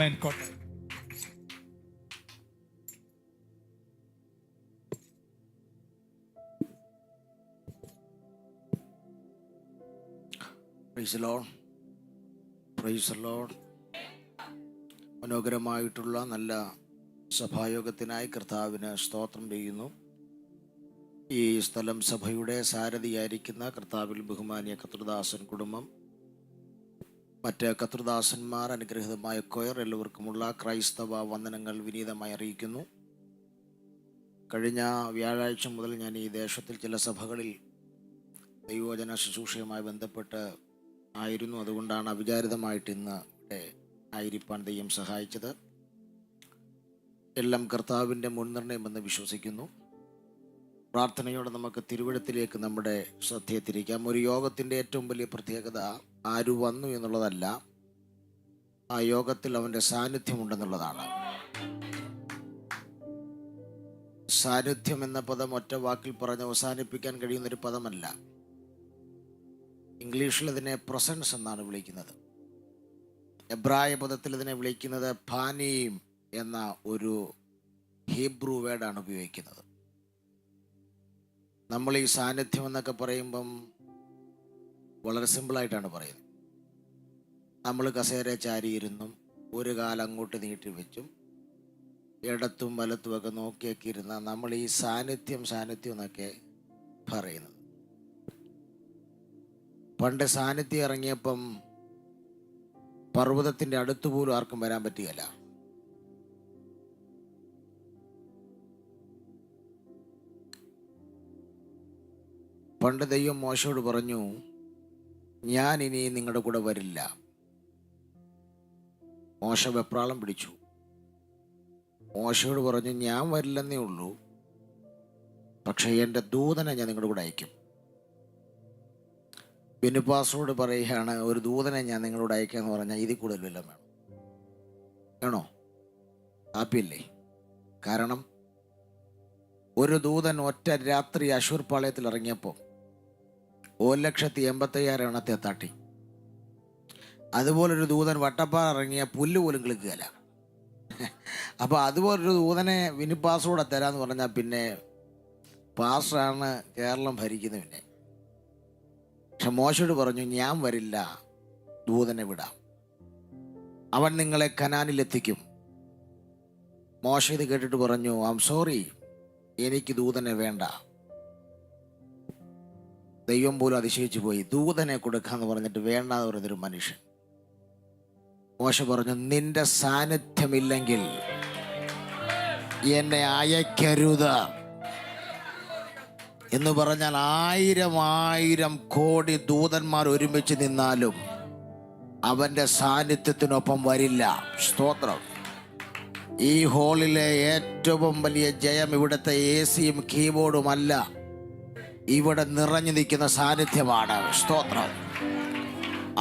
മേൻകോട്ടെ. മനോഹരമായിട്ടുള്ള നല്ല സഭായോഗത്തിനായി കർത്താവിന് സ്തോത്രം ചെയ്യുന്നു. ഈ സ്ഥലം സഭയുടെ സാരഥിയായിരിക്കുന്ന കർത്താവിൽ ബഹുമാനിയ കർത്തൃദാസൻ കുടുംബം, മറ്റ് കർത്തൃദാസന്മാർ, അനുഗ്രഹീതമായ കൊയർ, എല്ലാവർക്കുമുള്ള ക്രൈസ്തവ വന്ദനങ്ങൾ വിനീതമായി അറിയിക്കുന്നു. കഴിഞ്ഞ വ്യാഴാഴ്ച മുതൽ ഞാൻ ഈ ദേശത്തിൽ ചില സഭകളിൽ ദൈവവചന ശുശ്രൂഷയുമായി ബന്ധപ്പെട്ട് ആയിരുന്നു. അതുകൊണ്ടാണ് അവിചാരിതമായിട്ട് ഇന്ന് ഇവിടെ ആയിരിക്കാൻ ദൈവം സഹായിച്ചത്. എല്ലാം കർത്താവിൻ്റെ മുൻനിർണയമെന്ന് വിശ്വസിക്കുന്നു. പ്രാർത്ഥനയോടെ നമുക്ക് തിരുവഴുത്തിലേക്ക് നമ്മുടെ ശ്രദ്ധയെ തിരിക്കാം. ഒരു യോഗത്തിൻ്റെ ഏറ്റവും വലിയ പ്രത്യേകത ആര് വന്നു എന്നുള്ളതല്ല, ആ യോഗത്തിൽ അവൻ്റെ സാന്നിധ്യമുണ്ടെന്നുള്ളതാണ്. സാന്നിധ്യം എന്ന പദം ഒറ്റ വാക്കിൽ പറഞ്ഞ് അവസാനിപ്പിക്കാൻ കഴിയുന്നൊരു പദമല്ല. ഇംഗ്ലീഷിൽ ഇതിനെ പ്രസൻസ് എന്നാണ് വിളിക്കുന്നത്. എബ്രായ പദത്തിൽ ഇതിനെ വിളിക്കുന്നത് പാനീം എന്ന ഒരു ഹീബ്രു വേർഡാണ് ഉപയോഗിക്കുന്നത്. നമ്മൾ ഈ സാന്നിധ്യം എന്നൊക്കെ പറയുമ്പം വളരെ സിമ്പിളായിട്ടാണ് പറയുന്നത്. നമ്മൾ കസേര ചാരിയിരുന്നും ഒരു കാലം അങ്ങോട്ട് നീട്ടി വെച്ചും ഇടത്തും വലത്തുമൊക്കെ നോക്കിയൊക്കെ ഇരുന്ന നമ്മൾ ഈ സാന്നിധ്യം എന്നൊക്കെ പറയുന്നത്. പണ്ട് സാന്നിധ്യം ഇറങ്ങിയപ്പം പർവ്വതത്തിൻ്റെ അടുത്തുപോലും ആർക്കും വരാൻ പറ്റുകയില്ല. പണ്ട് ദൈവം മോശയോട് പറഞ്ഞു, ഞാൻ ഇനി നിങ്ങളുടെ കൂടെ വരില്ല. മോശ വെപ്രാളം പിടിച്ചു. മോശയോട് പറഞ്ഞു, ഞാൻ വരില്ലെന്നേ ഉള്ളൂ, പക്ഷേ എൻ്റെ ദൂതനെ ഞാൻ നിങ്ങളുടെ കൂടെ അയക്കും. ബിനുപാസോട് പറയുകയാണ്, ഒരു ദൂതനെ ഞാൻ നിങ്ങളോട് അയക്കാന്ന് പറഞ്ഞാൽ ഇതിൽ കൂടുതൽ വല്ലതും വേണോ? ഹാപ്പിയല്ലേ? കാരണം ഒരു ദൂതൻ ഒറ്റ രാത്രി അശൂർ പാളയത്തിൽ ഇറങ്ങിയപ്പോൾ 1,85,000 എണ്ണത്തെ തട്ടി. അതുപോലൊരു ദൂതൻ വട്ടപ്പാറ ഇറങ്ങിയ പുല്ല് പോലും കിളുക്കുകയില്ല. അപ്പോൾ അതുപോലൊരു ദൂതനെ വിനുപാസോടെ തരാമെന്ന് പറഞ്ഞാൽ പിന്നെ പാസ്റ്ററാണ് കേരളം ഭരിക്കുന്നത്. പിന്നെ പക്ഷെ മോശയോട് പറഞ്ഞു, ഞാൻ വരില്ല, ദൂതനെ വിടാം, അവൻ നിങ്ങളെ കനാനിലെത്തിക്കും. മോശ ഇത് കേട്ടിട്ട് പറഞ്ഞു, ഐ ആം സോറി, എനിക്ക് ദൂതനെ വേണ്ട. ദൈവം പോലും അതിശയിച്ചു പോയി. ദൂതനെ കൊടുക്കാന്ന് പറഞ്ഞിട്ട് വേണ്ടാന്ന് പറയുന്നൊരു മനുഷ്യൻ. മോശ പറഞ്ഞു, നിന്റെ സാന്നിധ്യമില്ലെങ്കിൽ എന്നെ അയക്കരുത് എന്ന് പറഞ്ഞാൽ 1000 കോടി ദൂതന്മാർ ഒരുമിച്ച് നിന്നാലും അവൻ്റെ സാന്നിധ്യത്തിനൊപ്പം വരില്ല. സ്തോത്രം. ഈ ഹോളിലെ ഏറ്റവും വലിയ ജയം ഇവിടുത്തെ AC-യും കീബോർഡുമല്ല, ഇവിടെ നിറഞ്ഞു നിൽക്കുന്ന സാന്നിധ്യമാണ്. സ്തോത്രം.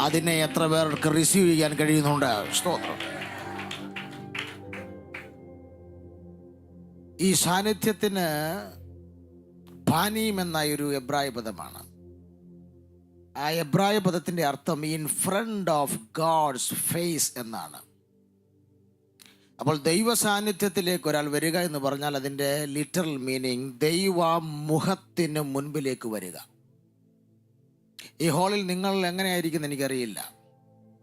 അതിനെ എത്ര പേർക്ക് റിസീവ് ചെയ്യാൻ കഴിയുന്നുണ്ട്? സ്തോത്രം. ഈ സാന്നിധ്യത്തിന് പാനീം എന്ന ഒരു എബ്രായ പദമാണ്. ആ എബ്രായ പദത്തിൻ്റെ അർത്ഥം in front of God's face എന്നാണ്. അപ്പോൾ ദൈവ സാന്നിധ്യത്തിലേക്ക് ഒരാൾ വരിക എന്ന് പറഞ്ഞാൽ അതിൻ്റെ ലിറ്ററൽ മീനിങ് ദൈവ മുഖത്തിന് മുൻപിലേക്ക് വരിക. ഈ ഹാളിൽ നിങ്ങൾ എങ്ങനെയായിരിക്കും എനിക്കറിയില്ല,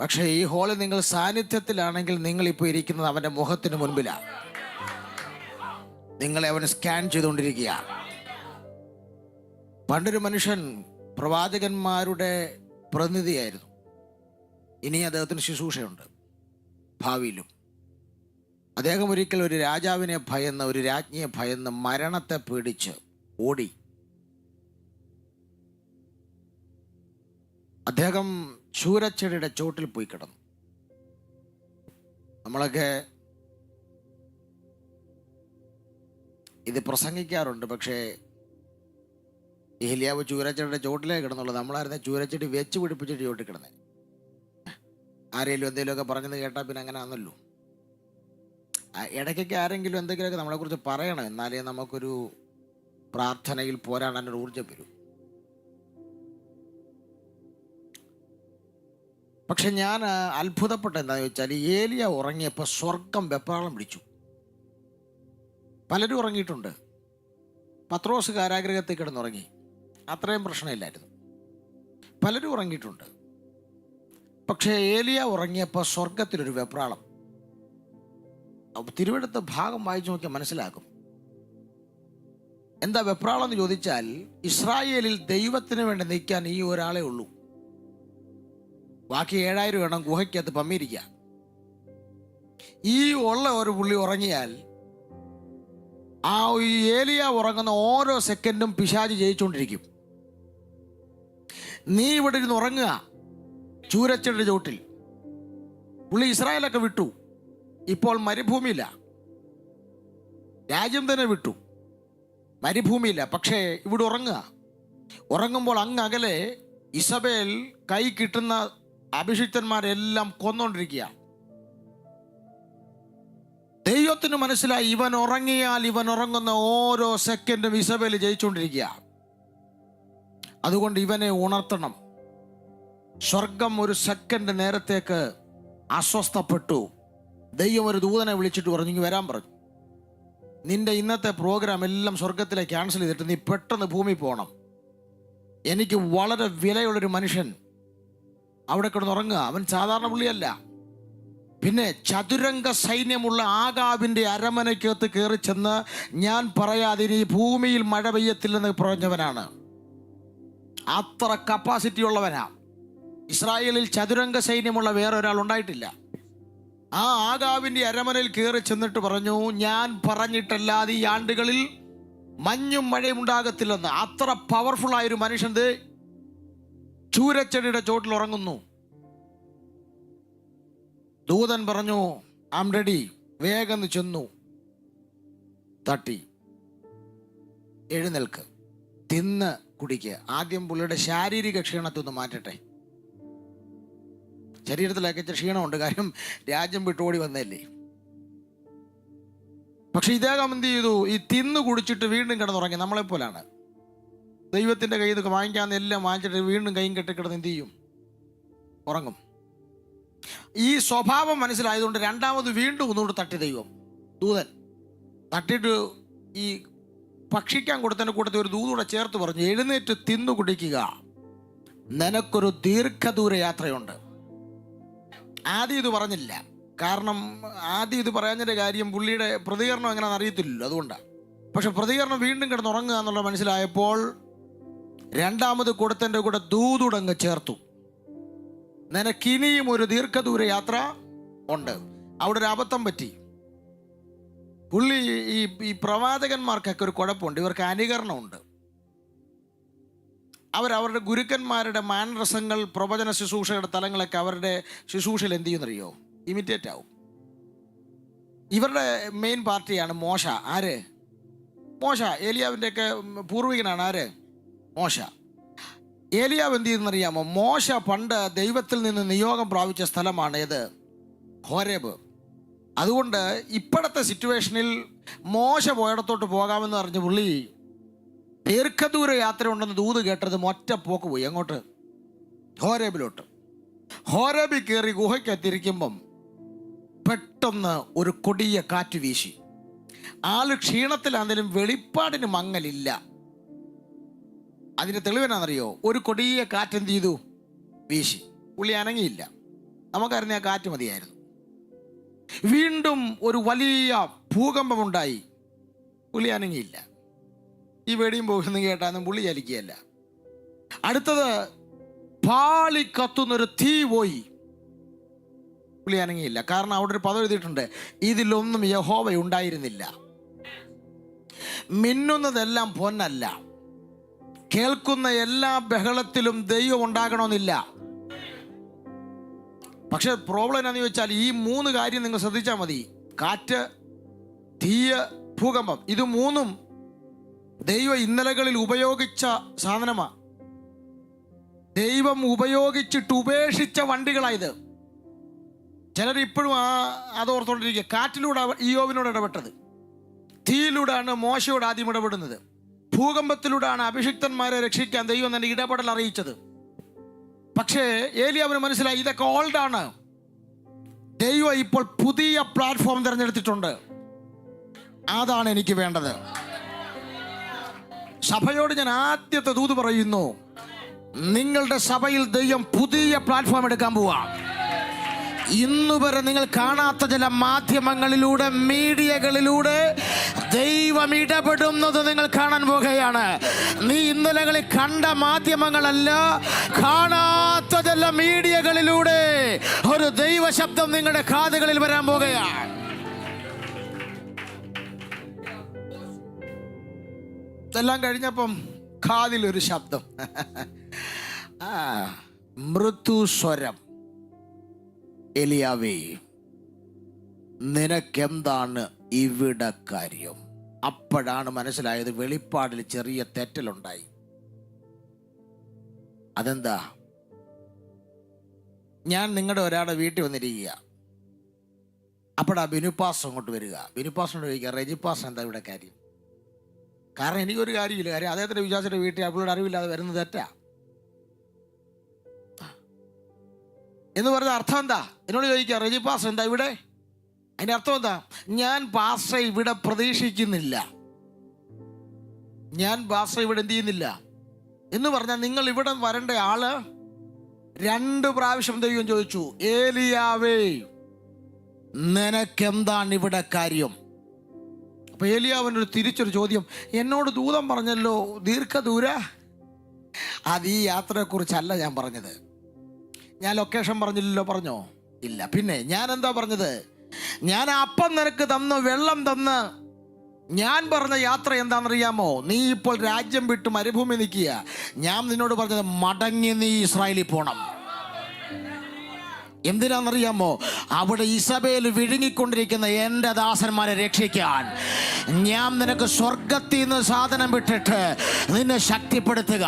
പക്ഷേ ഈ ഹാളിൽ നിങ്ങൾ സാന്നിധ്യത്തിലാണെങ്കിൽ നിങ്ങളിപ്പോൾ ഇരിക്കുന്നത് അവൻ്റെ മുഖത്തിന് മുൻപിലാണ്. നിങ്ങളെ അവൻ സ്കാൻ ചെയ്തുകൊണ്ടിരിക്കുക. പണ്ടൊരു മനുഷ്യൻ പ്രവാചകന്മാരുടെ പ്രതിനിധിയായിരുന്നു. ഇനി അദ്ദേഹത്തിന് ശുശ്രൂഷയുണ്ട് ഭാവിയിലും. അദ്ദേഹം ഒരിക്കൽ ഒരു രാജാവിനെ ഭയന്ന്, ഒരു രാജ്ഞിയെ ഭയന്ന് മരണത്തെ പേടിച്ച് ഓടി. അദ്ദേഹം ചൂരച്ചെടിയുടെ ചോട്ടിൽ പോയി കിടന്നു. നമ്മളൊക്കെ ഇത് പ്രസംഗിക്കാറുണ്ട്, പക്ഷേ ഏലിയാവ് ചൂരച്ചെടിയുടെ ചോട്ടിലേ കിടന്നുള്ളത്. നമ്മളായിരുന്നു ചൂരച്ചെടി വെച്ച് പിടിപ്പിച്ചിട്ട് ചോട്ടിൽ കിടന്നേ. ആരെങ്കിലും എന്തെങ്കിലുമൊക്കെ പറഞ്ഞത് കേട്ടാൽ പിന്നെ അങ്ങനെ ആണല്ലോ. ഇടയ്ക്കൊക്കെ ആരെങ്കിലും എന്തെങ്കിലുമൊക്കെ നമ്മളെക്കുറിച്ച് പറയണം, എന്നാലേ നമുക്കൊരു പ്രാർത്ഥനയിൽ പോരാടാനൊരു ഊർജ്ജം വരും. പക്ഷെ ഞാൻ അത്ഭുതപ്പെട്ട എന്താണെന്ന് വെച്ചാൽ ഏലിയ ഉറങ്ങിയപ്പോൾ സ്വർഗം വെപ്രാളം പിടിച്ചു. പലരും ഉറങ്ങിയിട്ടുണ്ട്. പത്രോസ് കാരാഗൃഹത്തിൽ കിടന്നുറങ്ങി, അത്രയും പ്രശ്നമില്ലായിരുന്നു. പലരും ഉറങ്ങിയിട്ടുണ്ട്. പക്ഷേ ഏലിയ ഉറങ്ങിയപ്പോൾ സ്വർഗത്തിലൊരു വെപ്രാളം. തിരുവെടുത്ത ഭാഗം വായിച്ചു നോക്കിയാൽ മനസ്സിലാക്കും എന്താ വെപ്രാളം എന്ന് ചോദിച്ചാൽ, ഇസ്രായേലിൽ ദൈവത്തിന് വേണ്ടി നിൽക്കാൻ ഈ ഒരാളെ ഉള്ളൂ. ബാക്കി 7000 വേണം ഗുഹയ്ക്കകത്ത് പമ്മിയിരിക്കാൻ. ഈ ഉള്ള ഒരു പുള്ളി ഉറങ്ങിയാൽ ആ ഈ ഏലിയ ഉറങ്ങുന്ന ഓരോ സെക്കൻഡും പിശാച് ജയിച്ചുകൊണ്ടിരിക്കും. നീ ഇവിടെ ഇരുന്ന് ഉറങ്ങുക ചൂരച്ചയുടെ ചോട്ടിൽ. പുള്ളി ഇസ്രായേലൊക്കെ വിട്ടു, ഇപ്പോൾ മരുഭൂമിയില്ല. രാജ്യം തന്നെ വിട്ടു, മരുഭൂമിയില്ല. പക്ഷേ ഇവിടെ ഉറങ്ങുക. ഉറങ്ങുമ്പോൾ അങ്ങ് അകലെ ഇസബേൽ കൈ കിട്ടുന്ന അഭിഷിക്തന്മാരെല്ലാം കൊന്നുകൊണ്ടിരിക്കുക. ദൈവത്തിന് മനസ്സിലായി, ഇവൻ ഉറങ്ങിയാൽ ഇവൻ ഉറങ്ങുന്ന ഓരോ സെക്കൻഡും ഇസബേൽ ജയിച്ചുകൊണ്ടിരിക്കുക. അതുകൊണ്ട് ഇവനെ ഉണർത്തണം. സ്വർഗം ഒരു സെക്കൻഡ് നേരത്തേക്ക് അസ്വസ്ഥപ്പെട്ടു. ദൈവം ഒരു ദൂതനെ വിളിച്ചിട്ട് പറഞ്ഞു, ഇങ്ങ് വരാൻ പറഞ്ഞു. നിന്റെ ഇന്നത്തെ പ്രോഗ്രാം എല്ലാം സ്വർഗത്തിലെ ക്യാൻസൽ ചെയ്തിട്ട് നീ പെട്ടെന്ന് ഭൂമി പോകണം. എനിക്ക് വളരെ വിലയുള്ളൊരു മനുഷ്യൻ അവിടെ കിടന്നുറങ്ങുക. അവൻ സാധാരണ പുള്ളിയല്ല. പിന്നെ ചതുരംഗ സൈന്യമുള്ള ആകാബിൻ്റെ അരമനയ്ക്കകത്ത് കയറി ചെന്ന് ഞാൻ പറയാതെ ഇനി ഭൂമിയിൽ മഴ പെയ്യത്തില്ലെന്ന് പറഞ്ഞവനാണ്. അത്ര കപ്പാസിറ്റി ഉള്ളവനാ. ഇസ്രായേലിൽ ചതുരംഗ സൈന്യമുള്ള വേറെ ഒരാൾ ഉണ്ടായിട്ടില്ല. ആ ആകാബിൻ്റെ അരമനയിൽ കയറി ചെന്നിട്ട് പറഞ്ഞു, ഞാൻ പറഞ്ഞിട്ടല്ലാതെ ഈ ആണ്ടുകളിൽ മഞ്ഞും മഴയും ഉണ്ടാകത്തില്ലെന്ന്. അത്ര പവർഫുൾ ആയൊരു മനുഷ്യൻ ചൂരച്ചെടിയുടെ ചോട്ടിൽ ഉറങ്ങുന്നു. ദൂതൻ പറഞ്ഞു, ആം റെഡി. വേഗം ചെന്നു തട്ടി, എഴുന്നേൽക്ക്, തിന്ന് കുടിക്കുക. ആദ്യം പുള്ളിയുടെ ശാരീരിക ക്ഷീണത്തെ ഒന്ന് മാറ്റട്ടെ. ശരീരത്തിലൊക്കെ ക്ഷീണമുണ്ട്, കാര്യം രാജ്യം വിട്ടോടി വന്നല്ലേ. പക്ഷെ ഇദ്ദേഹം എന്ത് ചെയ്തു? ഈ തിന്നു കുടിച്ചിട്ട് വീണ്ടും കിടന്നുറങ്ങി. നമ്മളെപ്പോലാണ്. ദൈവത്തിൻ്റെ കയ്യിൽ നിന്നൊക്കെ വാങ്ങിക്കാവുന്ന എല്ലാം വാങ്ങിച്ചിട്ട് വീണ്ടും കൈയും കെട്ടിക്കിടന്ന് എന്ത് ചെയ്യും? ഉറങ്ങും. ഈ സ്വഭാവം മനസ്സിലായതുകൊണ്ട് രണ്ടാമത് വീണ്ടും ഒന്നുകൂടെ തട്ടി ദൈവം. ദൂതൻ തട്ടിയിട്ട് ഈ ഭക്ഷിക്കാൻ കൊടുത്തതിൻ്റെ കൂട്ടത്തിൽ ഒരു ദൂതൂടെ ചേർത്ത് പറഞ്ഞു, എഴുന്നേറ്റ് തിന്നു കുടിക്കുക, നിനക്കൊരു ദീർഘദൂര യാത്രയുണ്ട്. ആദ്യം ഇത് പറഞ്ഞില്ല, കാരണം ആദ്യം ഇത് പറയാഞ്ഞതിൻ്റെ കാര്യം പുള്ളിയുടെ പ്രതികരണം എങ്ങനെയാണെന്ന് അറിയത്തില്ലല്ലോ, അതുകൊണ്ടാണ്. പക്ഷെ പ്രതികരണം വീണ്ടും കിടന്നുറങ്ങുക എന്നുള്ള മനസ്സിലായപ്പോൾ രണ്ടാമത് കൊടുത്തതിൻ്റെ കൂടെ ദൂതുടങ്ങ് ചേർത്തു, നിനക്കിനിയും ഒരു ദീർഘദൂര യാത്ര ഉണ്ട്. അവിടെ ഒരു അബദ്ധം പറ്റി. പുള്ളി ഈ പ്രവാചകന്മാർക്കൊക്കെ ഒരു കുഴപ്പമുണ്ട്, ഇവർക്ക് അനുകരണമുണ്ട്. അവരവരുടെ ഗുരുക്കന്മാരുടെ മാനരസങ്ങൾ, പ്രവചന ശുശ്രൂഷയുടെ തലങ്ങളൊക്കെ അവരുടെ ശുശ്രൂഷയിൽ എന്ത് ചെയ്യുന്നറിയോ? ഇമിറ്റേറ്റ് ആവും. ഇവരുടെ മെയിൻ പാർട്ടിയാണ് മോശ. ആര്? മോശ. ഏലിയാവിൻ്റെയൊക്കെ പൂർവികനാണ് ആര്? മോശ. ഏലിയാവ് എന്ത് ചെയ്യുന്നറിയാമോ? മോശ പണ്ട് ദൈവത്തിൽ നിന്ന് നിയോഗം പ്രാപിച്ച സ്ഥലമാണ് ഏത്? ഹോരേബ്. അതുകൊണ്ട് ഇപ്പോഴത്തെ സിറ്റുവേഷനിൽ മോശ പോയിടത്തോട്ട് പോകാമെന്ന് പറഞ്ഞ് പുള്ളി ദീർഘദൂര യാത്ര ഉണ്ടെന്ന് ദൂത് കേട്ടത് ഒറ്റ പോക്ക് പോയി. അങ്ങോട്ട് ഹോരേബിലോട്ട്. ഹോരേബിൽ കയറി ഗുഹയ്ക്കകത്തിരിക്കുമ്പം പെട്ടെന്ന് ഒരു കൊടിയ കാറ്റ് വീശി. ആള് ക്ഷീണത്തിലാണെങ്കിലും വെളിപ്പാടിന് മങ്ങലില്ല. അതിൻ്റെ തെളിവെന്നാണെന്നറിയോ? ഒരു കൊടിയ കാറ്റ് എന്ത് ചെയ്തു? വീശി. പുള്ളി അനങ്ങിയില്ല. നമുക്കറിഞ്ഞ ആ കാറ്റ് മതിയായിരുന്നു. വീണ്ടും ഒരു വലിയ ഭൂകമ്പമുണ്ടായി. പുള്ളി അനങ്ങിയില്ല. ഈ വെടിയും പോകുന്ന കേട്ടാന്നും പുള്ളി ചലിക്കുകയല്ല. അടുത്തത് പാളി കത്തുന്നൊരു തീ പോയി. പുള്ളി അനങ്ങിയില്ല. കാരണം അവിടെ ഒരു പദം എഴുതിയിട്ടുണ്ട്, ഇതിലൊന്നും യഹോവ ഉണ്ടായിരുന്നില്ല. മിന്നുന്നതെല്ലാം പൊന്നല്ല, കേൾക്കുന്ന എല്ലാ ബഹളത്തിലും ദൈവം ഉണ്ടാകണമെന്നില്ല. പക്ഷെ പ്രോബ്ലം എന്നാന്ന് ചോദിച്ചാൽ ഈ 3 കാര്യം നിങ്ങൾ ശ്രദ്ധിച്ചാൽ മതി. കാറ്റ്, തീയ്, ഭൂകമ്പം. ഇത് 3ഉം ദൈവം ഇന്നലകളിൽ ഉപയോഗിച്ച സാധനമാണ്. ദൈവം ഉപയോഗിച്ചിട്ട് ഉപേക്ഷിച്ച വണ്ടികളായത്. ചിലർ ഇപ്പോഴും അതോർത്തോണ്ടിരിക്കുക. കാറ്റിലൂടെ ഇയ്യോബിനോട് ഇടപെട്ടത്, തീയിലൂടെയാണ് മോശയോട് ആദ്യം ഇടപെടുന്നത്, ഭൂകമ്പത്തിലൂടെയാണ് അഭിഷിക്തന്മാരെ രക്ഷിക്കാൻ ദൈവം തന്നെ ഇടപെടൽ അറിയിച്ചത്. പക്ഷേ ഏലിയാവിന് മനസ്സിലായി ഇതൊക്കെ ഓൾഡാണ്. ദൈവം ഇപ്പോൾ പുതിയ പ്ലാറ്റ്ഫോം തിരഞ്ഞെടുത്തിട്ടുണ്ട്. അതാണ് എനിക്ക് വേണ്ടത്. സഭയോട് ഞാൻ ആദ്യത്തെ ദൂത് പറയുന്നു, നിങ്ങളുടെ സഭയിൽ ദൈവം പുതിയ പ്ലാറ്റ്ഫോം എടുക്കാൻ പോവാ. ഇന്നുവരെ നിങ്ങൾ കാണാത്ത ചില മാധ്യമങ്ങളിലൂടെ, മീഡിയകളിലൂടെ ദൈവം ഇടപെടുന്നത് നിങ്ങൾ കാണാൻ പോകുകയാണ്. നീ ഇന്നലകളിൽ കണ്ട മാധ്യമങ്ങളല്ല, കാണാത്ത ചില മീഡിയകളിലൂടെ ഒരു ദൈവ ശബ്ദം നിങ്ങളുടെ കാതുകളിൽ വരാൻ പോകുകയാണ്. ഇതെല്ലാം കഴിഞ്ഞപ്പം കാതിലൊരു ശബ്ദം, മൃദുസ്വരം, ഏലിയാവേ നിനക്കെന്താണ് ഇവിടെ കാര്യം? അപ്പോഴാണ് മനസ്സിലായത് വെളിപ്പാടിൽ ചെറിയ തെറ്റലുണ്ടായി. അതെന്താ? ഞാൻ നിങ്ങളുടെ ഒരാളുടെ വീട്ടിൽ വന്നിരിക്കുക. അപ്പോഴാ ബിനുപാസ് അങ്ങോട്ട് വരിക. ബിനുപാസിനോട് ചോദിക്കുക, റെജിപ്പാസ് എന്താ ഇവിടെ കാര്യം? കാരണം എനിക്കൊരു കാര്യമില്ല. കാര്യം അദ്ദേഹത്തിൻ്റെ വിശ്വാസയുടെ വീട്ടിൽ അവളുടെ അറിവില്ലാതെ വരുന്നത് തെറ്റാ എന്ന് പറഞ്ഞ അർത്ഥം എന്താ? എന്നോട് ചോദിക്കുക, റെജി പാസ്റ്റർ എന്താ ഇവിടെ? അതിൻ്റെ അർത്ഥം എന്താ? ഞാൻ പാസ്റ്റർ ഇവിടെ പ്രതീക്ഷിക്കുന്നില്ല, ഞാൻ പാസ്റ്റർ ഇവിടെ എന്ത് ചെയ്യുന്നില്ല എന്ന് പറഞ്ഞാൽ നിങ്ങൾ ഇവിടെ വരേണ്ട ആള് 2 പ്രാവശ്യം ദൈവം ചോദിച്ചു, ഏലിയാവേ നിനക്കെന്താണ് ഇവിടെ കാര്യം? അപ്പൊ ഏലിയാവിനൊരു തിരിച്ചൊരു ചോദ്യം, എന്നോട് ദൂതം പറഞ്ഞല്ലോ ദീർഘദൂര. അത് ഈ യാത്രയെക്കുറിച്ചല്ല ഞാൻ പറഞ്ഞത്. ഞാൻ ലൊക്കേഷൻ പറഞ്ഞില്ലല്ലോ. പറഞ്ഞോ? ഇല്ല. പിന്നെ ഞാൻ എന്താ പറഞ്ഞത്? ഞാൻ അപ്പം നിനക്ക് തന്ന്, വെള്ളം തന്ന്, ഞാൻ പറഞ്ഞ യാത്ര എന്താണെന്നറിയാമോ? നീ ഇപ്പോൾ രാജ്യം വിട്ട് മരുഭൂമി നിൽക്കുക. ഞാൻ നിന്നോട് പറഞ്ഞത് മടങ്ങി നീ ഇസ്രായേലിൽ പോണം. എന്തിനാണെന്നറിയാമോ? അവിടെ ഇസബേൽ വിഴുങ്ങിക്കൊണ്ടിരിക്കുന്ന എൻ്റെ ദാസന്മാരെ രക്ഷിക്കാൻ ഞാൻ നിനക്ക് സ്വർഗത്തിൽ നിന്ന് സാധനം വിട്ടിട്ട് നിന്നെ ശക്തിപ്പെടുത്തുക.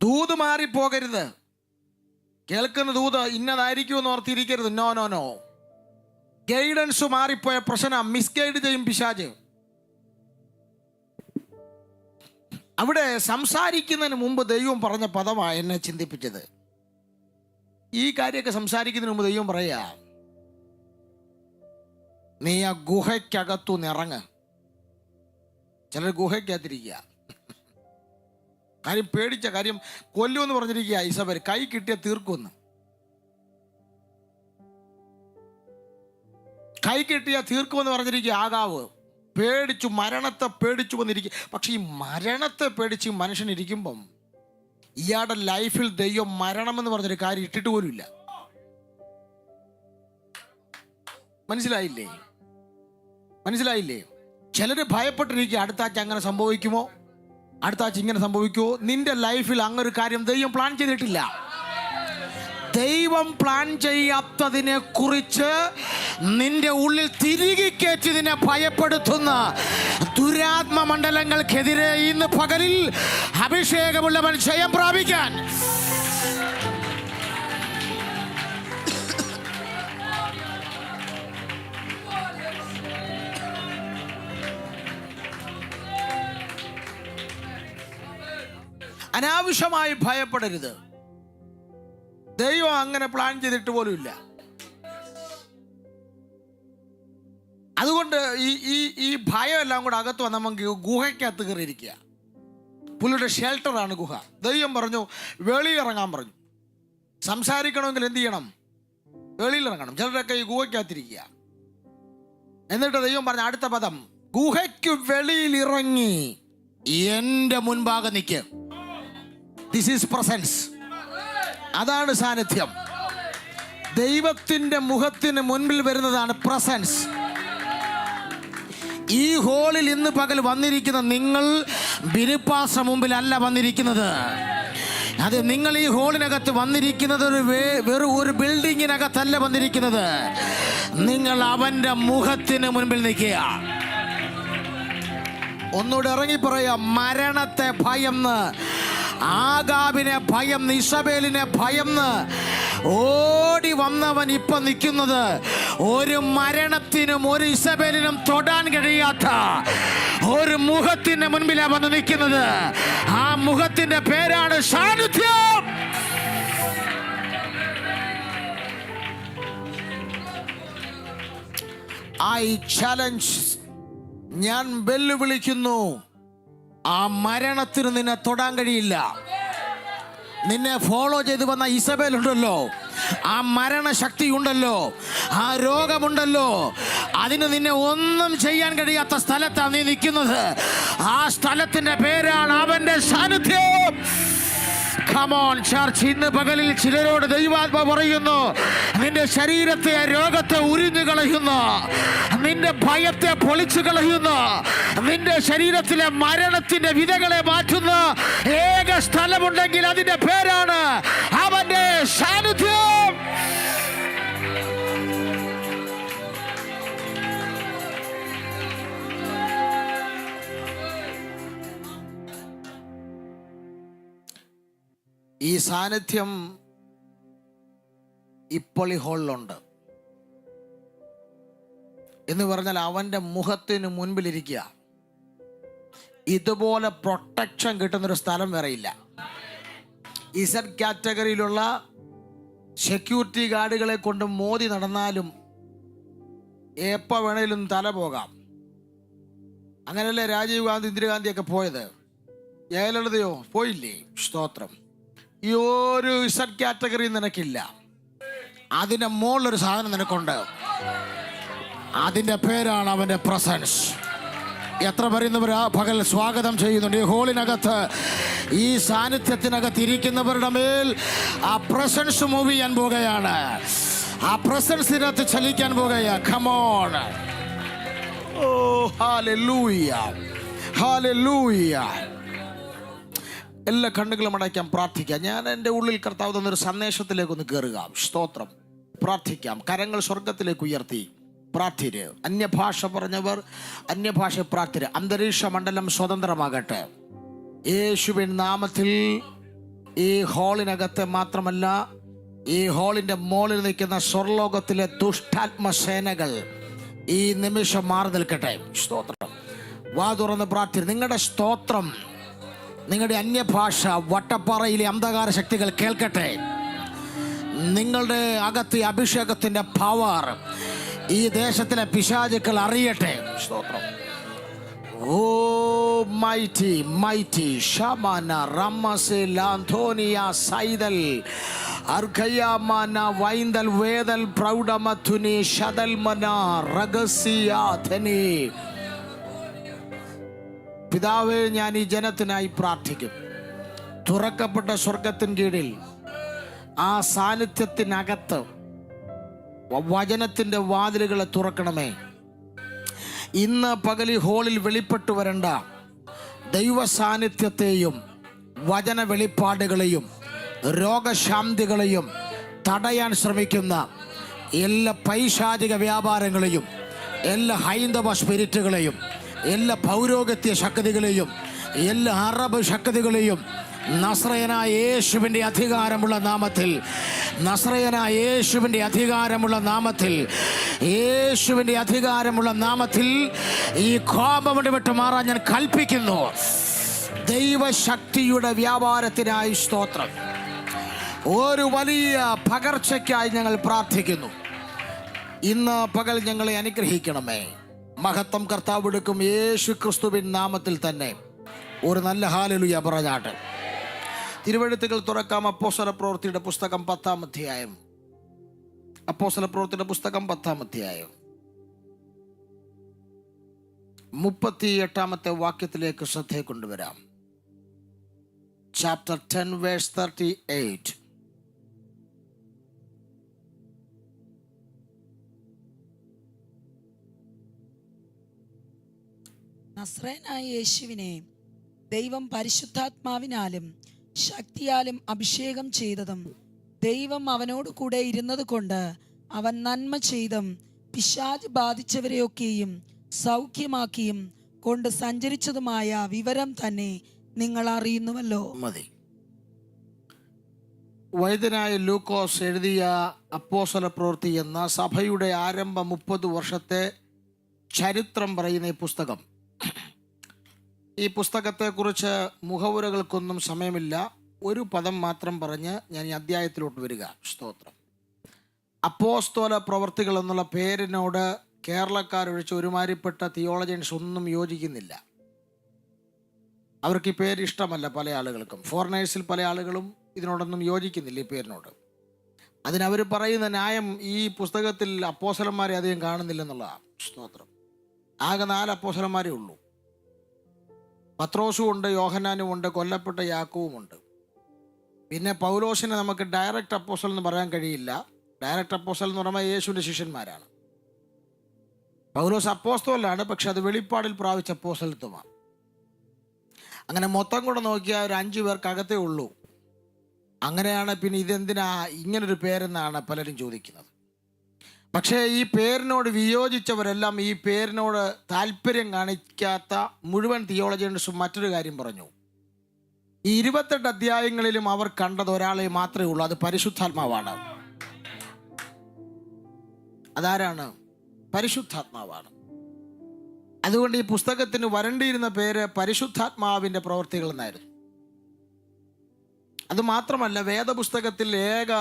ദൂത് മാറിപ്പോകരുത്. കേൾക്കുന്ന ദൂത് ഇന്നതായിരിക്കുമെന്ന് ഓർത്തിരിക്കരുത്. No no no. ഗൈഡൻസ് മാറിപ്പോയ പ്രശ്നം, മിസ്ഗൈഡ് ചെയ്യും പിശാച്. അവിടെ സംസാരിക്കുന്നതിന് മുമ്പ് ദൈവം പറഞ്ഞ പദമാണ് എന്നെ ചിന്തിപ്പിച്ചത്. ഈ കാര്യമൊക്കെ സംസാരിക്കുന്നതിന് മുമ്പ് ദൈവം പറയാ, നീ ആ ഗുഹയ്ക്കകത്തു നിറങ്ങ്. ചിലർ ഗുഹയ്ക്കകത്തിരിക്കുക. കാര്യം പേടിച്ച കാര്യം, കൊല്ലുമെന്ന് പറഞ്ഞിരിക്കുക ഇസബേൽ. കൈ കിട്ടിയ തീർക്കുമെന്ന്. കൈ കിട്ടിയ തീർക്കുമെന്ന് പറഞ്ഞിരിക്കുക ആകാവ്. പേടിച്ചു, മരണത്തെ പേടിച്ചു വന്നിരിക്കുക. പക്ഷെ ഈ മരണത്തെ പേടിച്ച് മനുഷ്യനിരിക്കുമ്പം ഇയാളുടെ ലൈഫിൽ ദൈവം മരണമെന്ന് പറഞ്ഞൊരു കാര്യം ഇട്ടിട്ട് പോലും ഇല്ല. മനസ്സിലായില്ലേ? മനസ്സിലായില്ലേ? ചിലര് ഭയപ്പെട്ടിരിക്കുക, അടുത്ത ആഴ്ച അങ്ങനെ സംഭവിക്കുമോ, അടുത്ത ആഴ്ച ഇങ്ങനെ സംഭവിക്കുമോ. നിന്റെ ലൈഫിൽ അങ്ങനൊരു കാര്യം ദൈവം പ്ലാൻ ചെയ്തിട്ടില്ല. ദൈവം പ്ലാൻ ചെയ്യാത്തതിനെ കുറിച്ച് നിന്റെ ഉള്ളിൽ തിരികെ കയറ്റി നിന്നെ ഭയപ്പെടുത്തുന്ന ദുരാത്മ മണ്ഡലങ്ങൾക്കെതിരെ ഇന്ന് പകലിൽ അഭിഷേകമുള്ളവൻ ജയം പ്രാപിക്കാൻ അനാവശ്യമായി ഭയപ്പെടരുത്. ദൈവം അങ്ങനെ പ്ലാൻ ചെയ്തിട്ട് പോലും ഇല്ല. അതുകൊണ്ട് ഈ ഭയം എല്ലാം കൂടെ അകത്ത് വന്ന് നമുക്ക് ഗുഹയ്ക്കകത്ത് കയറിയിരിക്കുക. പുള്ളിയുടെ ഷെൽട്ടറാണ് ഗുഹ. ദൈവം പറഞ്ഞു വെളിയിലിറങ്ങാൻ പറഞ്ഞു. സംസാരിക്കണമെങ്കിൽ എന്ത് ചെയ്യണം? വെളിയിലിറങ്ങണം. ചിലരൊക്കെ ഈ ഗുഹയ്ക്കകത്തിരിക്കുക. എന്നിട്ട് ദൈവം പറഞ്ഞ അടുത്ത പദം, ഗുഹയ്ക്ക് വെളിയിലിറങ്ങി എൻ്റെ മുൻപാകെ നിൽക്കുക. This is presence. അതാണ് സാന്നിധ്യം. ദൈവത്തിൻ്റെ മുഖത്തിന് മുൻപിൽ വരുന്നതാണ് പ്രസൻസ്. ഈ ഹോളിൽ ഇന്ന് പകൽ വന്നിരിക്കുന്ന നിങ്ങൾ ബിനുപാസ മുമ്പിലല്ല വന്നിരിക്കുന്നത്. അത് നിങ്ങൾ ഈ ഹോളിനകത്ത് വന്നിരിക്കുന്നത് വെറും ഒരു ബിൽഡിങ്ങിനകത്തല്ല വന്നിരിക്കുന്നത്. നിങ്ങൾ അവൻ്റെ മുഖത്തിന് മുൻപിൽ നിൽക്കുക. ഒന്നുകൂടെ ഇറങ്ങി പറയാം, മരണത്തെ ഭയന്ന്, ആഗാബിനെ ഭയന്ന്, ഇസബേലിനെ ഭയന്ന് ഓടി വന്നവൻ ഇപ്പൊ നിൽക്കുന്നത് ഒരു മരണത്തിനും ഒരു ഇസബേലിനും തൊടാൻ കഴിയാത്ത ഒരു മുഖത്തിന്റെ മുൻപിലാണ് വന്ന് നിൽക്കുന്നത്. ആ മുഖത്തിന്റെ പേരാണ് സാന്നിധ്യം. ഐ ചാലഞ്ച്, ഞാൻ വെല്ലുവിളിക്കുന്നു, ആ മരണത്തിന് നിന്നെ തൊടാൻ കഴിയില്ല. നിന്നെ ഫോളോ ചെയ്ത് വന്ന ഇസബേൽ ഉണ്ടല്ലോ, ആ മരണശക്തി ഉണ്ടല്ലോ, ആ രോഗമുണ്ടല്ലോ, അതിന് നിന്നെ ഒന്നും ചെയ്യാൻ കഴിയാത്ത സ്ഥലത്താണ് നീ നിൽക്കുന്നത്. ആ സ്ഥലത്തിന്റെ പേരാണ് അവന്റെ സാന്നിധ്യം. Come on, church. ഇന്ന് പകലിൽ ചിലരോട് ദൈവാത്മ പറയുന്നു, നിന്റെ ശരീരത്തെ രോഗത്തെ ഉരിഞ്ഞു കളയുന്നു, നിന്റെ ഭയത്തെ പൊളിച്ചു കളയുന്നു, നിന്റെ ശരീരത്തിലെ മരണത്തിന്റെ വിധകളെ മാറ്റുന്ന ഏക സ്ഥലമുണ്ടെങ്കിൽ അതിന്റെ പേരാണ് അവന്റെ സാന്നിധ്യം. ഈ സാന്നിധ്യം ഇപ്പോൾ ഈ ഹോളിലുണ്ട് എന്ന് പറഞ്ഞാൽ അവൻ്റെ മുഖത്തിന് മുൻപിലിരിക്കുക. ഇതുപോലെ പ്രൊട്ടക്ഷൻ കിട്ടുന്നൊരു സ്ഥലം വേറെയില്ല. ഇസഡ് കാറ്റഗറിയിലുള്ള സെക്യൂരിറ്റി ഗാർഡുകളെ കൊണ്ട് മോദി നടന്നാലും എപ്പോൾ വേണേലും തല പോകാം. അങ്ങനെയല്ലേ രാജീവ് ഗാന്ധി, ഇന്ദിരാഗാന്ധിയൊക്കെ പോയത്? ജയലളിതയോ പോയില്ലേ? സ്തോത്രം. ഈ ഒരു ഇസഡ് കാറ്റഗറി നിനക്കില്ല. അതിൻ്റെ മുകളിലൊരു സാധനം നിനക്കുണ്ട്. അതിൻ്റെ പേരാണ് അവൻ്റെ പ്രസൻസ്. എത്ര പറയുന്നവർ ആ പകൽ സ്വാഗതം ചെയ്യുന്നുണ്ട്? ഈ ഹോളിനകത്ത്, ഈ സാന്നിധ്യത്തിനകത്ത് ഇരിക്കുന്നവരുടെ മേൽ ആ പ്രസൻസ് മൂവ് ചെയ്യാൻ പോകുകയാണ്. ആ പ്രസൻസിനകത്ത് ചലിക്കാൻ പോകുകയാണ്. Come on. Oh hallelujah, hallelujah. എല്ലാ കണ്ണുകളും അടയ്ക്കാം, പ്രാർത്ഥിക്കാം. ഞാൻ എൻ്റെ ഉള്ളിൽ കർത്താവ് തന്നൊരു സന്ദേശത്തിലേക്കൊന്ന് കയറുക. സ്തോത്രം. പ്രാർത്ഥിക്കാം. കരങ്ങൾ സ്വർഗത്തിലേക്ക് ഉയർത്തി പ്രാർത്ഥിര്. അന്യഭാഷ പറഞ്ഞവർ അന്യഭാഷ പ്രാർത്ഥിര്. അന്തരീക്ഷ മണ്ഡലം സ്വതന്ത്രമാകട്ടെ യേശുവിൻ നാമത്തിൽ. ഈ ഹോളിനകത്തെ മാത്രമല്ല, ഈ ഹോളിൻ്റെ മുകളിൽ നിൽക്കുന്ന സ്വർലോകത്തിലെ ദുഷ്ടാത്മസേനകൾ ഈ നിമിഷം മാറി നിൽക്കട്ടെ. സ്തോത്രം. വാ തുറന്ന് പ്രാർത്ഥിര്. നിങ്ങളുടെ സ്തോത്രം, നിങ്ങളുടെ അന്യഭാഷ വട്ടപ്പാറയിലെ അന്ധകാര ശക്തികൾ കേൾക്കട്ടെ. നിങ്ങളുടെ അകത്ത് അഭിഷേകത്തിന്റെ പവർ ഈ ദേശത്തിലെ പിശാചുക്കൾ അറിയട്ടെ. സ്തോത്രം. ഓ മൈറ്റി മൈറ്റി ഷമാന റമസെ ലാന്തോനിയ സൈദൽ അർഖയാമാന വൈന്ദൽ വേദൽ പ്രൗഢമഥുനി ഷദൽമന റഗസിയാധനി. പിതാവേ, ഞാൻ ഈ ജനത്തിനായി പ്രാർത്ഥിക്കും. തുറക്കപ്പെട്ട സ്വർഗത്തിൻ കീഴിൽ ആ സാന്നിധ്യത്തിനകത്ത് വചനത്തിൻ്റെ വാതിലുകളെ തുറക്കണമേ. ഇന്ന് പകൽ ഈ ഹോളിൽ വെളിപ്പെട്ടു വരേണ്ട ദൈവ സാന്നിധ്യത്തെയും വചന വെളിപ്പാടുകളെയും രോഗശാന്തികളെയും തടയാൻ ശ്രമിക്കുന്ന എല്ലാ പൈശാചിക വ്യാപാരങ്ങളെയും എല്ലാ ഹൈന്ദവ സ്പിരിറ്റുകളെയും എല്ലാ പൗരോഗത്യ ശക്തികളെയും എല്ലാ അറബ് ശക്തികളെയും നസ്രയനായ യേശുവിൻ്റെ അധികാരമുള്ള നാമത്തിൽ, നസ്രയനായ യേശുവിൻ്റെ അധികാരമുള്ള നാമത്തിൽ, യേശുവിൻ്റെ അധികാരമുള്ള നാമത്തിൽ ഈ കോപം വിട്ട് മാറാൻ ഞാൻ കൽപ്പിക്കുന്നു. ദൈവശക്തിയുടെ വ്യാപാരത്തിനായി സ്തോത്രം. ഒരു വലിയ പകർച്ചയ്ക്കായി ഞങ്ങൾ പ്രാർത്ഥിക്കുന്നു. ഇന്ന് പകൽ ഞങ്ങളെ അനുഗ്രഹിക്കണമേ. മഹത്വം കർത്താവ് എടുക്കും യേശു ക്രിസ്തുവിൻ നാമത്തിൽ തന്നെ. ഒരു നല്ല ഹല്ലേലൂയ പറഞ്ഞാട്ട് തിരുവെഴുത്തുകൾ തുറക്കാം. അപ്പോസ്തല പ്രവൃത്തിയുടെ പുസ്തകം 10-ാം അധ്യായം. അപ്പോസ്തല പ്രവൃത്തിയുടെ പുസ്തകം 10-ാം അധ്യായം 38-ാമത്തെ വാക്യത്തിലേക്ക് ശ്രദ്ധയെ കൊണ്ടുവരാം. Chapter 10 verse 38. നസ്രയനായ യേശുവിനെ ദൈവം പരിശുദ്ധാത്മാവിനാലും ശക്തിയാലും അഭിഷേകം ചെയ്തതും ദൈവം അവനോട് കൂടെ ഇരുന്നത് കൊണ്ട് അവൻ നന്മ ചെയ്തും പിശാച് ബാധിച്ചവരെയൊക്കെയും സൗഖ്യമാക്കിയും കൊണ്ട് സഞ്ചരിച്ചതുമായ വിവരം തന്നെ നിങ്ങൾ അറിയുന്നുവല്ലോ. മതി. വൈദ്യനായ ലൂക്കോസ് എഴുതിയ അപ്പോസ്തല പ്രവൃത്തി എന്ന സഭയുടെ ആരംഭ 30 വർഷത്തെ ചരിത്രം പറയുന്ന ഈ പുസ്തകം ഈ പുസ്തകത്തെക്കുറിച്ച് മുഖവുരകൾക്കൊന്നും സമയമില്ല. ഒരു പദം മാത്രം പറഞ്ഞ് ഞാൻ ഈ അധ്യായത്തിലോട്ട് വരിക. സ്തോത്രം. അപ്പോസ്തല പ്രവർത്തികൾ എന്നുള്ള പേരിനോട് കേരളക്കാരൊഴിച്ച് ഒരുമാതിരിപ്പെട്ട തിയോളജിയൻസ് ഒന്നും യോജിക്കുന്നില്ല. അവർക്ക് ഈ പേര് ഇഷ്ടമല്ല. പല ആളുകൾക്കും, ഫോറിനേഴ്സിൽ പല ആളുകളും ഇതിനോടൊന്നും യോജിക്കുന്നില്ല, ഈ പേരിനോട്. അതിനവർ പറയുന്ന ന്യായം ഈ പുസ്തകത്തിൽ അപ്പോസ്തലന്മാരെ അധികം കാണുന്നില്ലെന്നുള്ളതാണ്. സ്തോത്രം. ആകെ 4 അപ്പോസ്തലന്മാരേ ഉള്ളൂ. പത്രോസും ഉണ്ട്, യോഹന്നാനും ഉണ്ട്, കൊല്ലപ്പെട്ട യാക്കോവുമുണ്ട്. പിന്നെ പൗലോസിനെ നമുക്ക് ഡയറക്റ്റ് അപ്പോസ്തലൻ എന്ന് പറയാൻ കഴിയില്ല. ഡയറക്റ്റ് അപ്പോസ്തലൻ എന്ന് പറയുമ്പോൾ യേശുവിൻ്റെ ശിഷ്യന്മാരാണ്. പൗലോസ് അപ്പോസ്തലനാണ്, പക്ഷെ അത് വെളിപ്പാടിൽ പ്രാപിച്ച അപ്പോസ്തലത്വമാണ്. അങ്ങനെ മൊത്തം കൂടെ നോക്കിയാൽ ഒരു 5 പേർക്കകത്തേ ഉള്ളൂ. അങ്ങനെയാണ് പിന്നെ ഇതെന്തിനാ ഇങ്ങനൊരു പേരെന്നാണ് പലരും ചോദിക്കുന്നത്. പക്ഷേ ഈ പേരിനോട് വിയോജിച്ചവരെല്ലാം ഈ പേരിനോട് താല്പര്യം കാണിക്കാത്ത മുഴുവൻ തിയോളജിയൻസും മറ്റൊരു കാര്യം പറഞ്ഞു. ഈ 28 അധ്യായങ്ങളിലും അവർ കണ്ടത് ഒരാളെ മാത്രമേ ഉള്ളൂ, അത് പരിശുദ്ധാത്മാവാണ്. അതാരാണ്? പരിശുദ്ധാത്മാവാണ്. അതുകൊണ്ട് ഈ പുസ്തകത്തിന് വരേണ്ടിയിരുന്ന പേര് പരിശുദ്ധാത്മാവിൻ്റെ പ്രവൃത്തികൾ എന്നായിരുന്നു. അതുമാത്രമല്ല, വേദപുസ്തകത്തിൽ ഏക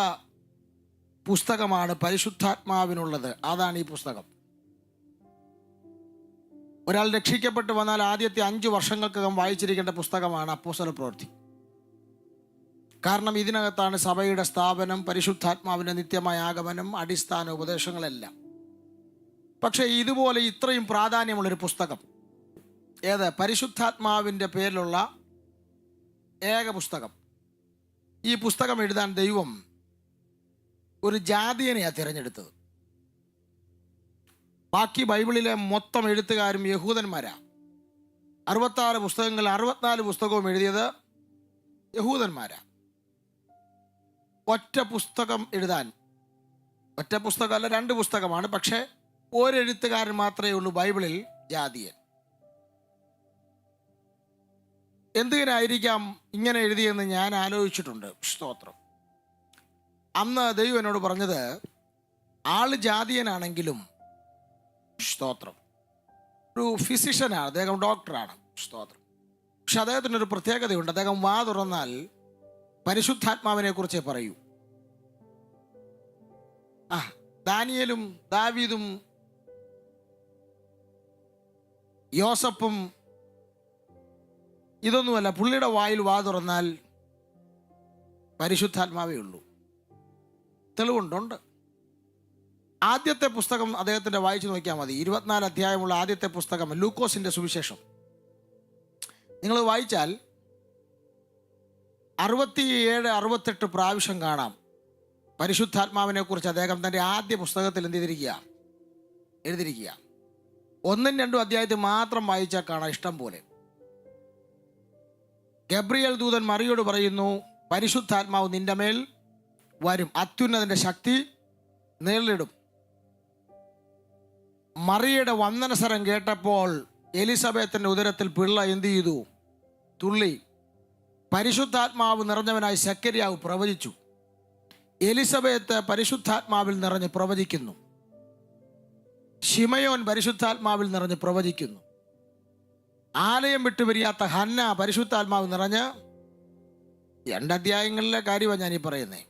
പുസ്തകമാണ് പരിശുദ്ധാത്മാവിനുള്ളത്. അതാണ് ഈ പുസ്തകം. ഒരാൾ രക്ഷിക്കപ്പെട്ട് വന്നാൽ ആദ്യത്തെ 5 വർഷങ്ങൾക്കകം വായിച്ചിരിക്കേണ്ട പുസ്തകമാണ് അപ്പോസ്തല പ്രവൃത്തി. കാരണം ഇതിനകത്താണ് സഭയുടെ സ്ഥാപനം, പരിശുദ്ധാത്മാവിൻ്റെ നിത്യമായ ആഗമനം, അടിസ്ഥാന ഉപദേശങ്ങളെല്ലാം. പക്ഷേ ഇതുപോലെ ഇത്രയും പ്രാധാന്യമുള്ളൊരു പുസ്തകം ഏത്? പരിശുദ്ധാത്മാവിൻ്റെ പേരിലുള്ള ഏക പുസ്തകം. ഈ പുസ്തകം എഴുതാൻ ദൈവം ഒരു ജാതിയനെയാണ് തിരഞ്ഞെടുത്തത്. ബാക്കി ബൈബിളിലെ മൊത്തം എഴുത്തുകാരും യഹൂദന്മാരാണ്. 66 പുസ്തകങ്ങളിൽ 64 പുസ്തകവും എഴുതിയത് യഹൂദന്മാരാണ്. ഒറ്റ പുസ്തകം എഴുതാൻ, ഒറ്റ പുസ്തകമല്ല 2 പുസ്തകമാണ്, പക്ഷേ ഒരെഴുത്തുകാരൻ മാത്രമേ ഉള്ളൂ ബൈബിളിൽ ജാതിയൻ. എന്തിനായിരിക്കാം ഇങ്ങനെ എഴുതിയെന്ന് ഞാൻ ആലോചിച്ചിട്ടുണ്ട്. സ്തോത്രം. അന്ന് ദൈവം എന്നോട് പറഞ്ഞത്, ആള് ജാതിയനാണെങ്കിലും സ്തോത്രം ഒരു ഫിസിഷ്യനാണ്, അദ്ദേഹം ഡോക്ടറാണ്. സ്തോത്രം. പക്ഷെ അദ്ദേഹത്തിനൊരു പ്രത്യേകതയുണ്ട്. അദ്ദേഹം വാ തുറന്നാൽ പരിശുദ്ധാത്മാവിനെ കുറിച്ചേ പറയൂ. ദാനിയേലും ദാവീദും യോസഫും ഇതൊന്നുമല്ല. പുള്ളിയുടെ വായിൽ വാ തുറന്നാൽ പരിശുദ്ധാത്മാവേ ഉള്ളൂ. തെളിവുണ്ടുണ്ട്. ആദ്യത്തെ പുസ്തകം അദ്ദേഹത്തിൻ്റെ വായിച്ചു നോക്കിയാൽ മതി. 24 അധ്യായമുള്ള ആദ്യത്തെ പുസ്തകം ലൂക്കോസിൻ്റെ സുവിശേഷം നിങ്ങൾ വായിച്ചാൽ 67-68 പ്രാവശ്യം കാണാം പരിശുദ്ധാത്മാവിനെ കുറിച്ച് അദ്ദേഹം തൻ്റെ ആദ്യ പുസ്തകത്തിൽ എഴുതിയിരിക്കുക. 1-2 അധ്യായത്തിൽ മാത്രം വായിച്ചാൽ കാണാം ഇഷ്ടം പോലെ. ഗബ്രിയേൽ ദൂതൻ മറിയോട് പറയുന്നു, പരിശുദ്ധാത്മാവ് നിന്റെ മേൽ വരും, അത്യുന്നതന്റെ ശക്തി നേരിടും. മറിയയുടെ വന്ദനസ്വരം കേട്ടപ്പോൾ എലിസബത്തിന്റെ ഉദരത്തിൽ പിള്ള എന്ത് ചെയ്തു? തുള്ളി. പരിശുദ്ധാത്മാവ് നിറഞ്ഞവനായി സക്കറിയാവ് പ്രവചിച്ചു. എലിസബത്ത് പരിശുദ്ധാത്മാവിൽ നിറഞ്ഞ് പ്രവചിക്കുന്നു. ശിമയോൻ പരിശുദ്ധാത്മാവിൽ നിറഞ്ഞ് പ്രവചിക്കുന്നു. ആലയം വിട്ടുപിരിയാത്ത ഹന്ന പരിശുദ്ധാത്മാവ് നിറഞ്ഞ് 2 അധ്യായങ്ങളിലെ കാര്യമാണ് ഞാനീ പറയുന്നത്.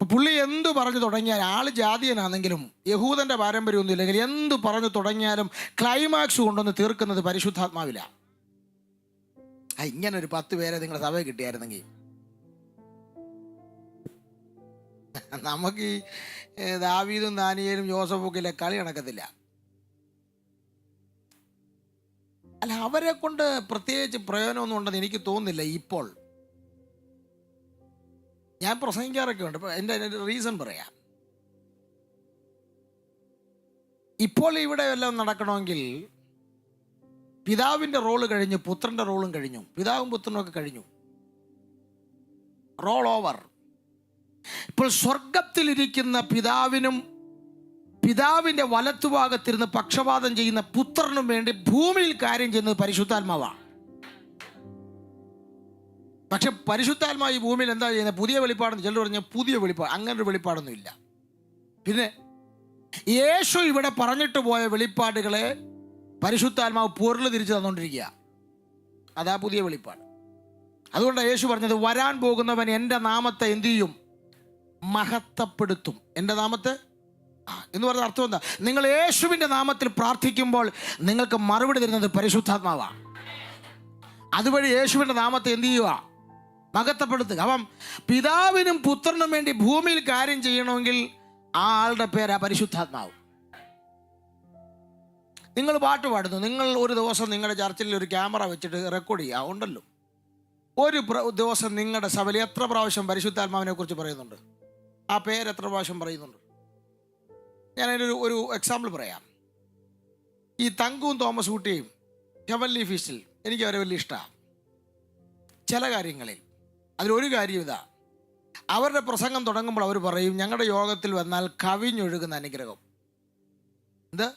പുള്ളി എന്തു പറഞ്ഞു തുടങ്ങിയാൽ, ആള് ജാതിയനാണെങ്കിലും യഹൂദന്റെ പാരമ്പര്യമൊന്നും ഇല്ലെങ്കിൽ എന്തു പറഞ്ഞു തുടങ്ങിയാലും ക്ലൈമാക്സ് കൊണ്ടൊന്ന് തീർക്കുന്നത് പരിശുദ്ധാത്മാവിലാണ്. ഇങ്ങനൊരു 10 പേരെ നിങ്ങളുടെ സഭയിൽ കിട്ടിയായിരുന്നെങ്കിൽ നമുക്ക് ഈ ദാവീദും ദാനിയേലും യോസഫൊക്കെ കളി നടക്കത്തില്ല. അല്ല, അവരെ കൊണ്ട് പ്രത്യേകിച്ച് പ്രയോജനമൊന്നും ഉണ്ടെന്ന് എനിക്ക് തോന്നുന്നില്ല. ഇപ്പോൾ ഞാൻ പ്രസംഗിക്കാറൊക്കെ ഉണ്ട്. എൻ്റെ റീസൺ പറയാം. ഇപ്പോൾ ഇവിടെ എല്ലാം നടക്കണമെങ്കിൽ പിതാവിൻ്റെ റോള് കഴിഞ്ഞു, പുത്രൻ്റെ റോളും കഴിഞ്ഞു, പിതാവും പുത്രനും ഒക്കെ കഴിഞ്ഞു, റോൾ ഓവർ. ഇപ്പോൾ സ്വർഗത്തിലിരിക്കുന്ന പിതാവിനും പിതാവിൻ്റെ വലത്തുഭാഗത്തിരുന്ന് പക്ഷപാതം ചെയ്യുന്ന പുത്രനും വേണ്ടി ഭൂമിയിൽ കാര്യം ചെയ്യുന്നത് പരിശുദ്ധാത്മാവാണ്. പക്ഷെ പരിശുദ്ധാത്മാവ് ഈ ഭൂമിയിൽ എന്താ ചെയ്യുന്നത്? പുതിയ വെളിപ്പാടെന്ന് ചിലർ പറഞ്ഞ പുതിയ വെളിപ്പാട്, അങ്ങനൊരു വെളിപ്പാടൊന്നും ഇല്ല. പിന്നെ യേശു ഇവിടെ പറഞ്ഞിട്ട് പോയ വെളിപ്പാടുകളെ പരിശുദ്ധാത്മാവ് പൊരുൾ തിരിച്ചു തന്നുകൊണ്ടിരിക്കുക. അതാ പുതിയ വെളിപ്പാട്. അതുകൊണ്ടാണ് യേശു പറഞ്ഞത്, വരാൻ പോകുന്നവൻ എൻ്റെ നാമത്തെ എന്തു ചെയ്യും? മഹത്വപ്പെടുത്തും. എൻ്റെ നാമത്തെ എന്ന് പറഞ്ഞ അർത്ഥം എന്താ? നിങ്ങൾ യേശുവിൻ്റെ നാമത്തിൽ പ്രാർത്ഥിക്കുമ്പോൾ നിങ്ങൾക്ക് മറുപടി തരുന്നത് പരിശുദ്ധാത്മാവാണ്. അതുവഴി യേശുവിൻ്റെ നാമത്തെ എന്ത് ചെയ്യുക? മഹത്വപ്പെടുത്തുക. അപ്പം പിതാവിനും പുത്രനും വേണ്ടി ഭൂമിയിൽ കാര്യം ചെയ്യണമെങ്കിൽ ആ ആളുടെ പേരാ പരിശുദ്ധാത്മാവ്. നിങ്ങൾ പാട്ട് പാടുന്നു, നിങ്ങൾ ഒരു ദിവസം നിങ്ങളുടെ ചർച്ചിൽ ഒരു ക്യാമറ വെച്ചിട്ട് റെക്കോർഡ് ചെയ്യുക ഉണ്ടല്ലോ. ഒരു ദിവസം നിങ്ങളുടെ സഭയിൽ എത്ര പ്രാവശ്യം പരിശുദ്ധാത്മാവിനെ കുറിച്ച് പറയുന്നുണ്ട്? ആ പേര് എത്ര പ്രാവശ്യം പറയുന്നുണ്ട്? ഞാനതിനൊരു ഒരു എക്സാമ്പിൾ പറയാം. ഈ തങ്കുവും തോമസ് കുട്ടിയും ഹെവൻലി ഫീസ്റ്റിൽ എനിക്ക് അവരെ വലിയ ഇഷ്ടമാണ് ചില കാര്യങ്ങളിൽ. അതിലൊരു കാര്യം ഇതാ, അവരുടെ പ്രസംഗം തുടങ്ങുമ്പോൾ അവർ പറയും, ഞങ്ങളുടെ യോഗത്തിൽ വന്നാൽ കവിഞ്ഞൊഴുകുന്ന അനുഗ്രഹം. എന്ത്?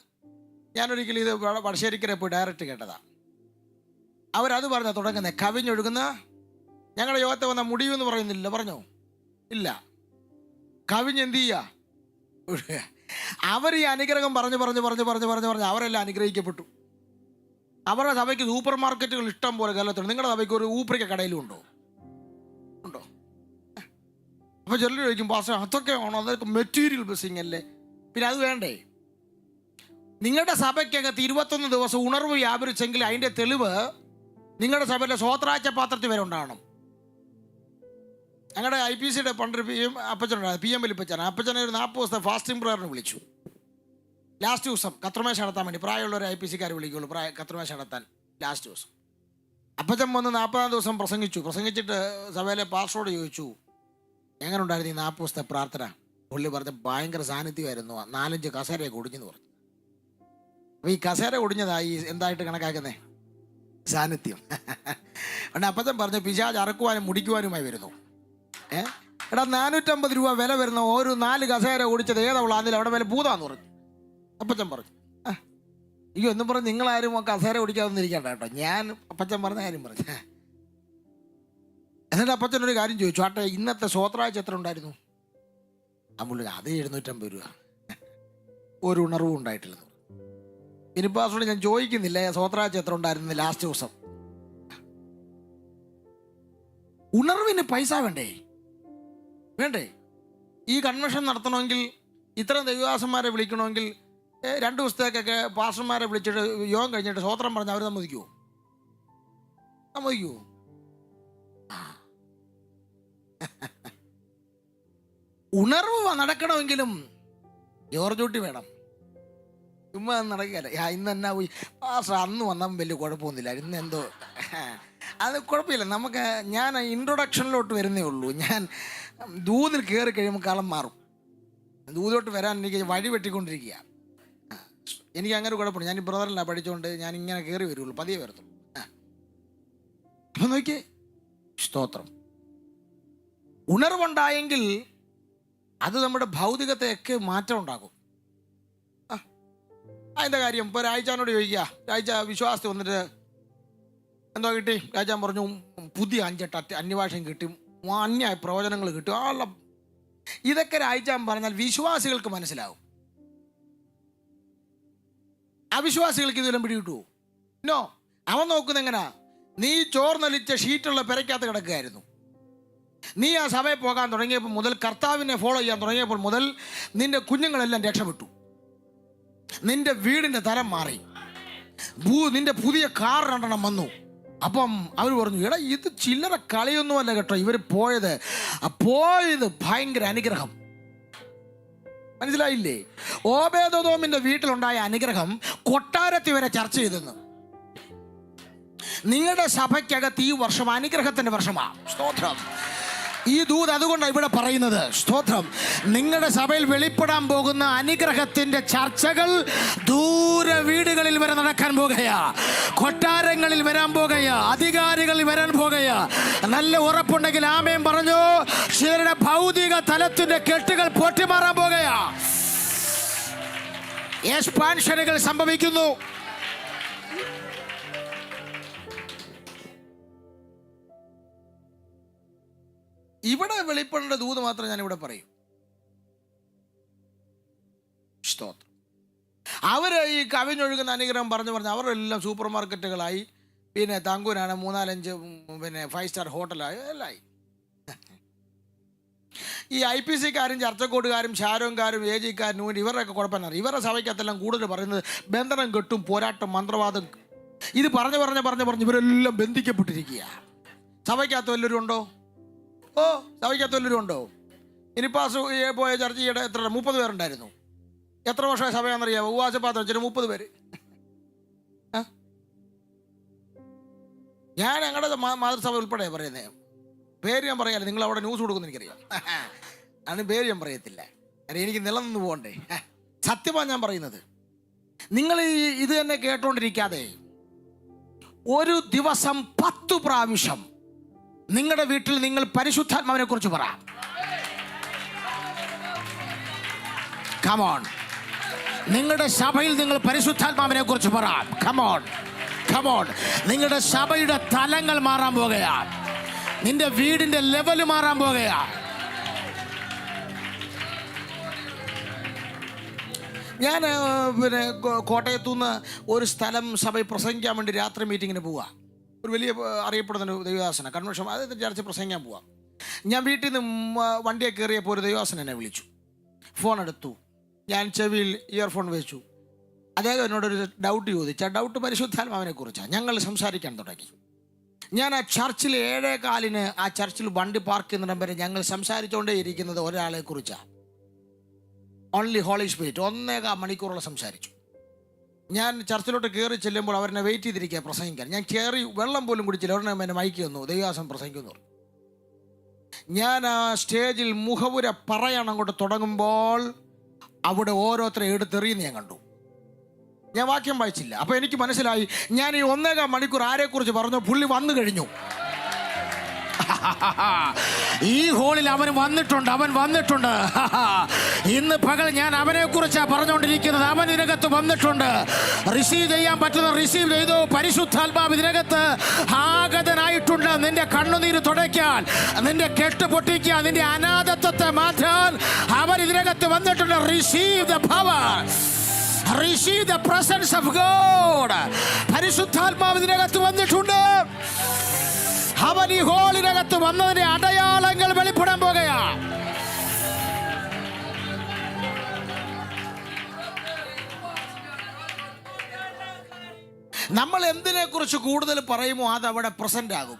ഞാനൊരിക്കലും ഇത് വടശ്ശേരിക്കരെ പോയി ഡയറക്റ്റ് കേട്ടതാ. അവരത് പറഞ്ഞാൽ തുടങ്ങുന്നത്, കവിഞ്ഞൊഴുകുന്ന. ഞങ്ങളുടെ യോഗത്തെ വന്നാൽ മുടിയുമെന്ന് പറയുന്നില്ല, പറഞ്ഞോ? ഇല്ല, കവിഞ്ഞെന്ത് ചെയ്യുക? അവർ ഈ അനുഗ്രഹം പറഞ്ഞ് അവരെല്ലാം അനുഗ്രഹിക്കപ്പെട്ടു. അവരുടെ സഭയ്ക്ക് സൂപ്പർ മാർക്കറ്റുകൾ ഇഷ്ടം പോലെ കേരളത്തിലുണ്ട്. നിങ്ങളുടെ സഭയ്ക്ക് ഒരു ഊപ്പറിക്ക കടയിലും ഉണ്ടോ? അപ്പോൾ ചിലർ ചോദിക്കും, പാസ്റ്റർ അതൊക്കെ ആണോ? അതൊക്കെ മെറ്റീരിയൽ ബ്ലെസ്സിങ് അല്ലേ? പിന്നെ അത് വേണ്ടേ? നിങ്ങളുടെ സഭയ്ക്കകത്ത് 21 ദിവസം ഉണർവ് വ്യാപരിച്ചെങ്കിൽ അതിൻ്റെ തെളിവ് നിങ്ങളുടെ സഭയിലെ സ്വോത്രാഴ്ച പാത്രത്തിൽ വരെ ഉണ്ടാകണം. ഞങ്ങളുടെ IPCയുടെ പണ്ടൊരു അപ്പച്ചനുണ്ടായിരുന്നു, PM വലിപ്പച്ചൻ. അപ്പച്ചനെ ഒരു 40 ദിവസത്തെ ഫാസ്റ്റിംഗ് പ്രയറിന് വിളിച്ചു. ലാസ്റ്റ് ദിവസം കത്രുമേശ നടത്താൻ വേണ്ടി. പ്രായമുള്ളവർ IPCക്കാർ വിളിക്കുള്ളൂ കത്രുമേശ നടത്താൻ ലാസ്റ്റ് ദിവസം. അപ്പച്ചൻ വന്ന് 40-ാം ദിവസം പ്രസംഗിച്ചിട്ട് സഭയിലെ പാസ്റ്ററോട് ചോദിച്ചു, എങ്ങനെ ഉണ്ടായിരുന്നു ഈ 40 ദിവസത്തെ പ്രാർത്ഥന? പുള്ളി പറഞ്ഞ ഭയങ്കര സാന്നിധ്യമായിരുന്നു, 4-5 കസേരയൊക്കെ ഒടിഞ്ഞെന്ന് പറഞ്ഞു. അപ്പോൾ ഈ കസേര ഒടിഞ്ഞതായി എന്തായിട്ട് കണക്കാക്കുന്നേ? സാന്നിധ്യം. അതുകൊണ്ട് അപ്പച്ചൻ പറഞ്ഞു, പിശാച് അറക്കുവാനും മുടിക്കുവാനുമായി വരുന്നു. എടാ 450 രൂപ വില വരുന്ന ഒരു 4 കസേര ഓടിച്ചത് ഏതവളാ? അതിൽ അവിടെ വില ഭൂതാന്ന് പറഞ്ഞു. അപ്പച്ചൻ പറഞ്ഞു, അയ്യോ എന്നും പറഞ്ഞ് നിങ്ങളാരും കസേര ഓടിക്കാതൊന്നും ഇരിക്കണ്ട കേട്ടോ, ഞാൻ അപ്പച്ചൻ പറഞ്ഞ കാര്യം പറഞ്ഞു. എന്നിട്ട് അപ്പച്ചനൊരു കാര്യം ചോദിച്ചു, ആട്ടെ ഇന്നത്തെ സ്വോത്രാഴ്ച എത്ര ഉണ്ടായിരുന്നു? അമ്മുള്ളി അത് 750 രൂപ, ഒരു ഉണർവും ഉണ്ടായിട്ടില്ലെന്ന്. ഇനി പാസ്റ്ററോട് ഞാൻ ചോദിക്കുന്നില്ല സ്വോത്രാഴ്ച എത്ര ഉണ്ടായിരുന്നു ലാസ്റ്റ് ദിവസം. ഉണർവിന് പൈസ വേണ്ടേ? ഈ കൺവെൻഷൻ നടത്തണമെങ്കിൽ, ഇത്തരം ദൈവദാസന്മാരെ വിളിക്കണമെങ്കിൽ 2 ദിവസത്തേക്കൊക്കെ പാസ്റ്റർമാരെ വിളിച്ചിട്ട് യോഗം കഴിഞ്ഞിട്ട് സ്വോത്രം പറഞ്ഞാൽ അവർ സമ്മതിക്കുമോ? ഉണർവ് നടക്കണമെങ്കിലും ജോർജ് കുട്ടി വേണം. ചുമ്മാ നടക്കുകയല്ല. ഇന്ന് എന്നാ പോയി പാസ്റ്റർ അന്ന് വന്നപ്പോൾ വലിയ കുഴപ്പമൊന്നുമില്ല, ഇന്ന് എന്തോ അത് കുഴപ്പമില്ല. ഞാൻ ഇൻട്രൊഡക്ഷനിലോട്ട് വരുന്നേ ഉള്ളൂ. ഞാൻ ദൂതിൽ കയറി കഴിയുമ്പോൾ കളം മാറും. ദൂതോട്ട് വരാൻ എനിക്ക് വഴി വെട്ടിക്കൊണ്ടിരിക്കുക. എനിക്ക് അങ്ങനെ കുഴപ്പമില്ല. ഞാൻ ഈ ബ്രദറിലാണ് പഠിച്ചുകൊണ്ട് ഞാൻ ഇങ്ങനെ കയറി വരുള്ളൂ, പതിയെ വരത്തുള്ളൂ. അപ്പം നോക്കിയേ, സ്തോത്രം. ഉണർവുണ്ടായെങ്കിൽ അത് നമ്മുടെ ഭൗതികത്തെയൊക്കെ മാറ്റം ഉണ്ടാകും. അതിൻ്റെ കാര്യം ഇപ്പോൾ രാജാനോട് ചോദിക്കുക, രാജ വിശ്വാസത്തിൽ വന്നിട്ട് എന്തോ കിട്ടി? രാജാൻ പറഞ്ഞു, പുതിയ 5-8 അന്യഭാഷയും കിട്ടി, അന്യ പ്രവചനങ്ങൾ കിട്ടും. ഇതൊക്കെ രാജാൻ പറഞ്ഞാൽ വിശ്വാസികൾക്ക് മനസ്സിലാവും. അവിശ്വാസികൾക്ക് ഇതെല്ലാം പിടികിട്ടുമോ? നോ. അവൻ നോക്കുന്ന എങ്ങനാ? നീ ചോർന്നലിച്ച ഷീറ്റുള്ള പെരയ്ക്കകത്ത് കിടക്കുകയായിരുന്നു. നീ ആ സഭയിൽ പോകാൻ തുടങ്ങിയപ്പോൾ മുതൽ, കർത്താവിനെ ഫോളോ ചെയ്യാൻ തുടങ്ങിയപ്പോൾ മുതൽ നിന്റെ കുഞ്ഞുങ്ങളെല്ലാം രക്ഷപ്പെട്ടു. നിന്റെ വീടിൻ്റെ തരം മാറി, നിന്റെ പുതിയ കാർ 2 വന്നു. അപ്പം അവർ പറഞ്ഞു, എടാ ഇത് ചില്ലറ കളിയൊന്നുമല്ല കേട്ടോ, ഇവർ പോയത് ഭയങ്കര അനുഗ്രഹം. മനസ്സിലായില്ലേ? ഓബേദോമിന്റെ വീട്ടിലുണ്ടായ അനുഗ്രഹം കൊട്ടാരത്തിൽ വരെ ചർച്ച ചെയ്തെന്ന്. നിങ്ങളുടെ സഭയ്ക്കകത്ത് ഈ വർഷം അനുഗ്രഹത്തിന്റെ വർഷമാണ്. സ്തോത്രം. ഈ ദൂത് അതുകൊണ്ടാണ് ഇവിടെ പറയുന്നത്. സ്തോത്രം. നിങ്ങളുടെ സഭയിൽ വെളിപ്പെടാൻ പോകുന്ന അനുഗ്രഹത്തിന്റെ ചർച്ചകൾ ദൂരെ വീടുകളിൽ വരെ നടക്കാൻ പോകുകയാ, കൊട്ടാരങ്ങളിൽ വരാൻ പോകുകയാ, അധികാരികളിൽ വരാൻ പോകുകയാ. നല്ല ഉറപ്പുണ്ടെങ്കിൽ ആമേൻ പറഞ്ഞു. ചിലരുടെ ഭൗതിക തലത്തിന്റെ കെട്ടുകൾ പൊട്ടിമാറാൻ പോകുകയാ. എക്സ്പാൻഷനുകൾ സംഭവിക്കുന്നു. ഇവിടെ വെളിപ്പെടേണ്ട ദൂത് മാത്രം ഞാൻ ഇവിടെ പറയും. സ്തോത്രം. അവർ ഈ കവിഞ്ഞൊഴുകുന്ന അനുഗ്രഹം പറഞ്ഞ് അവരെല്ലാം സൂപ്പർ മാർക്കറ്റുകളായി, പിന്നെ തങ്കൂരാണ് 3-4 പിന്നെ 5 സ്റ്റാർ ഹോട്ടലായി എല്ലായി. ഈ IPC-കാരും ചർച്ചക്കോട്ടുകാരും ഷാരോങ്കാരും AG-കാരും ഇവരുടെയൊക്കെ കുഴപ്പമെന്നറിയാം. ഇവരുടെ സഭയ്ക്കകത്തെല്ലാം കൂടുതൽ പറയുന്നത് ബന്ധനം കെട്ടും പോരാട്ടം മന്ത്രവാദം. ഇത് പറഞ്ഞ് ഇവരെല്ലാം ബന്ധിക്കപ്പെട്ടിരിക്കുക. സഭയ്ക്കകത്ത് വല്ലവരും ഉണ്ടോ? സഭയ്ക്കകത്ത് വല്ലവരും ഉണ്ടോ? ഇനിപ്പാസ് പോയ ചർച്ച ചെയ്യട്ടെ, എത്ര 30 പേരുണ്ടായിരുന്നു. എത്ര വർഷമായി സഭയാണെന്നറിയാമോ? ഉപവാസപാത്രം വെച്ചിട്ട് 30 പേര്. ഞാൻ ഞങ്ങളുടെ മാതൃസഭ ഉൾപ്പെടെ പറയുന്നത്. പേര് ഞാൻ പറയാല്ല, നിങ്ങൾ അവിടെ ന്യൂസ് കൊടുക്കുമെന്ന് എനിക്കറിയാം. അതിന് പേര് ഞാൻ പറയത്തില്ല, കാരണം എനിക്ക് നിലനിന്ന് പോകണ്ടേ. സത്യമാണ് ഞാൻ പറയുന്നത്. നിങ്ങൾ ഇത് തന്നെ കേട്ടോണ്ടിരിക്കാതെ ഒരു ദിവസം 10 പ്രാവശ്യം നിങ്ങളുടെ വീട്ടിൽ നിങ്ങൾ പരിശുദ്ധാത്മാവിനെ കുറിച്ച് പറ. കമോൺ. നിങ്ങളുടെ സഭയിൽ നിങ്ങൾ പരിശുദ്ധാത്മാവിനെ കുറിച്ച് പറ. കമോൺ. നിങ്ങളുടെ സഭയുടെ തലങ്ങൾ മാറാൻ പോകുകയാ. നിന്റെ വീടിന്റെ ലെവല് മാറാൻ പോകുകയാ. ഞാൻ പിന്നെ കോട്ടയത്തുനിന്ന് ഒരു സ്ഥലം സഭയിൽ പ്രസംഗിക്കാൻ വേണ്ടി രാത്രി മീറ്റിങ്ങിന് പോവുക. ഒരു വലിയ അറിയപ്പെടുന്ന ഒരു ദൈവദാസന കൺവെൻഷൻ, അതായത് ചർച്ച പ്രസംഗിക്കാൻ പോവാം. ഞാൻ വീട്ടിൽ നിന്ന് വണ്ടിയെ കയറിയപ്പോൾ ഒരു ദൈവദാസൻ എന്നെ വിളിച്ചു. ഫോൺ എടുത്തു, ഞാൻ ചെവിയിൽ ഇയർഫോൺ വെച്ചു. അദ്ദേഹം എന്നോടൊരു ഡൗട്ട് ചോദിച്ചു. ആ ഡൗട്ട് പരിശുദ്ധാത്മാവിനെ കുറിച്ചാണ്. ഞങ്ങൾ സംസാരിക്കാൻ തുടങ്ങി. ഞാൻ ആ ചർച്ചിൽ 7:15 ആ ചർച്ചിൽ വണ്ടി പാർക്ക് ചെയ്യുന്നിടം വരെ ഞങ്ങൾ സംസാരിച്ചുകൊണ്ടേ ഇരിക്കുന്നത് ഒരാളെ കുറിച്ചാണ്. Only holy spirit. 1.25 മണിക്കൂറോളം സംസാരിച്ചു. ഞാൻ ചർച്ചിലോട്ട് കയറി ചെല്ലുമ്പോൾ അവരെന്നെ വെയിറ്റ് ചെയ്തിരിക്കുക പ്രസംഗിക്കാൻ. ഞാൻ കയറി വെള്ളം പോലും കുടിച്ചില്ല. ഒരെണ്ണം എന്നെ മൈക്ക് തന്നു, ദൈവദാസൻ പ്രസംഗിക്കുന്നു. ഞാൻ ആ സ്റ്റേജിൽ മുഖവുര പറയണം അങ്ങോട്ട് തുടങ്ങുമ്പോൾ അവിടെ ഓരോരുത്തരെ എടുത്തെറിയുന്ന ഞാൻ കണ്ടു. ഞാൻ വാക്യം വായിച്ചില്ല. അപ്പോൾ എനിക്ക് മനസ്സിലായി, ഞാൻ ഈ 1.25 മണിക്കൂർ ആരെക്കുറിച്ച് പറഞ്ഞു, പുള്ളി വന്നു കഴിഞ്ഞു. ഈ ഹോളിൽ അവൻ വന്നിട്ടുണ്ട്. ഇന്ന് പകൽ ഞാൻ അവനെ കുറിച്ചാണ് പറഞ്ഞുകൊണ്ടിരിക്കുന്നത്. അവൻ ഇതിനകത്ത് വന്നിട്ടുണ്ട്. റിസീവ് ചെയ്യാൻ പറ്റുന്ന റിസീവ് ചെയ്തു. പരിശുദ്ധാത്മാവ് ഇതിനകത്ത് ആഗതനായിട്ടുണ്ട്. നിന്റെ കണ്ണുനീര് തുടയ്ക്കാൻ, നിന്റെ കെട്ട് പൊട്ടിക്കാൻ, നിന്റെ അനാഥത്വത്തെ മാറ്റാൻ അവൻ ഇതിനകത്ത് വന്നിട്ടുണ്ട്. Receive the power, receive the presence of God. പരിശുദ്ധാത്മാവ് ഇതിനകത്ത് വന്നിട്ടുണ്ട്. അവൻ ഈ ഹോളിനകത്ത് വന്നതിന്റെ അടയാളങ്ങൾ വെളിപ്പെടാൻ പോകുകയാ. നമ്മൾ എന്തിനെ കുറിച്ച് കൂടുതൽ പറയുമോ അത് അവിടെ പ്രസന്റ് ആകും.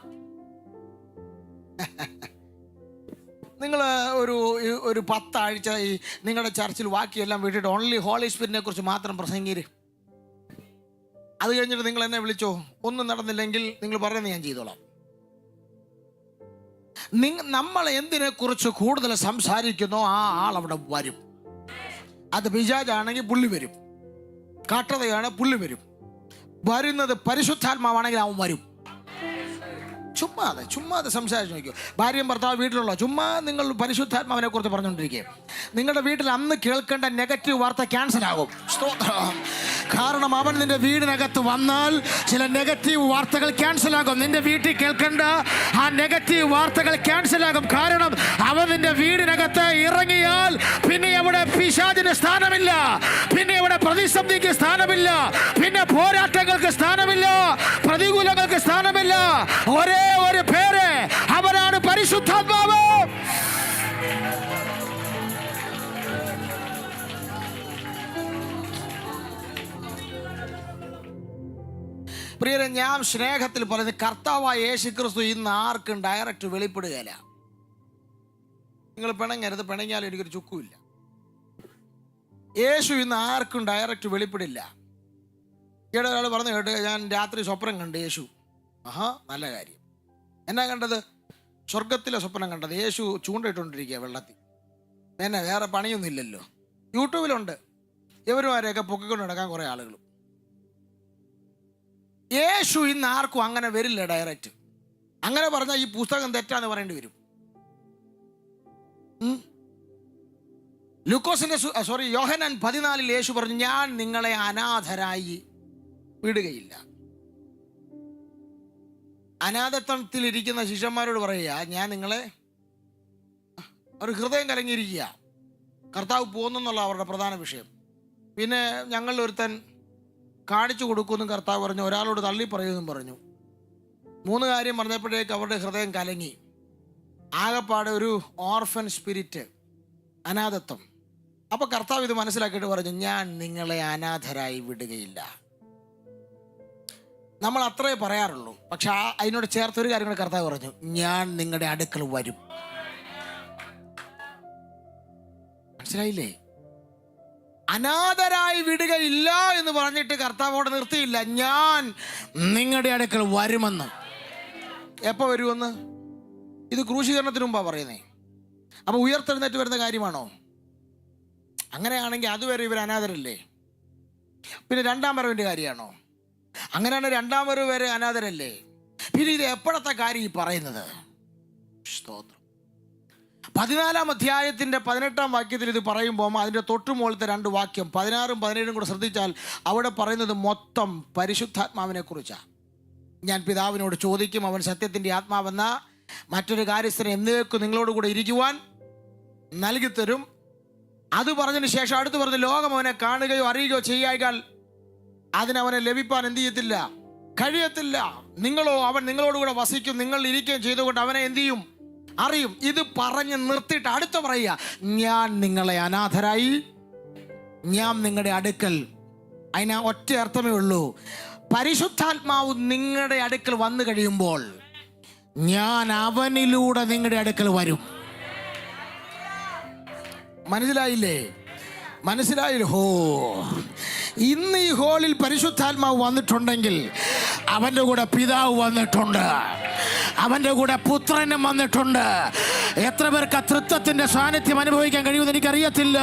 നിങ്ങൾ ഒരു 10 ആഴ്ച ഈ നിങ്ങളുടെ ചർച്ചിൽ ബാക്കിയെല്ലാം വിട്ടിട്ട് ഓൺലി ഹോളി സ്പിരിറ്റിനെ കുറിച്ച് മാത്രം പ്രസംഗിര്. അത് കഴിഞ്ഞിട്ട് നിങ്ങൾ എന്നെ വിളിച്ചോ, ഒന്നും നടന്നില്ലെങ്കിൽ നിങ്ങൾ പറയുന്നത് ഞാൻ ചെയ്തോളാം. നമ്മൾ എന്തിനെ കുറിച്ച് കൂടുതൽ സംസാരിക്കുന്നോ ആ ആൾ അവിടെ വരും. അത് പിശാചാണെങ്കിൽ പുള്ളി വരും, കാട്ടതയാണ് പുള്ളി വരും. വരുന്നത് പരിശുദ്ധാത്മാവാണെങ്കിൽ അവൻ വരും. ചുമ്മാതെ സംസാരിച്ച് നോക്കിയോ. ഭാര്യയും ഭർത്താവ് വീട്ടിലുള്ള ചുമ്മാ നിങ്ങൾ പരിശുദ്ധാത്മാവിനെ കുറിച്ച് പറഞ്ഞുകൊണ്ടിരിക്കുക. നിങ്ങളുടെ വീട്ടിൽ അന്ന് കേൾക്കേണ്ട നെഗറ്റീവ് വാർത്ത ക്യാൻസൽ ആകും. കാരണം അവൻ നിന്റെ വീടിനകത്ത് വന്നാൽ ചില നെഗറ്റീവ് വാർത്തകൾ ക്യാൻസൽ ആകും. നിന്റെ വീട്ടിൽ കേൾക്കേണ്ട ആ നെഗറ്റീവ് വാർത്തകൾ ക്യാൻസൽ ആകും. കാരണം അവൻ നിന്റെ വീടിനകത്ത് ഇറങ്ങിയാൽ പിന്നെ അവിടെ പിശാചിന് സ്ഥാനമില്ല, പിന്നെ ഇവിടെ പ്രതിസന്ധിക്ക് സ്ഥാനമില്ല, പിന്നെ പോരാട്ടങ്ങൾക്ക് സ്ഥാനമില്ല, പ്രതികൂലങ്ങൾക്ക് സ്ഥാനമില്ല. ഒരേ ഒരു പേര്, അവനാണ് പരിശുദ്ധാത്മാവ്. പ്രിയരെ, ഞാൻ സ്നേഹത്തിൽ പറയുന്നത് കർത്താവായ യേശുക്രിസ്തു ഇന്ന് ആർക്കും ഡയറക്റ്റ് വെളിപ്പെടുകയില്ല. നിങ്ങൾ പിണങ്ങരുത്, പിണങ്ങിയാലും എനിക്കൊരു ചുക്കുമില്ല. യേശു ഇന്ന് ആർക്കും ഡയറക്റ്റ് വെളിപ്പെടില്ല. ഈയിടെ ഒരാൾ പറഞ്ഞു കേട്ട്, ഞാൻ രാത്രി സ്വപ്നം കണ്ട് യേശു. നല്ല കാര്യം. എന്നാ കണ്ടത്? സ്വർഗത്തിലെ സ്വപ്നം കണ്ടത്. യേശു ചൂണ്ടയിട്ടുകൊണ്ടിരിക്കുക വെള്ളത്തിൽ. എന്നെ വേറെ പണിയൊന്നും ഇല്ലല്ലോ. യൂട്യൂബിലുണ്ട്. ഇവരുമാരെയൊക്കെ പൊക്കിക്കൊണ്ട് നടക്കാൻ കുറേ ആളുകളും. യേശു ഇന്ന് ആർക്കും അങ്ങനെ വരില്ല ഡയറക്റ്റ്. അങ്ങനെ പറഞ്ഞാൽ ഈ പുസ്തകം തെറ്റാന്ന് പറയേണ്ടി വരും. യോഹന്നാൻ 14 യേശു പറഞ്ഞു, ഞാൻ നിങ്ങളെ അനാഥരായി വിടുകയില്ല. അനാഥത്വത്തിലിരിക്കുന്ന ശിഷ്യന്മാരോട് പറയുക, ഞാൻ നിങ്ങളെ, അവർ ഹൃദയം കലങ്ങിയിരിക്കുക. കർത്താവ് പോകുന്നെന്നുള്ള അവരുടെ പ്രധാന വിഷയം. പിന്നെ ഞങ്ങൾ ഒരുത്തൻ കാണിച്ചു കൊടുക്കുമെന്നും കർത്താവ് പറഞ്ഞു, ഒരാളോട് തള്ളി പറയുമെന്നും പറഞ്ഞു. 3 കാര്യം പറഞ്ഞപ്പോഴേക്ക് അവരുടെ ഹൃദയം കലങ്ങി. ആകെപ്പാടെ ഒരു ഓർഫൻ സ്പിരിറ്റ്, അനാഥത്വം. അപ്പോൾ കർത്താവ് ഇത് മനസ്സിലാക്കിയിട്ട് പറഞ്ഞു, ഞാൻ നിങ്ങളെ അനാഥരായി വിടുകയില്ല. നമ്മൾ അത്രേ പറയാറുള്ളൂ. പക്ഷെ അതിനോട് ചേർത്തൊരു കാര്യം കൂടെ കർത്താവ് പറഞ്ഞു, ഞാൻ നിങ്ങളുടെ അടുക്കൽ വരും. മനസ്സിലായില്ലേ? അനാഥരായി വിടുകയില്ല എന്ന് പറഞ്ഞിട്ട് കർത്താവോട് നിർത്തിയില്ല, ഞാൻ നിങ്ങളുടെ അടുക്കൽ വരുമെന്ന്. എപ്പോൾ വരുമെന്ന്? ഇത് ക്രൂശീകരണത്തിന് മുമ്പാ പറയുന്നേ. അപ്പൊ ഉയർത്തെഴുന്നേറ്റ് വരുന്ന കാര്യമാണോ? അങ്ങനെയാണെങ്കിൽ അതുവരെ ഇവർ അനാഥരല്ലേ? പിന്നെ 2ാം വരവിന്റെ കാര്യമാണോ? അങ്ങനെയാണ് 2ാം വരവ് വരെ അനാഥരല്ലേ? പിന്നെ ഇത് എപ്പോഴത്തെ കാര്യം ഈ പറയുന്നത്? സ്തോത്രം. 14-ാം അധ്യായത്തിന്റെ 18-ാം വാക്യത്തിൽ ഇത് പറയുമ്പോൾ അതിന്റെ തൊട്ടുമുകളിലത്തെ 2 വാക്യം 16-ഉം 17-ഉം കൂടെ ശ്രദ്ധിച്ചാൽ അവിടെ പറയുന്നത് മൊത്തം പരിശുദ്ധാത്മാവിനെ കുറിച്ചാണ്. ഞാൻ പിതാവിനോട് ചോദിക്കും, അവൻ സത്യത്തിന്റെ ആത്മാവെന്ന മറ്റൊരു കാര്യസ്ഥനെ എന്നേക്കും നിങ്ങളോട് കൂടെ ഇരിക്കുവാൻ നൽകിത്തരും. അത് പറഞ്ഞതിന് ശേഷം അടുത്ത് പറഞ്ഞ്, ലോകം അവനെ കാണുകയോ അറിയുകയോ ചെയ്യാൽ അതിനവനെ ലഭിപ്പാൻ എന്ത് ചെയ്യത്തില്ല? കഴിയത്തില്ല. നിങ്ങളോ അവൻ നിങ്ങളോടുകൂടെ വസിക്കും, നിങ്ങൾ ഇരിക്കുകയും ചെയ്തുകൊണ്ട് അവനെ എന്ത് ചെയ്യും? അറിയും. ഇത് പറഞ്ഞ് നിർത്തിയിട്ട് അടുത്ത പറയുക, ഞാൻ നിങ്ങളെ അനാഥരായി, ഞാൻ നിങ്ങളുടെ അടുക്കൽ. അതിന് ഒറ്റ അർത്ഥമേ ഉള്ളൂ, പരിശുദ്ധാത്മാവ് നിങ്ങളുടെ അടുക്കൽ വന്നു കഴിയുമ്പോൾ ഞാൻ അവനിലൂടെ നിങ്ങളുടെ അടുക്കൽ വരും. മനസ്സിലായില്ലേ? മനസ്സിലായില്ലേ? ഹോ, ഇന്ന് ഈ ഹോളിൽ പരിശുദ്ധാത്മാവ് വന്നിട്ടുണ്ടെങ്കിൽ അവൻ്റെ കൂടെ പിതാവ് വന്നിട്ടുണ്ട്, അവൻ്റെ കൂടെ പുത്രനും വന്നിട്ടുണ്ട്. എത്ര പേർക്ക് തൃത്വത്തിന്റെ സാന്നിധ്യം അനുഭവിക്കാൻ കഴിയുമെന്ന് എനിക്കറിയത്തില്ല.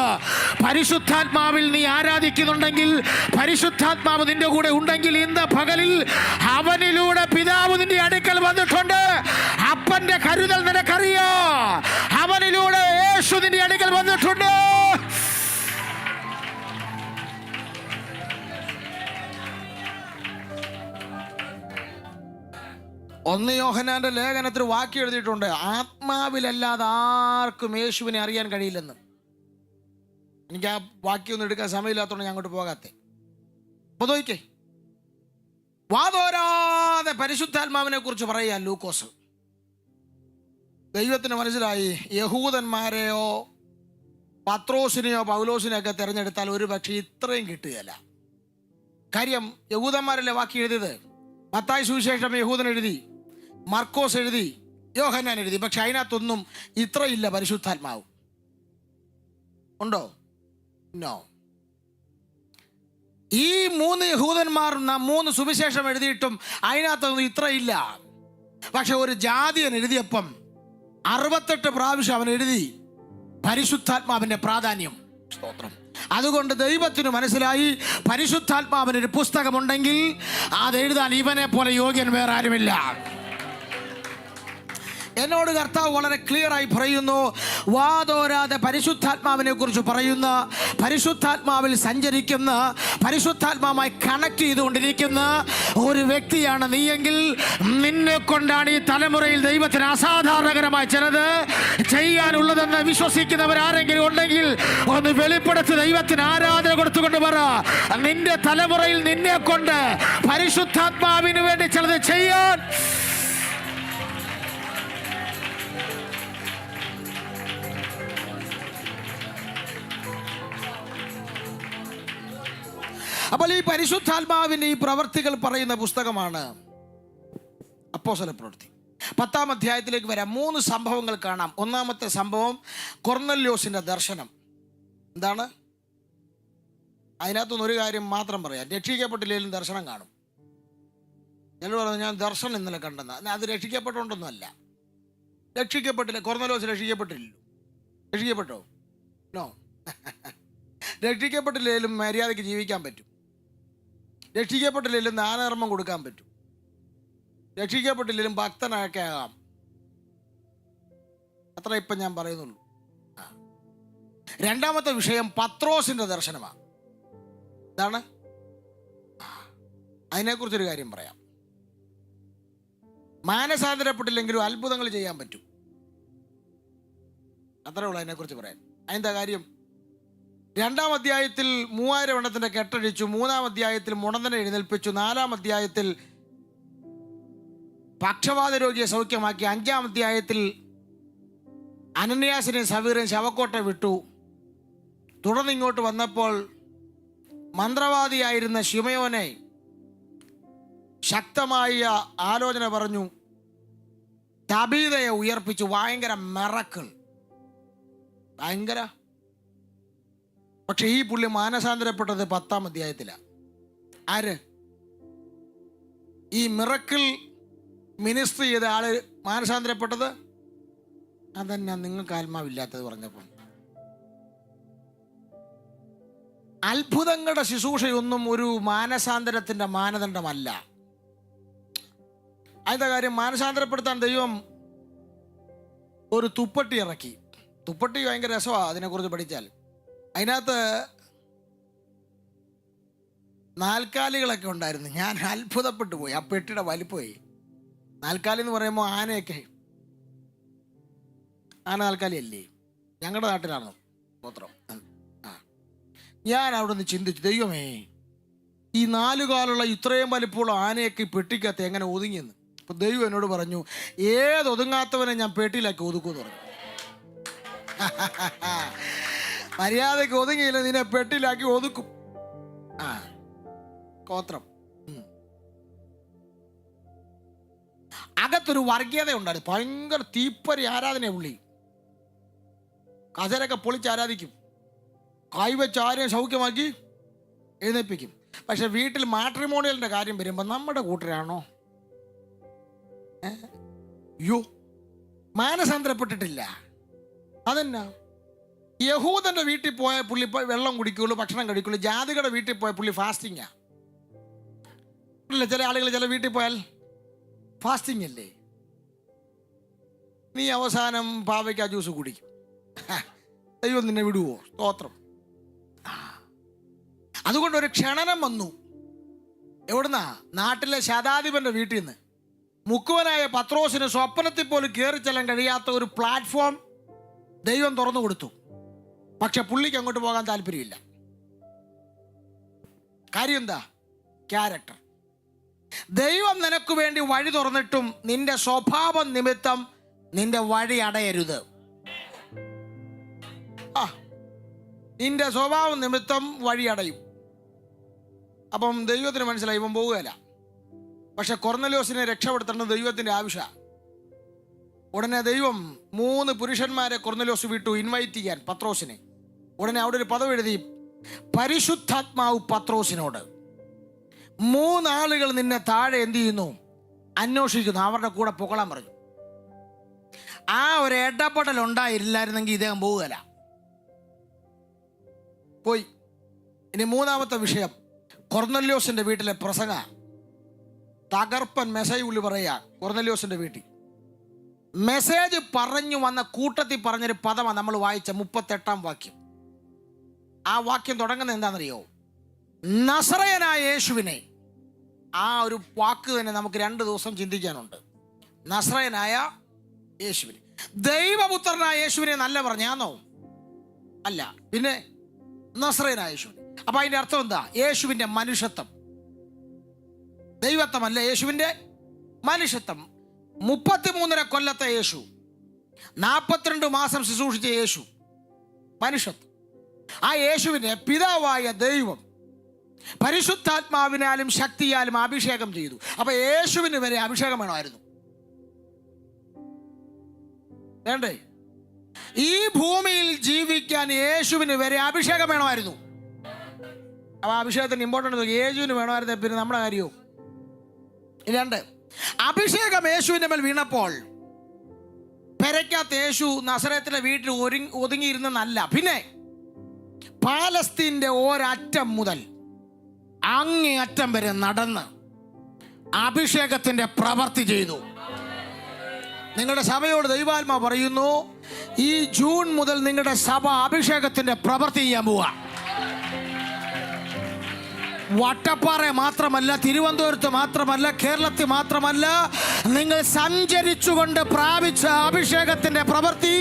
പരിശുദ്ധാത്മാവിൽ നീ ആരാധിക്കുന്നുണ്ടെങ്കിൽ, പരിശുദ്ധാത്മാവ് നിന്റെ കൂടെ ഉണ്ടെങ്കിൽ, ഇന്ന് പകലിൽ അവനിലൂടെ പിതാവ് നിന്റെ അടുക്കൽ വന്നിട്ടുണ്ട്. അപ്പന്റെ കരുതൽ നിനക്കറിയോ? അവനിലൂടെ യേശു നിന്റെ അടുക്കൽ വന്നിട്ടുണ്ട്. ഒന്ന് യോഹന്നാന്റെ ലേഖനത്തിൽ വാക്യം എഴുതിയിട്ടുണ്ട്, ആത്മാവിലല്ലാതെ ആർക്കും യേശുവിനെ അറിയാൻ കഴിയില്ലെന്ന്. എനിക്ക് ആ വാക്യം ഒന്നും എടുക്കാൻ സമയമില്ലാത്തതുകൊണ്ട് ഞാൻ അങ്ങോട്ട് പോകാത്തെ. അപ്പൊ നോക്കിക്കേ, വാതോരാതെ പരിശുദ്ധാത്മാവിനെ കുറിച്ച് പറയുക ലൂക്കോസ്. ദൈവത്തിന് മനസ്സിലായി, യഹൂദന്മാരെയോ പത്രോസിനെയോ പൗലോസിനെയൊക്കെ തിരഞ്ഞെടുത്താൽ ഒരു പക്ഷേ ഇത്രയും കിട്ടുകയില്ല. കാര്യം യഹൂദന്മാരല്ലേ വാക്കി എഴുതിയത്. മത്തായി സുവിശേഷം യഹൂദൻ എഴുതി, മർക്കോസ് എഴുതി, യോഹന്നാൻ എഴുതി. പക്ഷെ അതിനകത്തൊന്നും ഇത്രയില്ല പരിശുദ്ധാത്മാവ്. ഉണ്ടോ? നോ. ഈ 3 യഹൂദന്മാർ 3 സുവിശേഷം എഴുതിയിട്ടും അതിനകത്തൊന്നും ഇത്രയില്ല. പക്ഷെ ഒരു ജാതിയൻ എഴുതിയപ്പം 68 പ്രാവശ്യം അവൻ എഴുതി പരിശുദ്ധാത്മാവിന്റെ പ്രാധാന്യം. സ്തോത്രം. അതുകൊണ്ട് ദൈവത്തിന് മനസ്സിലായി, പരിശുദ്ധാത്മാവിനൊരു പുസ്തകമുണ്ടെങ്കിൽ അത് എഴുതാൻ ഇവനെ പോലെ യോഗ്യൻ വേറെ ആരുമില്ല. എന്നോട് കർത്താവ് വളരെ ക്ലിയർ ആയി പറയുന്നു, വാതോരാതെ പരിശുദ്ധാത്മാവിനെ കുറിച്ച് പറയുന്ന, പരിശുദ്ധാത്മാവിൽ സഞ്ചരിക്കുന്ന, പരിശുദ്ധാത്മാവുമായി കണക്ട് ചെയ്തുകൊണ്ടിരിക്കുന്ന ഒരു വ്യക്തിയാണ് നീയെങ്കിൽ, നിന്നെ കൊണ്ടാണ് ഈ തലമുറയിൽ ദൈവത്തിന് അസാധാരണകരമായി ചിലത് ചെയ്യാനുള്ളതെന്ന് വിശ്വസിക്കുന്നവരാരെങ്കിലും ഉണ്ടെങ്കിൽ ഒന്ന് വെളിപ്പെടുത്തി ദൈവത്തിന് ആരാധന കൊടുത്തുകൊണ്ട് പറ, നിന്റെ തലമുറയിൽ നിന്നെ കൊണ്ട് പരിശുദ്ധാത്മാവിന് വേണ്ടി ചിലത് ചെയ്യാൻ. അപ്പോൾ ഈ പരിശുദ്ധാത്മാവിന്റെ ഈ പ്രവർത്തികൾ പറയുന്ന പുസ്തകമാണ് അപ്പോസ്തലപ്രവൃത്തി. 10-ാം അധ്യായത്തിലേക്ക് വരാം. 3 സംഭവങ്ങൾ കാണാം. ഒന്നാമത്തെ സംഭവം കൊർന്നല്യോസിന്റെ ദർശനം. എന്താണ്? അതിനകത്തുനിന്ന് ഒരു കാര്യം മാത്രം പറയാം, രക്ഷിക്കപ്പെട്ടില്ലെങ്കിലും ദർശനം കാണും. എന്നോട് പറഞ്ഞു, ഞാൻ ദർശനം ഇന്നലെ കണ്ടെന്ന്. അത് രക്ഷിക്കപ്പെട്ടോണ്ടൊന്നുമല്ല. രക്ഷിക്കപ്പെട്ടില്ല. കൊർന്നല്യോസ് രക്ഷിക്കപ്പെട്ടില്ലല്ലോ. രക്ഷിക്കപ്പെട്ടോ? നോ. രക്ഷിക്കപ്പെട്ടില്ലെങ്കിലും മര്യാദയ്ക്ക് ജീവിക്കാൻ പറ്റും. രക്ഷിക്കപ്പെട്ടില്ലെങ്കിലും ദാനധർമ്മം കൊടുക്കാൻ പറ്റും. രക്ഷിക്കപ്പെട്ടില്ലെങ്കിലും ഭക്തനൊക്കെ ആകാം. അത്ര ഇപ്പം ഞാൻ പറയുന്നുള്ളൂ. 2-ാമത്തെ വിഷയം പത്രോസിന്റെ ദർശനമാണ്. എന്താണ്? അതിനെക്കുറിച്ചൊരു കാര്യം പറയാം. മാനസാന്തരപ്പെട്ടില്ലെങ്കിലും അത്ഭുതങ്ങൾ ചെയ്യാൻ പറ്റും. അത്രേ ഉള്ളൂ അതിനെക്കുറിച്ച് പറയാൻ. അതിൻ്റെ കാര്യം 2-ാം അധ്യായത്തിൽ 3000 എണ്ണത്തിന്റെ കെട്ടഴിച്ചു. 3-ാം അധ്യായത്തിൽ മുടന്തനെ എഴുന്നേൽപ്പിച്ചു. 4-ാം അധ്യായത്തിൽ പക്ഷവാത രോഗിയെ സൗഖ്യമാക്കി. 5-ാം അധ്യായത്തിൽ അനന്യാസിനെ സവീറൻ ശവക്കോട്ട വിട്ടു. തുടർന്ന് ഇങ്ങോട്ട് വന്നപ്പോൾ മന്ത്രവാദിയായിരുന്ന ശിമയോനെ ശക്തമായ ആലോചന പറഞ്ഞു. തബീതയെ ഉയർപ്പിച്ചു. ഭയങ്കര മിറക്കിൾ, ഭയങ്കര. പക്ഷെ ഈ പുള്ളി മാനസാന്തരപ്പെട്ടത് 10-ാം അധ്യായത്തിലാണ്. ആര്? ഈ മിറക്കിൾ മിനിസ്ട്രി ചെയ്ത ആള് മാനസാന്തരപ്പെട്ടത്. അതന്നെ നിങ്ങൾക്ക് ആത്മാവില്ലാത്തത് പറഞ്ഞപ്പോൾ. അത്ഭുതങ്ങളുടെ ശുശ്രൂഷയൊന്നും ഒരു മാനസാന്തരത്തിന്റെ മാനദണ്ഡമല്ല. അതിന്റെ കാര്യം, മാനസാന്തരപ്പെടുത്താൻ ദൈവം ഒരു തുപ്പട്ടി ഇറക്കി. തുപ്പട്ടി ഭയങ്കര രസമാണ് അതിനെക്കുറിച്ച് പഠിച്ചാൽ. അതിനകത്ത് നാൽക്കാലികളൊക്കെ ഉണ്ടായിരുന്നു. ഞാൻ അത്ഭുതപ്പെട്ടു പോയി. ആ പെട്ടിയുടെ വലിപ്പമായി. നാൽക്കാലി എന്ന് പറയുമ്പോൾ ആനയൊക്കെ, ആന നാൽക്കാലി അല്ലേ? ഞങ്ങളുടെ നാട്ടിലാണോ ഗോത്രം? ഞാൻ അവിടെ നിന്ന് ചിന്തിച്ചു, ദൈവമേ, ഈ 4 കാലുള്ള ഇത്രയും വലിപ്പമുള്ള ആനയൊക്കെ ഈ പെട്ടിക്കകത്ത് എങ്ങനെ ഒതുങ്ങിയെന്ന്. അപ്പൊ ദൈവം എന്നോട് പറഞ്ഞു, ഒതുങ്ങാത്തവനെ ഞാൻ പെട്ടിയിലാക്കി ഒതുക്കുമെന്ന് പറഞ്ഞു. മര്യാദയ്ക്ക് ഒതുങ്ങിയില്ല, നിന്നെ പെട്ടിയിലാക്കി ഒതുക്കും. ഗോത്രം. അകത്തൊരു വർഗീയത ഉണ്ടായിരുന്നു. ഭയങ്കര തീപ്പരി ആരാധന. ഉള്ളി കസരൊക്കെ പൊളിച്ച് ആരാധിക്കും. കൈവച്ച് ആരെയും സൗഖ്യമാക്കി എഴുന്നേൽപ്പിക്കും. പക്ഷെ വീട്ടിൽ മാട്രിമോണിയലിന്റെ കാര്യം വരുമ്പോൾ നമ്മുടെ കൂട്ടരാണോ? അയ്യോ, മാനസാന്തരപ്പെട്ടിട്ടില്ല. അതെന്നാ? യഹൂദന്റെ വീട്ടിൽ പോയ പുള്ളി വെള്ളം കുടിക്കുള്ളൂ, ഭക്ഷണം കഴിക്കുള്ളൂ. ജാതികളുടെ വീട്ടിൽ പോയ പുള്ളി ഫാസ്റ്റിങ്ങാ. ചില ആളുകൾ ചില വീട്ടിൽ പോയാൽ ഫാസ്റ്റിംഗ് അല്ലേ? നീ അവസാനം പാവയ്ക്ക ജ്യൂസ് കുടിക്കും. ദൈവം നിന്നെ വിടുവോ? സ്തോത്രം. അതുകൊണ്ട് ഒരു ക്ഷണനം വന്നു. എവിടുന്നാ? നാട്ടിലെ ശതാധിപന്റെ വീട്ടിൽ നിന്ന്. മുക്കുവനായ പത്രോസിന് സ്വപ്നത്തിൽ പോലും കയറി ചെല്ലാൻ കഴിയാത്ത ഒരു പ്ലാറ്റ്ഫോം ദൈവം തുറന്നു കൊടുത്തു. പക്ഷെ പുള്ളിക്ക് അങ്ങോട്ട് പോകാൻ താല്പര്യമില്ല. കാര്യം എന്താ? ക്യാരക്ടർ. ദൈവം നിനക്ക് വേണ്ടി വഴി തുറന്നിട്ടും നിന്റെ സ്വഭാവം നിമിത്തം നിന്റെ വഴി അടയരുത്. നിന്റെ സ്വഭാവം നിമിത്തം വഴി അടയും. അപ്പം ദൈവത്തിന് മനസ്സിലായി ഇവൻ പോവുകയല്ല. പക്ഷെ കൊർന്നല്യോസിനെ രക്ഷപ്പെടുത്തേണ്ടത് ദൈവത്തിന്റെ ആവശ്യമാണ്. ഉടനെ ദൈവം 3 പുരുഷന്മാരെ കൊർന്നല്യോസ് വിട്ടു ഇൻവൈറ്റ് ചെയ്യാൻ പത്രോസിനെ. ഉടനെ അവിടെ ഒരു പദം എഴുതി, പരിശുദ്ധാത്മാവ് പത്രോസിനോട് 3 ആളുകൾ നിന്നെ താഴെ എന്ത് ചെയ്യുന്നു? അന്വേഷിക്കുന്നു. അവരുടെ കൂടെ പൊകളാൻ പറഞ്ഞു. ആ ഒരു ഇടപെടൽ ഉണ്ടായില്ലായിരുന്നെങ്കിൽ ഇദ്ദേഹം പോവുകയല്ല. പോയി. ഇനി 3-ാമത്തെ വിഷയം, കൊർന്നല്യോസിന്റെ വീട്ടിലെ പ്രസംഗ. തകർപ്പൻ മെസ്സേജ് ഉള്ളി പറയാ. കൊർന്നല്യോസിന്റെ വീട്ടിൽ മെസ്സേജ് പറഞ്ഞു വന്ന കൂട്ടത്തിൽ പറഞ്ഞൊരു പദമാണ് നമ്മൾ വായിച്ച 38-ാം വാക്യം. ആ വാക്യം തുടങ്ങുന്നത് എന്താണെന്നറിയോ? നസറയനായ യേശുവിനെ. ആ ഒരു വാക്ക് തന്നെ നമുക്ക് 2 ദിവസം ചിന്തിക്കാനുണ്ട്. നസറയനായ യേശുവിനെ. ദൈവപുത്രനായ യേശുവിനെ നല്ല പറഞ്ഞാന്നോ? അല്ല, പിന്നെ നസറയനായ യേശുവിനെ. അപ്പൊ അതിന്റെ അർത്ഥം എന്താ? യേശുവിന്റെ മനുഷ്യത്വം. ദൈവത്വമല്ല, യേശുവിന്റെ മനുഷ്യത്വം. 33.5 കൊല്ലത്തെ യേശു, 42 മാസം ശുശ്രൂഷിച്ച യേശു, മനുഷ്യത്വം. ആ യേശുവിനെ പിതാവായ ദൈവം പരിശുദ്ധാത്മാവിനാലും ശക്തിയാലും അഭിഷേകം ചെയ്തു. അപ്പൊ യേശുവിന് വരെ അഭിഷേകം വേണമായിരുന്നു. വേണ്ടേ? ഈ ഭൂമിയിൽ ജീവിക്കാൻ യേശുവിന് വരെ അഭിഷേകം വേണമായിരുന്നു. അപ്പൊ അഭിഷേകത്തിന് ഇമ്പോർട്ടൻ്റ് യേശുവിന് വേണമായിരുന്നു. പിന്നെ നമ്മുടെ കാര്യവും. 2, അഭിഷേകം യേശുവിന്റെ മേൽ വീണപ്പോൾ പെരയ്ക്കകത്ത് യേശു നസറേത്തിലെ വീട്ടിൽ ഒതുങ്ങിയിരുന്നല്ല. പിന്നെ പാലസ്തീന്റെ ഒരറ്റം മുതൽ അങ്ങേ അറ്റം വരെ നടന്ന് അഭിഷേകത്തിന്റെ പ്രവൃത്തി ചെയ്തു. നിങ്ങളുടെ സഭയോട് ദൈവാത്മാ പറയുന്നു, ഈ ജൂൺ മുതൽ നിങ്ങളുടെ സഭ അഭിഷേകത്തിന്റെ പ്രവൃത്തി ചെയ്യാൻ പോവാ. വട്ടപ്പാറ മാത്രമല്ല, തിരുവനന്തപുരത്ത് മാത്രമല്ല, കേരളത്തിൽ മാത്രമല്ല, നിങ്ങൾ സഞ്ചരിച്ചുകൊണ്ട് പ്രാപിച്ച അഭിഷേകത്തിന്റെ പ്രവൃത്തി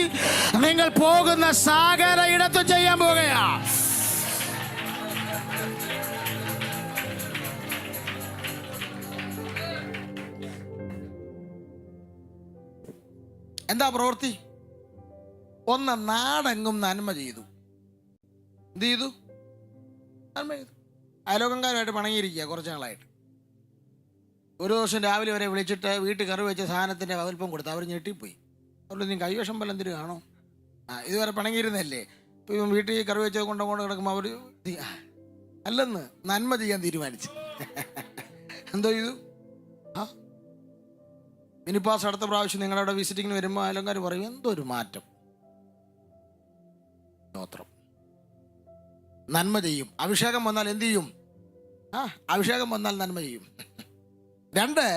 നിങ്ങൾ പോകുന്ന സകല ഇടത്തും ചെയ്യാൻ പോകുകയാ. എന്താ പ്രവൃത്തി? ഒന്ന്, നാടെങ്ങും നന്മ ചെയ്തു. എന്ത് ചെയ്തു? നന്മ ചെയ്തു. അയലോകംകാരുമായിട്ട് പണങ്ങിയിരിക്കുക കുറച്ച് നാളായിട്ട്. ഒരു ദിവസം രാവിലെ വരെ വിളിച്ചിട്ട് വീട്ടിൽ കറി വെച്ച സാധനത്തിൻ്റെ വകുൽപ്പം കൊടുത്തു. അവർ ഞെട്ടിപ്പോയി. അവരുടെ നീ കൈവശം പോലെ എന്തിനു കാണോ? ഇതുവരെ പണങ്ങിയിരുന്നല്ലേ. ഇപ്പം വീട്ടിൽ കറി വെച്ചത് കൊണ്ടുകൊണ്ട് കിടക്കുമ്പോൾ അവർ അല്ലെന്ന് നന്മ ചെയ്യാൻ തീരുമാനിച്ചു. എന്തോ ചെയ്തു? മിനിപ്പാസ് അടുത്ത പ്രാവശ്യം നിങ്ങളവിടെ വിസിറ്റിങ്ങിന് വരുമ്പോൾ അയലങ്കാർ പറയും എന്തോ ഒരു മാറ്റം. സ്തോത്രം. നന്മ ചെയ്യും. അഭിഷേകം വന്നാൽ എന്ത് ചെയ്യും? അഭിഷേകം വന്നാൽ നന്മ ചെയ്യും. 2,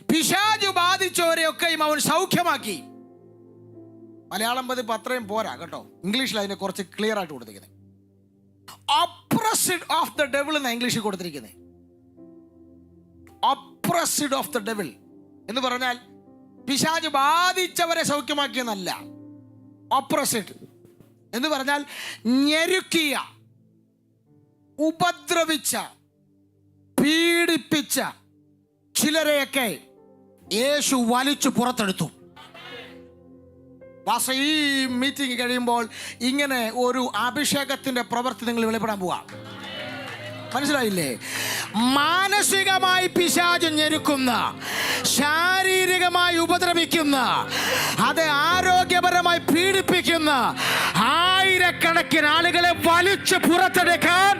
പിശാചു ബാധിച്ചവരെയൊക്കെയും അവൻ സൗഖ്യമാക്കി. മലയാളം പതിപ്പ് അത്രയും പോരാ കേട്ടോ. ഇംഗ്ലീഷിൽ അതിനെ കുറച്ച് ക്ലിയർ ആയിട്ട് കൊടുത്തിരിക്കുന്നത്. ഒപ്രസ്ഡ് ഓഫ് ദ ഡെവിൾ എന്ന ഇംഗ്ലീഷിൽ കൊടുത്തിരിക്കുന്നത്. ഒപ്രസ്ഡ് ഓഫ് ദ ഡെവിൾ എന്ന് പറഞ്ഞാൽ പിശാച് ബാധിച്ചവരെ സൗഖ്യമാക്കിയെന്നല്ല. ഒപ്രസ്ഡ് എന്ന് പറഞ്ഞാൽ ഞെരുക്കിയ, ഉപദ്രവിച്ച, പീഡിപ്പിച്ച ചിലരെയൊക്കെ യേശു വലിച്ചു പുറത്തെടുത്തു. ഈ മീറ്റിംഗ് കഴിയുമ്പോൾ ഇങ്ങനെ ഒരു അഭിഷേകത്തിന്റെ പ്രവൃത്തി നിങ്ങൾ വെളിപ്പെടാൻ പോവാ. മനസ്സിലായില്ലേ? മാനസികമായി പിശാച് ഞെരുക്കുന്ന, ശാരീരികമായി ഉപദ്രവിക്കുന്ന, അത് ആരോഗ്യപരമായി പീഡിപ്പിക്കുന്ന ആയിരക്കണക്കിന് ആളുകളെ വലിച്ചു പുറത്തെടുക്കാൻ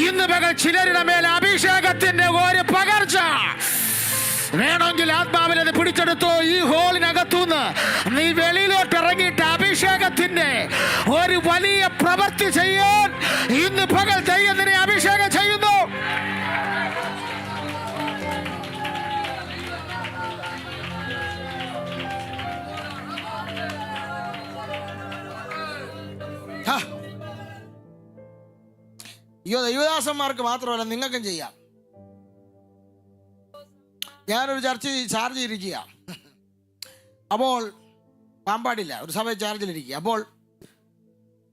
ഇന്ന് പകൽ ചിലരുടെ മേൽ അഭിഷേകത്തിന്റെ ഒരു പകർച്ച വേണമെങ്കിൽ ആത്മാവിൽ അത് പിടിച്ചെടുത്തോ. ഈ ഹോളിനകത്തുനിന്ന് നീ വെളിയിലോട്ട് ഇറങ്ങിയിട്ട് അഭിഷേകത്തിന്റെ ഒരു വലിയ പ്രവൃത്തി ചെയ്യാൻ ഇന്ന് പകൽ ദൈവം നിന്നെ അഭിഷേകം ചെയ്യുന്നു. അയ്യോ, ദൈവദാസന്മാർക്ക് മാത്രമല്ല നിങ്ങൾക്കും ചെയ്യാം. ഞാനൊരു ചർച്ച ചാർജ് ചെയ്തിരിക്കുക. അപ്പോൾ പാമ്പാടില്ല, ഒരു സഭ ചാർജിലിരിക്കുക. അപ്പോൾ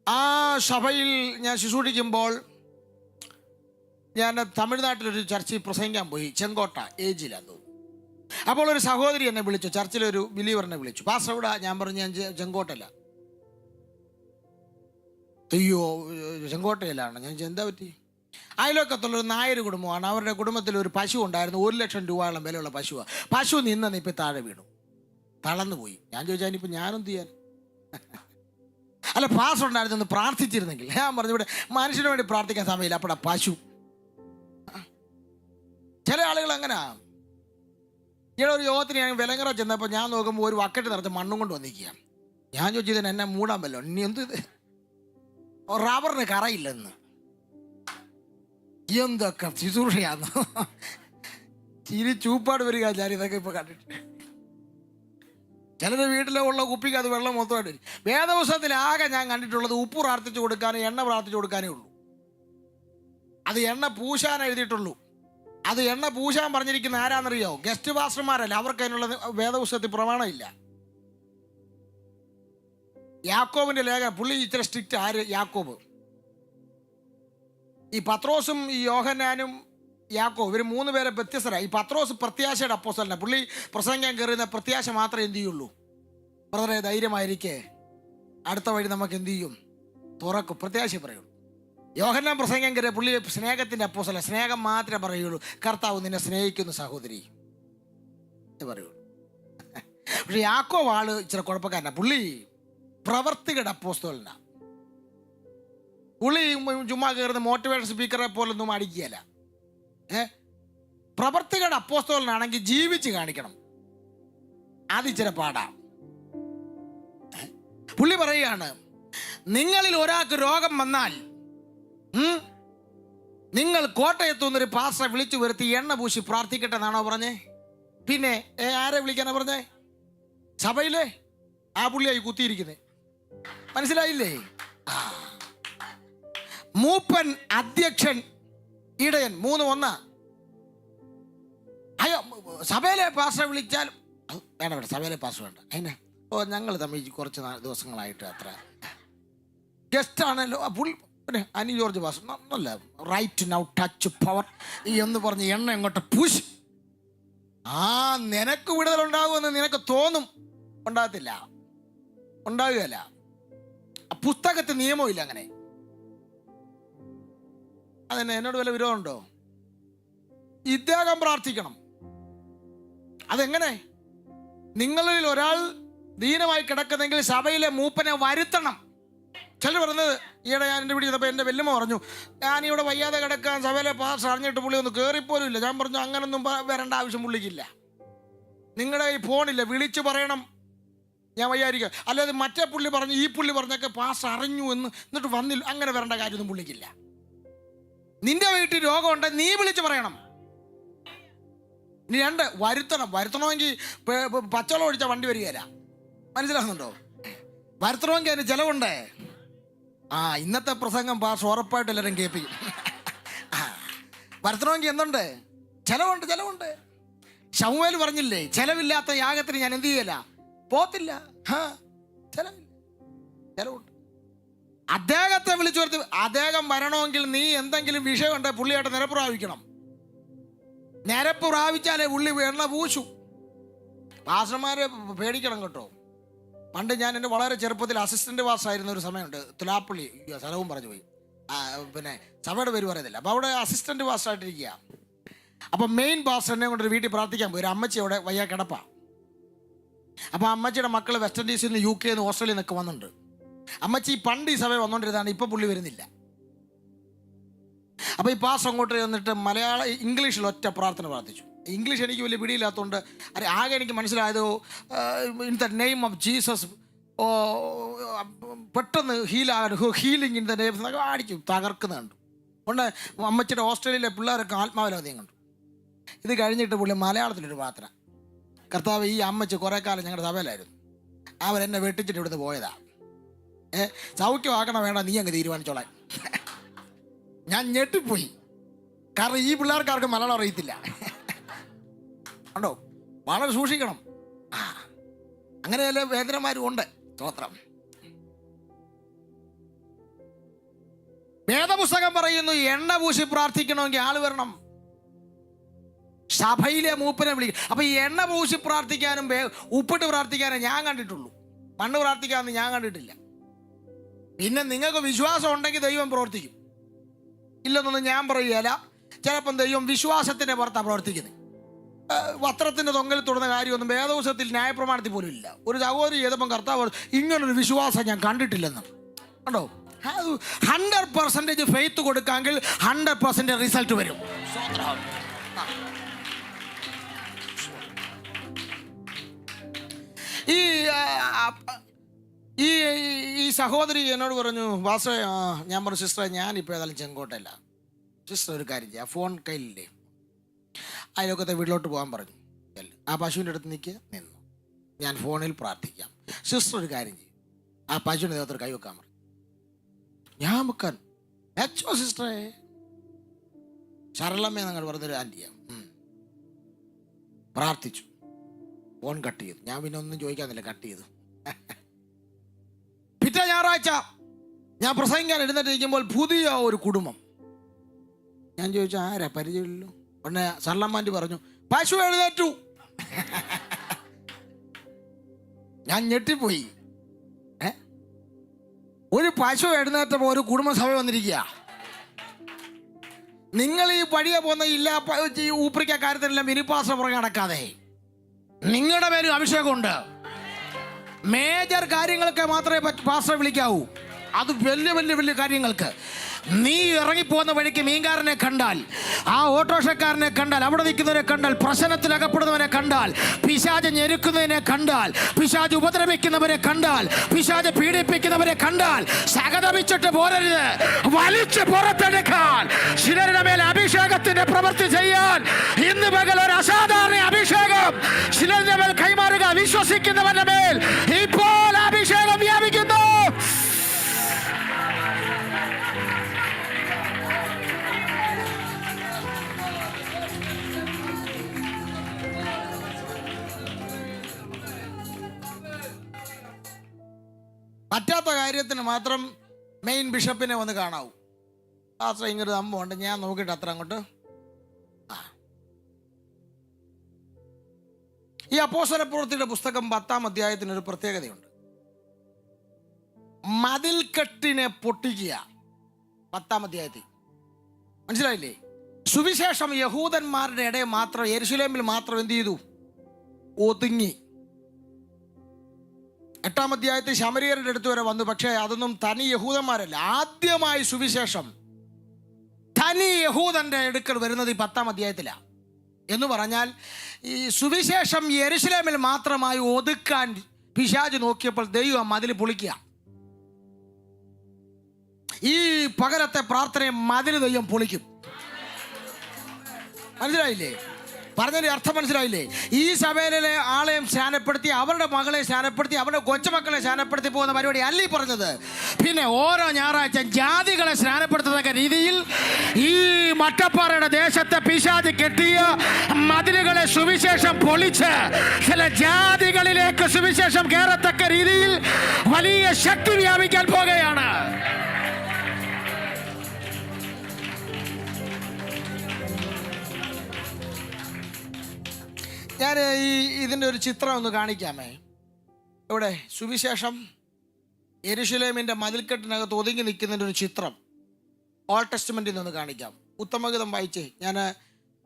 ആ സഭയിൽ ഞാൻ ശുശ്രൂഷിക്കുമ്പോൾ ഞാൻ തമിഴ്നാട്ടിലൊരു ചർച്ചിൽ പ്രസംഗിക്കാൻ പോയി. ചെങ്കോട്ട ഏജിലെന്തോ. അപ്പോൾ ഒരു സഹോദരി എന്നെ വിളിച്ചു. ചർച്ചിലൊരു ബിലീവറിനെ വിളിച്ചു. പാസ്റ്റർ എവിടെ? ഞാൻ പറഞ്ഞു ഞാൻ ചെങ്കോട്ടല്ല. അയ്യോ, ചെങ്കോട്ടയിലാണ്. ഞാൻ എന്താ പറ്റി? അയലോക്കത്തുള്ളൊരു നായർ കുടുംബമാണ്. അവരുടെ കുടുംബത്തിൽ ഒരു പശു ഉണ്ടായിരുന്നു. 1 ലക്ഷം രൂപയോളം വിലയുള്ള പശുവാണ്. പശു നിന്നിപ്പോൾ താഴെ വീണു, തളർന്നുപോയി. ഞാൻ ചോദിച്ചാൽ ഇനിയിപ്പോൾ ഞാനെന്ത് ചെയ്യാൻ? അല്ല, പാസ്റ്റർ ഉണ്ടായിരുന്നു, ഒന്ന് പ്രാർത്ഥിച്ചിരുന്നെങ്കിൽ. ഞാൻ പറഞ്ഞു ഇവിടെ മനുഷ്യന് വേണ്ടി പ്രാർത്ഥിക്കാൻ സമയമില്ല. അപ്പോഴാ പശു. ചില ആളുകൾ അങ്ങനെയാ. ഇവിടെ ഒരു യോഗത്തിന് ഞാൻ വിലങ്ങറ ചെന്നപ്പോൾ ഞാൻ നോക്കുമ്പോൾ ഒരു വക്കറ്റ് നിറച്ച് മണ്ണും കൊണ്ട് വന്നിരിക്കുക. ഞാൻ ചോദിച്ചു ഇതിന് എന്നെ മൂടാൻ പല്ലോ? ഇനി എന്ത് ഇത് റബ്ബറിന് കറയില്ലെന്ന്. എന്തൊക്കെ ശുശ്രൂഷയാന്ന് ചിരി ചൂപ്പാട് വരിക. ഞാൻ ഇതൊക്കെ ഇപ്പൊ കണ്ടിട്ട് ചിലരുടെ വീട്ടിലുള്ള കുപ്പിക്ക് അത് വെള്ളം മൊത്തമായിട്ട് വരും. വേദപുസ്തകത്തിൽ ആകെ ഞാൻ കണ്ടിട്ടുള്ളത് ഉപ്പ് പ്രാർത്ഥിച്ചു കൊടുക്കാനും എണ്ണ പ്രാർത്ഥിച്ചു കൊടുക്കാനേ ഉള്ളൂ. അത് എണ്ണ പൂശാൻ എഴുതിയിട്ടുള്ളൂ. അത് എണ്ണ പൂശാൻ പറഞ്ഞിരിക്കുന്ന ആരാന്നറിയോ? ഗസ്റ്റ് പാസ്റ്റർമാരല്ല. അവർക്ക് അതിനുള്ള വേദപുസ്തകത്തിൽ പ്രമാണമില്ല. യാക്കോബിന്റെ ലേഖനം, പുള്ളി ഇച്ചിരി സ്ട്രിക്റ്റ്. ആര്? യാക്കോബ്. ഈ പത്രോസും ഈ യോഹന്നാനും യാക്കോബ്, ഇവർ 3 പേരെ വ്യത്യസ്തരായി. ഈ പത്രോസ് പ്രത്യാശയുടെ അപ്പോസ്തലനാ. പുള്ളി പ്രസംഗിക്കാൻ കയറുന്ന പ്രത്യാശ മാത്രമേ എന്ത് ചെയ്യുള്ളൂ. ബ്രദറെ ധൈര്യമായിരിക്കേ, അടുത്ത വഴി നമുക്ക് എന്ത് ചെയ്യും? തുറക്കും. പ്രത്യാശ പറയുള്ളൂ. യോഹന്നാൻ പ്രസംഗം കയറിയ പുള്ളി സ്നേഹത്തിന്റെ അപ്പോസ്തലൻ. സ്നേഹം മാത്രമേ പറയുള്ളൂ. കർത്താവ് നിന്നെ സ്നേഹിക്കുന്നു സഹോദരി പറയുള്ളൂ. പക്ഷെ യാക്കോബ് ആള് ഇച്ചിരി കുഴപ്പക്കാരനാ. പുള്ളി പ്രവർത്തികളുടെ അപ്പോസ്തലനാ. പുള്ളി ചുമ്മാ കയറുന്ന മോട്ടിവേഷൻ സ്പീക്കറെ പോലൊന്നും അടിക്കുകയല്ല. പ്രവർത്തികളുടെ അപ്പോസ്തലനാണെങ്കിൽ ജീവിച്ച് കാണിക്കണം. അതിച്ചിരി പാടാ. പുള്ളി പറയുകയാണ്, നിങ്ങളിൽ ഒരാൾക്ക് രോഗം വന്നാൽ നിങ്ങൾ കോട്ടയത്തുനിന്നൊരു പാസ്റ്ററെ വിളിച്ചു വരുത്തി എണ്ണ പൂശി പ്രാർത്ഥിക്കട്ടെ എന്നാണോ പറഞ്ഞേ? പിന്നെ ആരെ വിളിക്കാനാ പറഞ്ഞേ? സഭയിലെ ആ പുള്ളിയായി കുത്തിയിരിക്കുന്നത്. മനസ്സിലായില്ലേ? മൂപ്പൻ, അധ്യക്ഷൻ, ഇടയൻ 3 1. അയ്യോ, സഭയിലെ പാസ്റ്ററെ വിളിച്ചാൽ വേണ്ട വേണ്ട, സഭയിലെ പാസ്റ്റർ വേണ്ട. അതിനെ ഞങ്ങൾ തമ്മിൽ കുറച്ച് ദിവസങ്ങളായിട്ട് അത്ര ഗസ്റ്റാണല്ലോ പുള്ളി. പിന്നെ അനി ജോർജ് പാസ്റ്റർ നല്ല റൈറ്റ് നൗ ടച്ച് പവർ എന്ന് പറഞ്ഞ് എണ്ണ ഇങ്ങോട്ട് പൂശ്. നിനക്ക് വിടുതലുണ്ടാകുമെന്ന് നിനക്ക് തോന്നും. ഉണ്ടാകത്തില്ല, ഉണ്ടാകുകയല്ല. പുസ്തകത്തിൽ നിയമമില്ല അങ്ങനെ. അതന്നെ എന്നോട് വല്ല വിരോധമുണ്ടോ? ഇദ്ദേഹം പ്രാർത്ഥിക്കണം. അതെങ്ങനെ? നിങ്ങളിൽ ഒരാൾ ദീനമായി കിടക്കുന്നെങ്കിൽ സഭയിലെ മൂപ്പനെ വരുത്തണം. ചിലർ പറഞ്ഞത്, ഈയിടെ ഞാൻ എൻ്റെ വീട്ടിൽ ചെന്നപ്പോൾ എൻ്റെ വല്യമ്മ പറഞ്ഞു, ഞാനിവിടെ വയ്യാതെ കിടക്കാൻ സഭയിലെ പാസ്റ്റർ അറിഞ്ഞിട്ട് പുള്ളി ഒന്ന് കയറിപ്പോലും ഇല്ല. ഞാൻ പറഞ്ഞു, അങ്ങനൊന്നും വരേണ്ട ആവശ്യം പുള്ളിക്കില്ല. നിങ്ങളുടെ ഈ ഫോണില്ല, വിളിച്ച് പറയണം ഞാൻ വയ്യായിരിക്കുക. അല്ലാതെ മറ്റേ പുള്ളി പറഞ്ഞു, ഈ പുള്ളി പറഞ്ഞൊക്കെ പാസ്റ്റർ അറിഞ്ഞു എന്നിട്ട് വന്നില്ല, അങ്ങനെ വരേണ്ട കാര്യമൊന്നും പുള്ളിക്കില്ല. നിന്റെ വീട്ടിൽ രോഗമുണ്ടെങ്കിൽ നീ വിളിച്ച് പറയണം. ഇനി രണ്ട്, വരുത്തണമെങ്കിൽ പച്ചവെള്ളം ഒഴിച്ചാൽ വണ്ടി വരികയില്ല. മനസ്സിലാകുന്നുണ്ടോ? വരുത്തണമെങ്കിൽ അതിന് ചിലവുണ്ടേ. ഇന്നത്തെ പ്രസംഗം പാസ്റ്റർ ഉറപ്പായിട്ട് എല്ലാവരും കേൾപ്പിക്കും. വരുത്തണമെങ്കിൽ എന്തുണ്ട്? ചിലവുണ്ട്. ശമൂവേൽ പറഞ്ഞില്ലേ, ചിലവില്ലാത്ത യാഗത്തിന് ഞാൻ എന്ത് ചെയ്യല, പോത്തില്ല. ചിലവുണ്ട്. അദ്ദേഹത്തെ വിളിച്ചു വരുത്തി, അദ്ദേഹം വരണമെങ്കിൽ നീ എന്തെങ്കിലും വിഷയമുണ്ട് പുള്ളിയായിട്ട് നിരപ്പ് പ്രാപിക്കണം. നിരപ്പ് പ്രാപിച്ചാലേ പുള്ളി എണ്ണ പൂശു. പാസ്റ്റർമാരെ പേടിക്കണം കേട്ടോ. പണ്ട് ഞാൻ എൻ്റെ വളരെ ചെറുപ്പത്തിൽ അസിസ്റ്റന്റ് പാസ്റ്റർ ആയിരുന്ന ഒരു സമയമുണ്ട്. തുലാപ്പള്ളി, സ്ഥലവും പറഞ്ഞു പോയി, പിന്നെ സഭയുടെ പേര് പറയുന്നില്ല. അപ്പോൾ അവിടെ അസിസ്റ്റന്റ് പാസ്റ്റർ ആയിട്ടിരിക്കുക. അപ്പം മെയിൻ പാസ്റ്റർ എന്നെ കൊണ്ടൊരു വീട്ടിൽ പ്രാർത്ഥിക്കാൻ പോയി. ഒരു അമ്മച്ചി അവിടെ വയ്യ കിടപ്പാ. അപ്പോൾ അമ്മച്ചിയുടെ മക്കൾ വെസ്റ്റ് ഇൻഡീസിൽ നിന്ന്, UK നിന്ന്, ഓസ്ട്രേലിയയിൽ നിന്നൊക്കെ വന്നിട്ടുണ്ട്. അമ്മച്ചി പണ്ട് ഈ സഭ വന്നുകൊണ്ടിരുന്നതാണ്, ഇപ്പം പുള്ളി വരുന്നില്ല. അപ്പോൾ ഈ പാസ്റ്റർ അങ്ങോട്ട് വന്നിട്ട് ഇംഗ്ലീഷിൽ ഒറ്റ പ്രാർത്ഥന പ്രാർത്ഥിച്ചു. ഇംഗ്ലീഷ് എനിക്ക് വലിയ പിടിയില്ലാത്തതുകൊണ്ട് ആകെ എനിക്ക് മനസ്സിലായത്, in the name of Jesus, പെട്ടെന്ന് ഹീലിംഗ് ഇൻ ദ നെയിം എന്നൊക്കെ അടിച്ചു തകർക്കുന്നുണ്ട്. കൊണ്ട് അമ്മച്ചിയുടെ ഓസ്ട്രേലിയയിലെ പിള്ളേരൊക്കെ ആത്മാവിലാദ്യം കണ്ടു. ഇത് കഴിഞ്ഞിട്ട് പുള്ളി മലയാളത്തിലൊരു പ്രാർത്ഥന, കർത്താവ് ഈ അമ്മച്ചി കുറേ കാലം ഞങ്ങളുടെ സഭയിലായിരുന്നു, അവരെന്നെ വെട്ടിച്ചിട്ട് ഇവിടുന്ന് പോയതാ, സൗഖ്യമാക്കണം വേണ്ട നീ അങ്ങ് തീരുമാനിച്ചോളാൻ. ഞാൻ ഞെട്ടിപ്പോയി. കാരണം ഈ പിള്ളേർക്കാർക്ക് മലയാളം അറിയത്തില്ല. ഉണ്ടോ? വളരെ സൂക്ഷിക്കണം. അങ്ങനെയല്ല വേദനമാരും ഉണ്ട്. സ്തോത്രം. വേദപുസ്തകം പറയുന്നു, എണ്ണ പൂശി പ്രാർത്ഥിക്കണമെങ്കിൽ ആള് വരണം. സഭയിലെ മൂപ്പനെ വിളിക്കും. അപ്പൊ ഈ എണ്ണ പൂശി പ്രാർത്ഥിക്കാനും ഉപ്പിട്ട് പ്രാർത്ഥിക്കാനും ഞാൻ കണ്ടിട്ടുള്ളൂ, മണ്ണ് പ്രാർത്ഥിക്കാമെന്ന് ഞാൻ കണ്ടിട്ടില്ല. പിന്നെ നിങ്ങൾക്ക് വിശ്വാസം ഉണ്ടെങ്കിൽ ദൈവം പ്രവർത്തിക്കും, ഇല്ലെന്നൊന്നും ഞാൻ പറയുകയല്ല. ചിലപ്പം ദൈവം വിശ്വാസത്തിന്റെ പുറത്താണ് പ്രവർത്തിക്കുന്നത്. വസ്ത്രത്തിന്റെ തൊങ്ങൽ തൊടുന്ന കാര്യമൊന്നും വേദപുസ്തകത്തിൽ ന്യായപ്രമാണത്തിൽ പോലും ഇല്ല. ഒരു സഹോദരി ചെയ്തപ്പം കർത്താവ് ഇങ്ങനൊരു വിശ്വാസം ഞാൻ കണ്ടിട്ടില്ലെന്ന്. കണ്ടോ? 100% ഫെയ്ത്ത് കൊടുക്കാമെങ്കിൽ 100% റിസൾട്ട് വരും. ഈ സഹോദരി എന്നോട് പറഞ്ഞു, വാസ, ഞാൻ പറഞ്ഞു, സിസ്റ്ററെ ഞാനിപ്പോൾ ഏതായാലും ചെങ്കോട്ടല്ല, സിസ്റ്റർ ഒരു കാര്യം ചെയ്യാം, ഫോൺ കയ്യിലില്ലേ, അയൽവക്കത്തെ വീട്ടിലോട്ട് പോകാൻ പറഞ്ഞു. ആ പശുവിൻ്റെ അടുത്ത് നിന്നു, ഞാൻ ഫോണിൽ പ്രാർത്ഥിക്കാം. സിസ്റ്റർ ഒരു കാര്യം ചെയ്യും, ആ പശുവിൻ്റെ ദേഹത്തോട് കൈ വെക്കാൻ പറഞ്ഞു. ഞാൻ വെക്കാൻ വെച്ചോ സിസ്റ്ററെ, സരളമ്മ ഞങ്ങൾ പറഞ്ഞൊരു ആൻറ്റിയാ. പ്രാർത്ഥിച്ചു, ഫോൺ കട്ട് ചെയ്തു. ഞാൻ പിന്നെ ഒന്നും ചോദിക്കാന്നില്ല, കട്ട് ചെയ്തു. പിറ്റേ ഞായറാഴ്ച ഞാൻ പ്രസംഗിക്കാൻ എഴുന്നേറ്റിരിക്കുമ്പോൾ പുതിയ ഒരു കുടുംബം. ഞാൻ ചോദിച്ചു, ആരാ, പരിചയമില്ലല്ലോ. ഉടനെ സരളമ്മാൻ്റെ പറഞ്ഞു, പശു എഴുന്നേറ്റു. ഞാൻ ഞെട്ടിപ്പോയി. ഒരു പശു എഴുന്നേറ്റപ്പോൾ ഒരു കുടുംബസഭ വന്നിരിക്കുക. നിങ്ങൾ ഈ വഴിയെ പോകുന്ന ഇല്ല ഊപ്പറിക്ക കാര്യത്തിനെല്ലാം മിനിപ്പാസ്റ്റർ പുറകെ നടക്കാതെ നിങ്ങളുടെ പേരും അഭിഷേകമുണ്ട്. മേജർ കാര്യങ്ങൾക്ക് മാത്രമേ പാസ്റ്ററെ വിളിക്കാവൂ. അത് വലിയ വലിയ വലിയ കാര്യങ്ങൾക്ക്. നീ ഇറങ്ങിപ്പോകുന്ന വഴിക്ക് മീൻകാരനെ കണ്ടാൽ, ആ ഓട്ടോറിക്ഷക്കാരനെ കണ്ടാൽ, അവിടെ നിൽക്കുന്നവരെ കണ്ടാൽ, പ്രശ്നത്തിൽ അകപ്പെടുന്നവനെ കണ്ടാൽ, പിശാച് ഞെരുക്കുന്നതിനെ കണ്ടാൽ, പിശാച് ഉപദ്രവിക്കുന്നവരെ കണ്ടാൽ, പിശാച് പീഡിപ്പിക്കുന്നവരെ കണ്ടാൽ സഹതപിച്ചിട്ട് പോരരുത്, വലിച്ച് പുറത്തെടുക്കാൻ, ചിലരുടെ മേൽ അഭിഷേകത്തിന്റെ പ്രവൃത്തി ചെയ്യാൻ ഇന്ന് പകൽ ഒരു അസാധാരണ അഭിഷേകം ചിലരുടെ മേൽ കൈമാറുക. വിശ്വസിക്കുന്നവരുടെ മേൽ ഇപ്പോൾ അഭിഷേകം വ്യാപിക്കുന്നു. പറ്റാത്ത കാര്യത്തിന് മാത്രം മെയിൻ ബിഷപ്പിനെ വന്ന് കാണാവൂ. പാസ്റ്റർ ഇങ്ങനൊരു സംഭവമുണ്ട്, ഞാൻ നോക്കിയിട്ട് അത്ര അങ്ങോട്ട്. ഈ അപ്പോസ്തലപ്രവൃത്തിയുടെ പുസ്തകം 10-ാം അധ്യായത്തിന് ഒരു പ്രത്യേകതയുണ്ട്. മതിൽക്കെട്ടിനെ പൊട്ടിക്കുക 10-ാം അധ്യായത്തിൽ. മനസ്സിലായില്ലേ? സുവിശേഷം യഹൂദന്മാരുടെ ഇടയിൽ മാത്രം, യെരുശലേമിൽ മാത്രം എന്ത് ചെയ്തു? ഒതുങ്ങി. 8-ാം അധ്യായത്തിൽ ശമരിയരുടെ അടുത്ത് വരെ വന്നു. പക്ഷേ അതൊന്നും തനി യഹൂദന്മാരല്ല. ആദ്യമായി സുവിശേഷം തനി യഹൂദന്റെ അടുക്കൽ വരുന്നത് ഈ 10-ാം അധ്യായത്തിലാണ്. എന്ന് പറഞ്ഞാൽ ഈ സുവിശേഷം യെരുശലേമിൽ മാത്രമായി ഒതുക്കാൻ പിശാച് നോക്കിയപ്പോൾ ദൈവം മതിൽ പൊളിക്കുക. ഈ പകരത്തെ പ്രാർത്ഥനയെ മതിൽ ദൈവം പൊളിക്കും. മനസ്സിലായില്ലേ? പറഞ്ഞതിന്റെ അർത്ഥം മനസ്സിലായില്ലേ? ഈ സഭയിലെ ആളെയും സ്നാനപ്പെടുത്തി, അവരുടെ മകളെ സ്നാനപ്പെടുത്തി, അവരുടെ കൊച്ചുമക്കളെ സ്നാനപ്പെടുത്തി പോകുന്ന പരിപാടി അല്ല ഈ പറഞ്ഞത്. പിന്നെ ഓരോ ഞായറാഴ്ച ജാതികളെ സ്നാനപ്പെടുത്തുന്ന രീതിയിൽ ഈ മട്ടപ്പാറയുടെ ദേശത്തെ പിശാച് കെട്ടിയ മതിലുകളെ സുവിശേഷം പൊളിച്ച് ചില ജാതികളിലേക്ക് സുവിശേഷം കയറത്തക്ക രീതിയിൽ വലിയ ശക്തി വ്യാപിക്കാൻ പോകുകയാണ്. ഞാൻ ഇതിൻ്റെ ഒരു ചിത്രം ഒന്ന് കാണിക്കാമേ. ഇവിടെ സുവിശേഷം യെരുശലേമിൻ്റെ മതിൽക്കെട്ടിനകത്ത് ഒതുങ്ങി നിൽക്കുന്നതിൻ്റെ ഒരു ചിത്രം ഓൾഡ് ടെസ്റ്റ്മെൻറ്റിൽ നിന്ന് കാണിക്കാം. ഉത്തമഗീതം വായിച്ചേ. ഞാൻ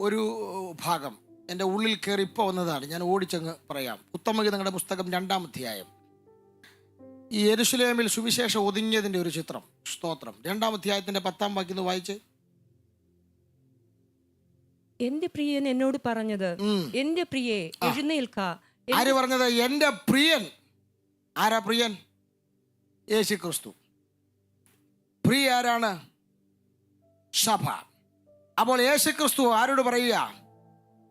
ഒരു ഭാഗം എൻ്റെ ഉള്ളിൽ കയറി ഇപ്പോൾ വന്നതാണ്, ഞാൻ ഓടിച്ചങ്ങ് പറയാം. ഉത്തമഗീതങ്ങളുടെ പുസ്തകം 2-ാം അധ്യായം. ഈ യെരുശലേമിൽ സുവിശേഷം ഒതുങ്ങിയതിൻ്റെ ഒരു ചിത്രം. സ്തോത്രം. 2-ാം അധ്യായത്തിൻ്റെ 10-ാം വാക്യം ഒന്ന് വായിച്ചേ. എന്റെ പ്രിയൻ എന്നോട് പറഞ്ഞത്, എന്റെ പ്രിയേ എഴുന്നേൽക്ക. ആര് പറഞ്ഞത്? എന്റെ പ്രിയൻ. ആരാ പ്രിയൻ? യേശു ക്രിസ്തു. പ്രിയ ആരാണ്? സഭ. അപ്പോൾ യേശു ക്രിസ്തു ആരോട് പറയുക?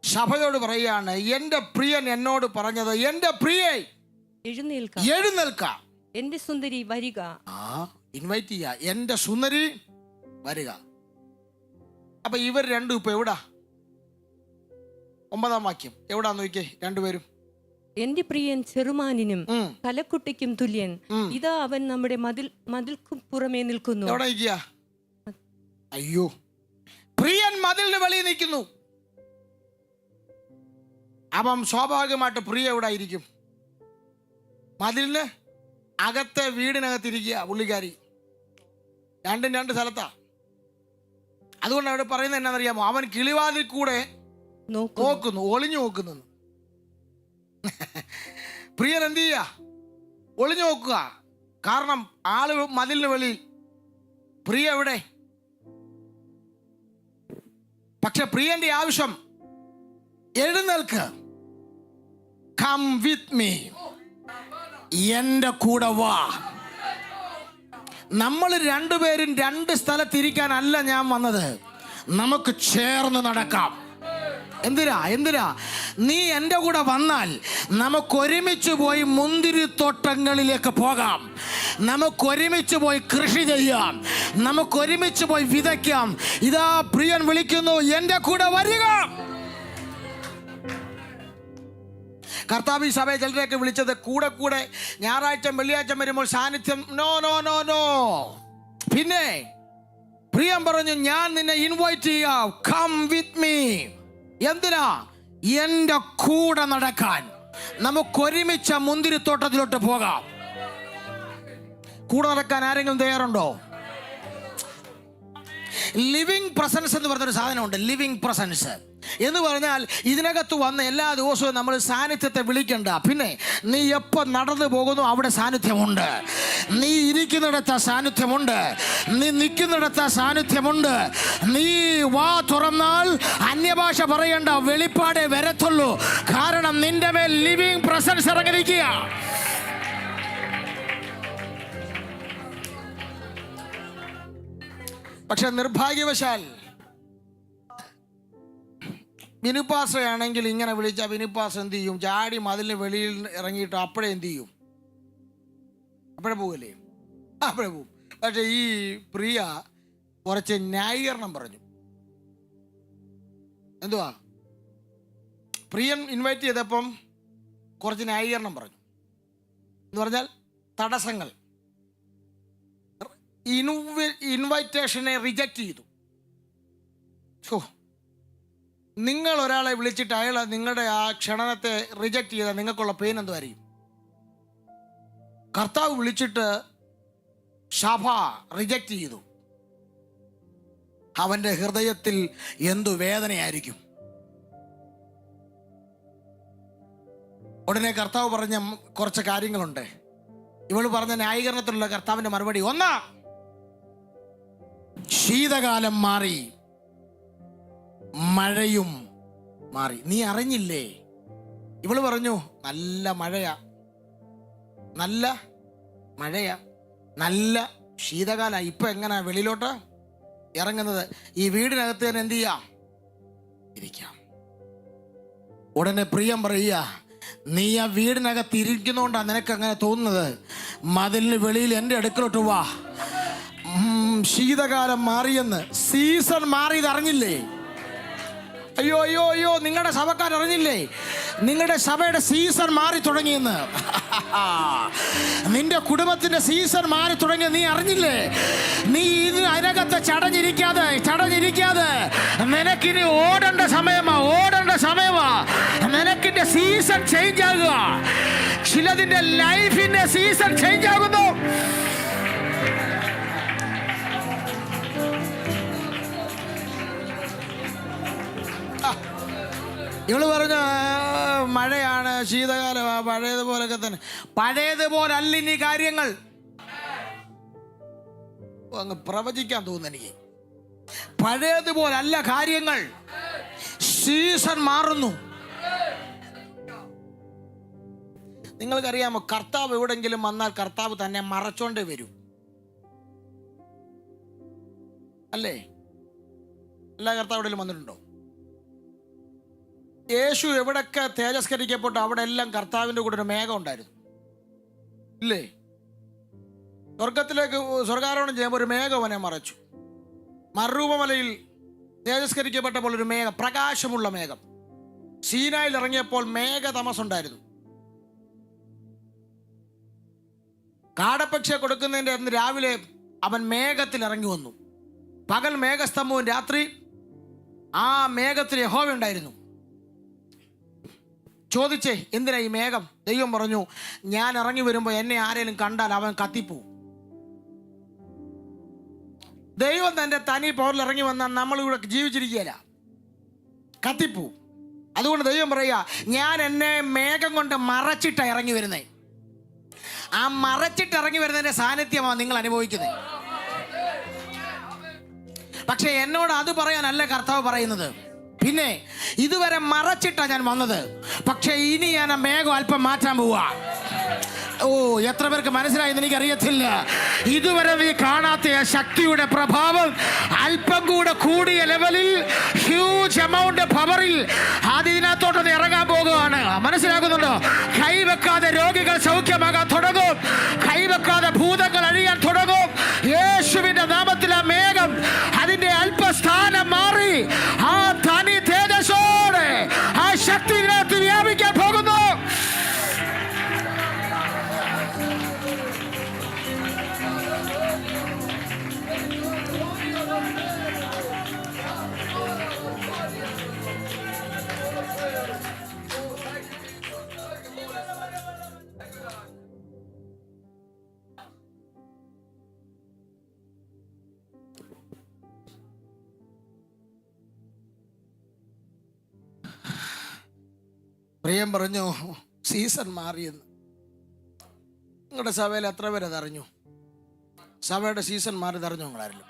സഭയോട് പറയുകയാണ്, എന്റെ പ്രിയൻ എന്നോട് പറഞ്ഞത്, എന്റെ പ്രിയേ എഴുന്നേൽക്ക, എഴുന്നേൽക്ക. എന്റെ സുന്ദരി വരിക. ഇൻവൈറ്റ് ചെയ്യുക, എന്റെ സുന്ദരി വരിക. അപ്പൊ ഇവർ രണ്ടും ഇപ്പൊ എവിടാ? 9-ാം വാക്യം എവിടാന്ന് നോക്കിയേ. രണ്ടുപേരും എന്റെ പ്രിയൻ ചെറുമാനിനും കലക്കുട്ടിക്കും തുല്യൻ. ഇതാ അവൻ നമ്മുടെ മതിൽക്കും പുറമേ നിൽക്കുന്നു. എവിടെ നിൽക്കുക? അയ്യോ, പ്രിയൻ മതിലിന് വെളിയിൽ നിൽക്കുന്നു. അപ്പം സ്വാഭാവികമായിട്ട് പ്രിയ എവിടെ ആയിരിക്കും? മതിലിന് അകത്തെ വീടിനകത്തിരിക്കുക പുള്ളിക്കാരി. രണ്ടും രണ്ട് സ്ഥലത്താ. അതുകൊണ്ട് അവിടെ പറയുന്നത് എന്നാണെന്നറിയാമോ? അവൻ കിളിവാതിൽ കൂടെ നോക്കുന്നു, ഒളിഞ്ഞു നോക്കുന്നു. പ്രിയൻ എന്ത് ചെയ്യുക? ഒളിഞ്ഞു നോക്കുക. കാരണം ആള് മതിലിന് വെളിയിൽ, പ്രിയ എവിടെ? പക്ഷെ പ്രിയന്റെ ആവശ്യം, എഴുന്നേൽക്ക്, കം വിത്ത് മീ, എന്റെ കൂടെ വാ. നമ്മൾ രണ്ടുപേരും രണ്ട് സ്ഥലത്തിരിക്കാനല്ല ഞാൻ വന്നത്, നമുക്ക് ചേർന്ന് നടക്കാം. എന്തിനാ? നീ എൻ്റെ കൂടെ വന്നാൽ നമുക്കൊരുമിച്ച് പോയി മുന്തിരിത്തോട്ടങ്ങളിലേക്ക് പോകാം, നമുക്കൊരുമിച്ച് പോയി കൃഷി ചെയ്യാം, നമുക്കൊരുമിച്ച് പോയി വിതയ്ക്കാം. ഇതാ പ്രിയൻ വിളിക്കുന്നു, എൻ്റെ കൂടെ വരിക. കർത്താവ് ഈ സഭയെ ചിലരെയൊക്കെ വിളിച്ചത് കൂടെ ഞായറാഴ്ച വെള്ളിയാഴ്ച വരുമ്പോൾ സാന്നിധ്യം, നോ നോ നോ നോ. പിന്നെ പ്രിയം പറഞ്ഞു, ഞാൻ നിന്നെ ഇൻവൈറ്റ് ചെയ്യാം, കം വിത്ത് മീ. എന്തിനാ? എൻ്റെ കൂടെ നടക്കാൻ. നമുക്കൊരുമിച്ച് മുന്തിരിത്തോട്ടത്തിലോട്ട് പോകാം. കൂടെ നടക്കാൻ ആരെങ്കിലും തയ്യാറുണ്ടോ? ലിവിങ് പ്രസൻസ് എന്ന് പറഞ്ഞൊരു സാധനമുണ്ട്. ലിവിങ് പ്രസൻസ് എന്ന് പറഞ്ഞാൽ ഇതിനകത്ത് വന്ന് എല്ലാ ദിവസവും നമ്മൾ സാന്നിധ്യത്തെ വിളിക്കണ്ട. പിന്നെ നീ എപ്പോൾ നടന്നു പോകുന്നു അവിടെ സാന്നിധ്യമുണ്ട്. നീ ഇരിക്കുന്നിടത്ത് സാന്നിധ്യമുണ്ട്, നീ നിൽക്കുന്നിടത്ത് സാന്നിധ്യമുണ്ട്. നീ വാ തുറന്നാൽ അന്യഭാഷ പറയേണ്ട, വെളിപ്പാടേ വരത്തുള്ളൂ. കാരണം നിന്റെ മേൽ ലിവിങ് പ്രസൻസ് ഇറങ്ങിയിരിക്കുക. പക്ഷെ നിർഭാഗ്യവശാൽ വിനുപ്പാസയാണെങ്കിൽ ഇങ്ങനെ വിളിച്ചാൽ വിനുപ്പാസ എന്ത് ചെയ്യും? ചാടി മതിലിന് വെളിയിൽ ഇറങ്ങിയിട്ട് അപ്പോഴേ എന്ത് ചെയ്യും? അപ്പോഴേ പോകല്ലേ? അപ്പോഴേ പോവും. പക്ഷെ ഈ പ്രിയ കുറച്ച് ന്യായീകരണം പറഞ്ഞു. എന്തുവാ? പ്രിയൻ ഇൻവൈറ്റ് ചെയ്തപ്പം കുറച്ച് ന്യായീകരണം പറഞ്ഞു. എന്ന് പറഞ്ഞാൽ തടസ്സങ്ങൾ. ഇൻവൈറ്റേഷനെ റിജക്റ്റ് ചെയ്തു. നിങ്ങൾ ഒരാളെ വിളിച്ചിട്ട് അയാൾ നിങ്ങളുടെ ആ ക്ഷണനത്തെ റിജക്റ്റ് ചെയ്താൽ നിങ്ങൾക്കുള്ള പെയിൻ എന്തുമായിരിക്കും? കർത്താവ് വിളിച്ചിട്ട് സഭ റിജക്റ്റ് ചെയ്തു, അവൻ്റെ ഹൃദയത്തിൽ എന്തു വേദനയായിരിക്കും? ഉടനെ കർത്താവ് പറഞ്ഞ കുറച്ച് കാര്യങ്ങളുണ്ട്. ഇവള് പറഞ്ഞ ന്യായീകരണത്തിലുള്ള കർത്താവിന്റെ മറുപടി: ഒന്ന്, ശീതകാലം മാറി, മഴയും മാറി. നീ അറിഞ്ഞില്ലേ? ഇവള് പറഞ്ഞു, നല്ല മഴയാ, നല്ല മഴയാ, നല്ല ശീതകാല. ഇപ്പൊ എങ്ങനെ വെളിയിലോട്ട് ഇറങ്ങുന്നത്? ഈ വീടിനകത്ത് തന്നെ എന്ത് ചെയ്യാം? ഇരിക്കാം. ഉടനെ പ്രിയം പറയുക, നീ ആ വീടിനകത്ത് ഇരിക്കുന്നോണ്ടാ നിനക്ക് അങ്ങനെ തോന്നുന്നത്. മതിലിന് വെളിയിൽ എൻ്റെ അടുക്കലോട്ട് വാ. ശീതകാലം മാറിയെന്ന്, സീസൺ മാറിയത് അറിഞ്ഞില്ലേ? അയ്യോ അയ്യോ അയ്യോ, നിങ്ങളുടെ സഭക്കാർ അറിഞ്ഞില്ലേ? നിങ്ങളുടെ സഭയുടെ സീസൺ മാറി തുടങ്ങിയെന്ന്. നിന്റെ കുടുംബത്തിന്റെ സീസൺ മാറി തുടങ്ങിയ നീ അറിഞ്ഞില്ലേ? നീ ഇതിന് അതിനകത്ത് ചടഞ്ഞിരിക്കാതെ നിനക്കിനി ഓടേണ്ട സമയമാ. നിനക്കിന്റെ സീസൺ ചേഞ്ച് ആകുക. ചിലതിന്റെ ലൈഫിന്റെ സീസൺ ചേഞ്ച് ആകുന്നു. ഇവള് പറഞ്ഞ മഴയാണ്, ശീതകാലമാണ്, പഴയതുപോലൊക്കെ തന്നെ. പഴയതുപോലെ അല്ല ഇനി കാര്യങ്ങൾ. അങ്ങ് പ്രവചിക്കാൻ തോന്നുന്നു എനിക്ക്. പഴയതുപോലെ അല്ല കാര്യങ്ങൾ. സീസൺ മാറുന്നു. നിങ്ങൾക്കറിയാമോ, കർത്താവ് എവിടെങ്കിലും വന്നാൽ കർത്താവ് തന്നെ മറച്ചോണ്ടേ വരും, അല്ലേ? എല്ലാ കർത്താവ് എവിടെയും വന്നിട്ടുണ്ടോ? യേശു എവിടൊക്കെ തേജസ്കരിക്കപ്പെട്ടു അവിടെ എല്ലാം കർത്താവിൻ്റെ കൂടെ ഒരു മേഘം ഉണ്ടായിരുന്നു, ഇല്ലേ? സ്വർഗത്തിലേക്ക് സ്വർഗാരോഹണം ചെയ്യുമ്പോൾ ഒരു മേഘം അവനെ മറച്ചു. മറുരൂപമലയിൽ തേജസ്കരിക്കപ്പെട്ടപ്പോൾ ഒരു മേഘം, പ്രകാശമുള്ള മേഘം. സീനായിൽ ഇറങ്ങിയപ്പോൾ മേഘതമസുണ്ടായിരുന്നു. കാടപ്പക്ഷിയെ കൊടുക്കുന്നതിൻ്റെ അന്ന് രാവിലെ അവൻ മേഘത്തിൽ ഇറങ്ങി വന്നു. പകൽ മേഘസ്തംഭവും, രാത്രി ആ മേഘത്തിൽ യഹോവ ഉണ്ടായിരുന്നു. ചോദിച്ചേ, എന്തിനാ ഈ മേഘം? ദൈവം പറഞ്ഞു, ഞാൻ ഇറങ്ങി വരുമ്പോൾ എന്നെ ആരെങ്കിലും കണ്ടാൽ അവൻ കത്തിപ്പോവും. ദൈവം തൻ്റെ തനി പവറിൽ ഇറങ്ങി വന്നാൽ നമ്മളിവിടെ ജീവിച്ചിരിക്കുകയില്ല, കത്തിപ്പോവും. അതുകൊണ്ട് ദൈവം പറയുക, ഞാൻ എന്നെ മേഘം കൊണ്ട് മറച്ചിട്ടാ ഇറങ്ങി വരുന്നേ. ആ മറച്ചിട്ട് ഇറങ്ങി വരുന്നതിന്റെ സാന്നിധ്യമാണ് നിങ്ങൾ അനുഭവിക്കുന്നത്. പക്ഷെ എന്നോട് അത് പറയാനല്ല കർത്താവ് പറയുന്നത്. പിന്നെ ഇതുവരെ മറച്ചിട്ടാ ഞാൻ വന്നത്, പക്ഷെ ഇനി ഞാൻ ആ മേഘം അല്പം മാറ്റാൻ പോവാ. ഓ, എത്ര പേർക്ക് മനസ്സിലായെന്ന് എനിക്കറിയത്തില്ല. ഇതുവരെ നീ കാണാത്ത ശക്തിയുടെ പ്രഭാവം അല്പം കൂടെ കൂടിയ ലെവലിൽ, ഹ്യൂജ് എമൗണ്ട് പവറിൽ അതിനകത്തോട്ട് നീ ഇറങ്ങാൻ പോകുകയാണ്. മനസ്സിലാകുന്നുണ്ടോ? കൈവെക്കാതെ രോഗികൾ സൗഖ്യമാകാൻ തുടങ്ങും, കൈവെക്കാതെ ഭൂതങ്ങൾ അഴിയാൻ തുടങ്ങും. യേശുവിന്റെ നാമത്തിൽ ആ മേഘം അതിന്റെ അല്പസ്ഥാനം മാറി ആ തനി തേജസ്സോടെ ആ ശക്തി ഇതിനകത്ത് വ്യാപിക്കാൻ പോകുന്നു. പ്രിയം പറഞ്ഞു, സീസൺ മാറിയെന്ന്. നിങ്ങളുടെ സഭയിൽ എത്ര പേരത് അറിഞ്ഞു? സഭയുടെ സീസൺ മാറിയത് അറിഞ്ഞു നിങ്ങളാരിലും?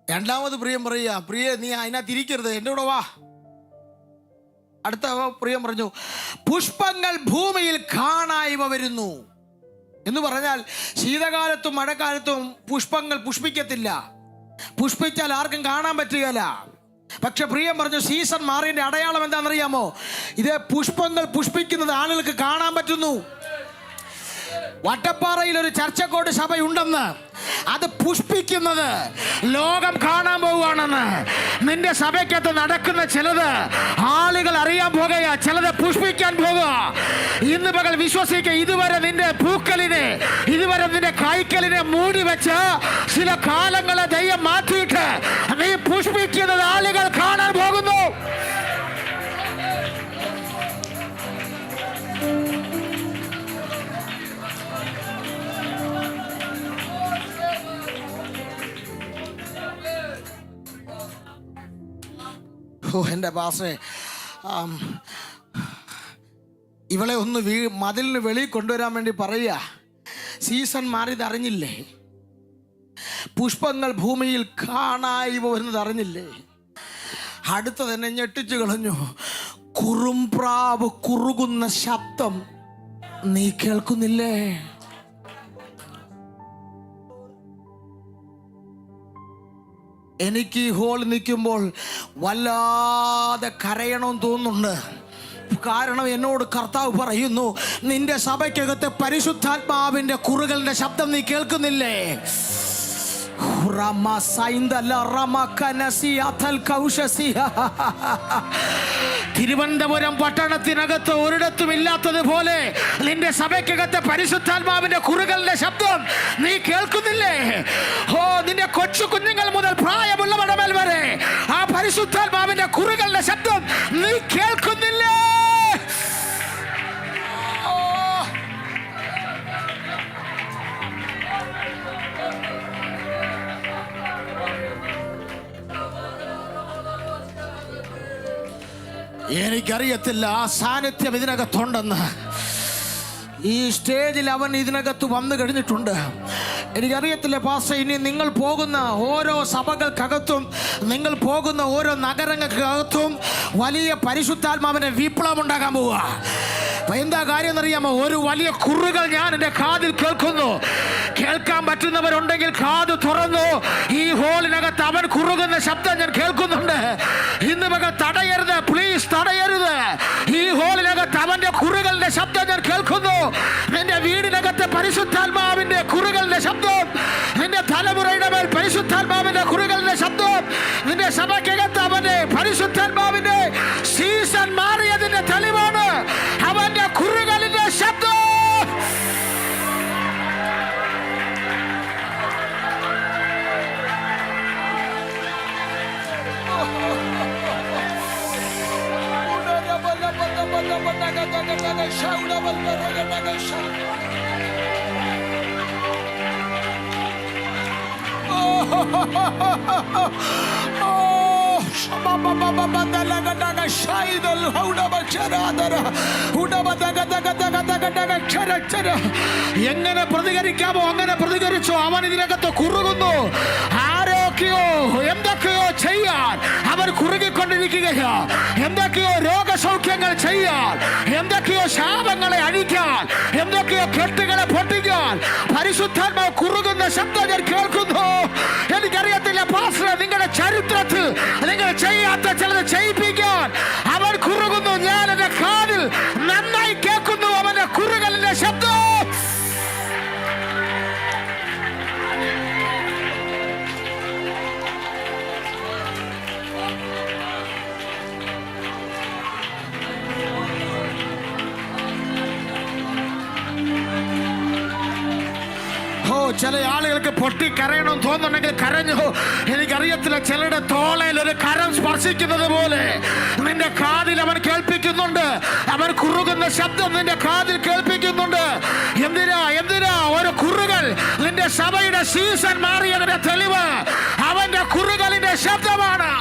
രണ്ടാമത് പ്രിയം പറയുക, പ്രിയ നീ അതിനകത്ത് ഇരിക്കരുത്, എൻ്റെ കൂടെ വാ. അടുത്ത പ്രിയം പറഞ്ഞു, പുഷ്പങ്ങൾ ഭൂമിയിൽ കാണായ്മ വരുന്നു എന്ന് പറഞ്ഞാൽ ശീതകാലത്തും മഴക്കാലത്തും പുഷ്പങ്ങൾ പുഷ്പിക്കത്തില്ല. പുഷ്പിച്ചാൽ ആർക്കും കാണാൻ പറ്റുകയില്ല. പക്ഷെ പ്രിയം പറഞ്ഞു, സീസൺ മാറിയതിന്റെ അടയാളം എന്താണെന്നറിയാമോ? ഇത് പുഷ്പങ്ങൾ പുഷ്പിക്കുന്നത് ആളുകൾക്ക് കാണാൻ പറ്റുന്നു. വട്ടപ്പാറയിൽ ഒരു ചർച്ചക്കോട് സഭയുണ്ടെന്ന്, അത് പുഷ്പിക്കുന്നത് ലോകം കാണാൻ പോവുകയാണെന്ന്. നിന്റെ സഭയ്ക്കകത്ത് നടക്കുന്ന ചിലത് ആളുകൾ അറിയാൻ പോകുക, ചിലത് പുഷ്പിക്കാൻ പോകുക. ഇന്ന് പകൽ വിശ്വസിക്കുക, ഇതുവരെ നിന്റെ പൂക്കലിനെ, ഇതുവരെ നിന്റെ കായ്ക്കലിനെ മൂടി വെച്ച് ചില കാലങ്ങളെ ദൈവം മാറ്റിയിട്ട് നീ പുഷ്പിക്കുന്നത് ആളുകൾ കാണാൻ പോകുന്നു. എൻ്റെ പാസ്റ്ററെ, ഇവളെ ഒന്ന് മതിലിന് വെളിയിൽ കൊണ്ടുവരാൻ വേണ്ടി പറയുക. സീസൺ മാറിയത് അറിഞ്ഞില്ലേ? പുഷ്പങ്ങൾ ഭൂമിയിൽ കാണായി വരുന്നത് അറിഞ്ഞില്ലേ? അടുത്ത തന്നെ ഞെട്ടിച്ചു കളഞ്ഞു. കുറുംപ്രാവ് കുറുകുന്ന ശബ്ദം നീ കേൾക്കുന്നില്ലേ? എനിക്ക് ഈ ഹോൾ നിൽക്കുമ്പോൾ വല്ലാതെ കരയണമെന്ന് തോന്നുന്നുണ്ട്. കാരണം എന്നോട് കർത്താവ് പറയുന്നു, നിന്റെ സഭയ്ക്കകത്ത് പരിശുദ്ധാത്മാവിന്റെ കുറുകളുടെ ശബ്ദം നീ കേൾക്കുന്നില്ലേ? തിരുവനന്തപുരം പട്ടണത്തിനകത്ത് ഒരിടത്തും ഇല്ലാത്തതുപോലെ നിന്റെ സഭയ്ക്കകത്ത് പരിശുദ്ധാത്മാവിന്റെ കുറുകളുടെ ശബ്ദം നീ കേൾക്കുന്നില്ലേ? ഓ, നിന്റെ കൊച്ചു കുഞ്ഞുങ്ങൾ മുതൽ പ്രായമുള്ളവരുടെ വരെ ആ പരിശുദ്ധാത്മാവിന്റെ കുറുകളുടെ ശബ്ദം നീ കേൾക്കുന്നില്ലേ? എനിക്കറിയത്തില്ല ആ സാന്നിധ്യം ഇതിനകത്തുണ്ടെന്ന്. ഈ സ്റ്റേജിൽ അവൻ ഇതിനകത്ത് വന്നു കഴിഞ്ഞിട്ടുണ്ട്. എനിക്കറിയത്തില്ല പാസ്റ്റർ, ഇനി നിങ്ങൾ പോകുന്ന ഓരോ സഭകൾക്കകത്തും, നിങ്ങൾ പോകുന്ന ഓരോ നഗരങ്ങൾക്കകത്തും വലിയ പരിശുദ്ധാത്മാവിന്റെ വിപ്ലവം ഉണ്ടാകാൻ പോവുക. എന്താ കാര്യം എന്നറിയാമോ? ഒരു വലിയ കുറുകൾ ഞാൻ എൻ്റെ കാതിൽ കേൾക്കുന്നു. കേൾക്കാൻ പറ്റുന്നവരുണ്ടെങ്കിൽ കാത് തുറന്നു. ഈ ഹോളിനകത്ത് അവൻ കുറുകുന്ന ശബ്ദം ഞാൻ കേൾക്കുന്നുണ്ട്. ഇന്ന് മകൻ തടയരുത്, പ്ലീസ് തടയരുത്. ഈ ഹോളിനകത്ത് അവന്റെ കുറുകളുടെ ശബ്ദം ഞാൻ കേൾക്കുന്നു. നിന്റെ വീടിനകത്ത് പരിശുദ്ധാത്മാവിന്റെ കുറുകളുടെ ശബ്ദം, നിന്റെ തലമുറയുടെ മേൽ പരിശുദ്ധാത്മാവിന്റെ കുറുകളുടെ ശബ്ദം, നിന്റെ സഭയ്ക്കകത്ത് അവന്റെ പരിശുദ്ധാത്മാവിന്റെ സീസൺ മാറിയതിന്റെ തെളിവാണ് അവന്റെ കുറുകളിന്റെ ശബ്ദം. എങ്ങനെ പ്രതികരിക്കാമോ അങ്ങനെ പ്രതികരിച്ചോ. അവൻ ഇതിനകത്ത് കുറുകുന്നു. ആരൊക്കെയോ എന്തൊക്കെയോ ചെയ്യാൻ അവർ കുറുകിക്കൊണ്ടിരിക്കുകയാ. എന്തൊക്കെയോ രോഗസൗഖ്യങ്ങൾ ചെയ്യാൻ, എന്തൊക്കെയോ ശാപങ്ങളെ അഴിക്കാൻ, എന്തൊക്കെയോ കെട്ടുകളെ പൊട്ടിക്കാൻ പരിശുദ്ധാത്മാവ് കുറുകുന്ന ശബ്ദം ഞാൻ കേൾക്കുന്നു. എനിക്കറിയത്തില്ല പാസ്റ്റർ, നിങ്ങളുടെ ചരിത്രത്തിൽ നിങ്ങൾ ചെയ്യാത്ത ചിലത് ചെയ്യിപ്പിക്കാൻ അവൻ കുറുകുന്നു. ഞാൻ എന്റെ കാതിൽ നന്നായി കേൾക്കുന്നു അവന്റെ കുറുകലിന്റെ ശബ്ദം. ചില ആളുകൾക്ക് പൊട്ടിക്കരയണമെന്ന് തോന്നുന്നുണ്ടെങ്കിൽ കരഞ്ഞു. എനിക്കറിയത്തില്ല, ചിലരുടെ തോളയിൽ ഒരു കരം സ്പർശിക്കുന്നത് പോലെ നിന്റെ കാതിൽ അവൻ കേൾപ്പിക്കുന്നുണ്ട്. അവൻ കുറുകുന്ന ശബ്ദം നിന്റെ കാതിൽ കേൾപ്പിക്കുന്നുണ്ട്. എന്തിനാ ഒരു കുറുകൾ നിന്റെ സഭയുടെ സീസൺ മാറിയതിന്റെ തെളിവ് അവന്റെ കുറുകളിന്റെ ശബ്ദമാണ്.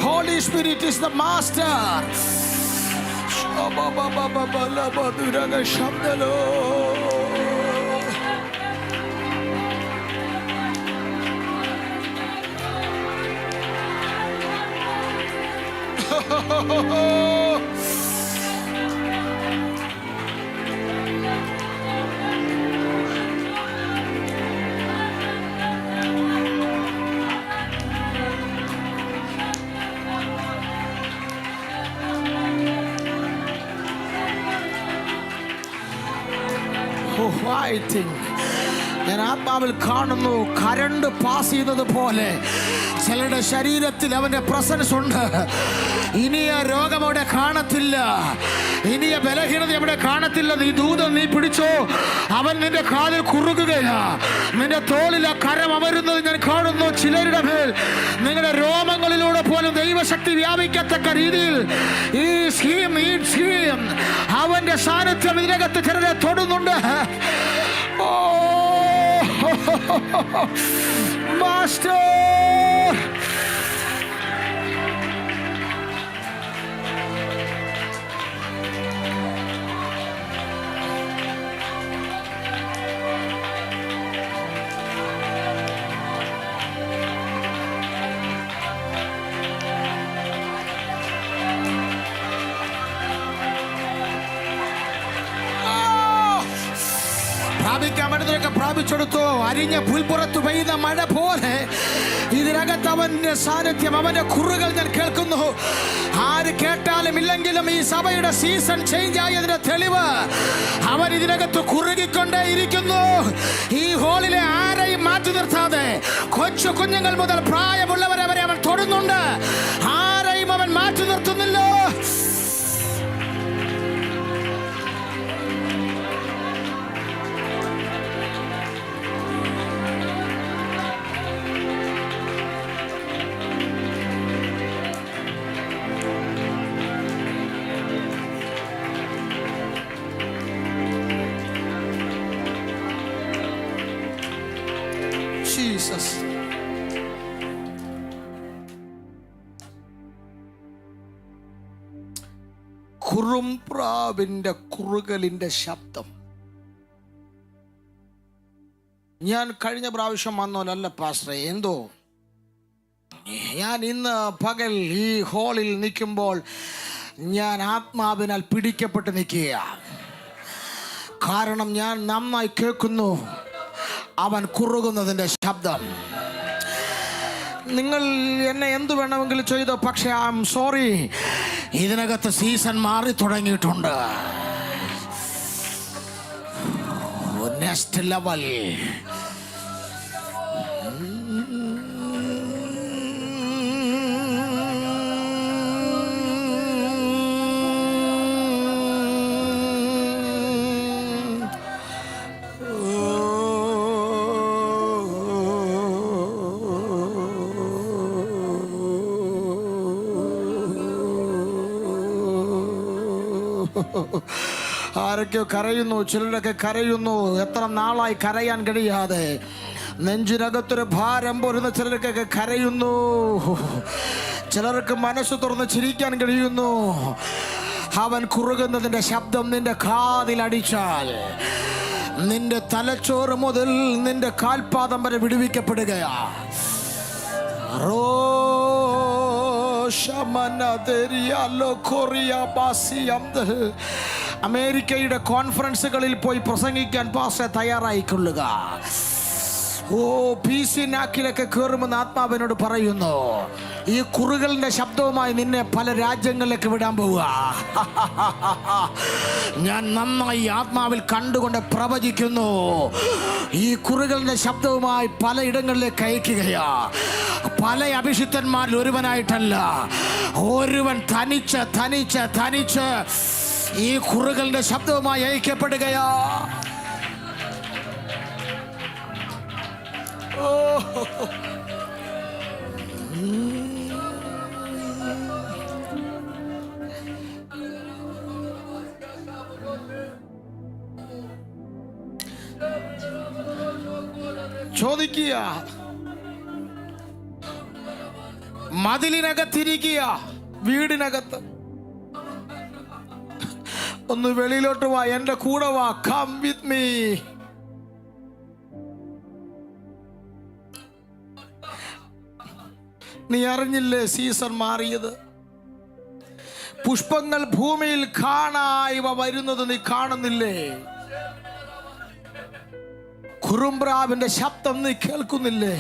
Holy Spirit is the master. I think ഞാൻ ആത്മാവിൽ കാണുന്നു കരണ്ട് പാസ് ചെയ്യുന്നത് പോലെ ചിലരുടെ ശരീരത്തിൽ അവന്റെ പ്രസൻസ് ഉണ്ട്. ഇനിയ രോഗം അവിടെ കാണത്തില്ല, ഇനിയ ബലഹീനത അവിടെ കാണത്തില്ല. നീ ദൂതം നീ പിടിച്ചോ, അവൻ നിന്റെ കാലിൽ കുറുകുകയാ. നിന്റെ തോളിൽ ആ കരം അമരുന്നത് ഞാൻ കാണുന്നു. ചിലരുടെ മേൽ നിങ്ങളുടെ രോമങ്ങളിലൂടെ പോലും ദൈവശക്തി വ്യാപിക്കത്തക്ക രീതിയിൽ അവന്റെ സാന്നിധ്യം ഇതിനകത്ത് ചിലരെ തൊടുന്നുണ്ട്. ഓ മാസ്റ്റർ, പ്രാപിക്കാൻ പറ്റുന്നതൊക്കെ പ്രാപിച്ചെടുത്തോ. അരിഞ്ഞ പുൽപ്പുറത്ത് പെയ്യുന്ന മഴ പോലെ ഇതിനകത്ത് അവന്റെ സാന്നിധ്യം, അവന്റെ കുറുകൾ ഞാൻ കേൾക്കുന്നു. ആര് കേട്ടാലും ഇല്ലെങ്കിലും ഈ സഭയുടെ സീസൺ ചേഞ്ച് ആയതിന്റെ തെളിവ് അവൻ ഇതിനകത്ത് കുറുകിക്കൊണ്ടേ ഇരിക്കുന്നു. ഈ ഹോളിലെ ആരെയും മാറ്റി നിർത്താതെ കൊച്ചു കുഞ്ഞുങ്ങൾ മുതൽ പ്രായമുള്ളവരെ വരെ അവൻ തൊടുന്നുണ്ട്. ആരെയും അവൻ മാറ്റി നിർത്തുന്നില്ല. ജീസസ്. കുറുംപ്രാവിന്റെ കുറുകലിന്റെ ശബ്ദം. ഞാൻ കഴിഞ്ഞ പ്രാവശ്യം വന്നോലല്ല പാസ്റ്ററെ, എന്തോ ഞാൻ ഇന്ന് പകൽ ഈ ഹോളിൽ നിൽക്കുമ്പോൾ ഞാൻ ആത്മാവിനാൽ പിടിക്കപ്പെട്ട് നിൽക്കുക. കാരണം ഞാൻ നന്നായി കേൾക്കുന്നു അവൻ കുറുകുന്നതിൻ്റെ ശബ്ദം. നിങ്ങൾ എന്നെ എന്തു വേണമെങ്കിലും ചെയ്തോ, പക്ഷേ ഐ ആം സോറി, ഇതിനകത്ത് സീസൺ മാറി തുടങ്ങിയിട്ടുണ്ട്. Next level. ആരൊക്കെയോ കരയുന്നു, ചിലരൊക്കെ കരയുന്നു. എത്ര നാളായി കരയാൻ കഴിയാതെ നെഞ്ചിനകത്തൊരു ഭാരം പോരുന്ന ചിലർക്കൊക്കെ കരയുന്നു. ചിലർക്ക് മനസ്സ് തുറന്ന് ചിരിക്കാൻ കഴിയുന്നു. അവൻ കുറുകുന്നതിൻ്റെ ശബ്ദം നിന്റെ കാതിൽ അടിച്ചാൽ നിന്റെ തലച്ചോറ് മുതൽ നിന്റെ കാൽപാദം വരെ വിടുവിക്കപ്പെടുകയാ. അമേരിക്കയുടെ കോൺഫറൻസുകളിൽ പോയി പ്രസംഗിക്കാൻ പാസ്റ്റർ തയ്യാറായിക്കൊള്ളുക. ഓ PC നാക്കിലൊക്കെ കയറുമെന്ന് ആത്മാവിനോട് പറയുന്നു. ഈ കുറുകലിന്റെ ശബ്ദവുമായി നിന്നെ പല രാജ്യങ്ങളിലേക്ക് വിടാൻ പോവുക. ഞാൻ നന്നായി ആത്മാവിൽ കണ്ടുകൊണ്ട് പ്രവചിക്കുന്നു. ഈ കുറുകലിന്റെ ശബ്ദവുമായി പലയിടങ്ങളിലേക്ക് അയക്കുകയാ. പല അഭിഷിക്തന്മാരിൽ ഒരുവനായിട്ടല്ല, ഒരുവൻ തനിച്ച് തനിച്ച് തനിച്ച് ഈ കുറുകലിന്റെ ശബ്ദവുമായി അയക്കപ്പെടുകയാ. ചോദിക്കുക, മതിലിനകത്തിരിക്കുക, വീടിനകത്ത് ഒന്ന് വെളിയിലോട്ട് വാ, എന്റെ കൂടെ വാ, കം വിത്ത് മീ. നീ അറിഞ്ഞില്ലേ സീസൺ മാറിയത്? പുഷ്പങ്ങൾ ഭൂമിയിൽ കാണായിവ വരുന്നത് നീ കാണുന്നില്ലേ? കുറുംപ്രാവിന്റെ ശബ്ദം നീ കേൾക്കുന്നില്ലേ?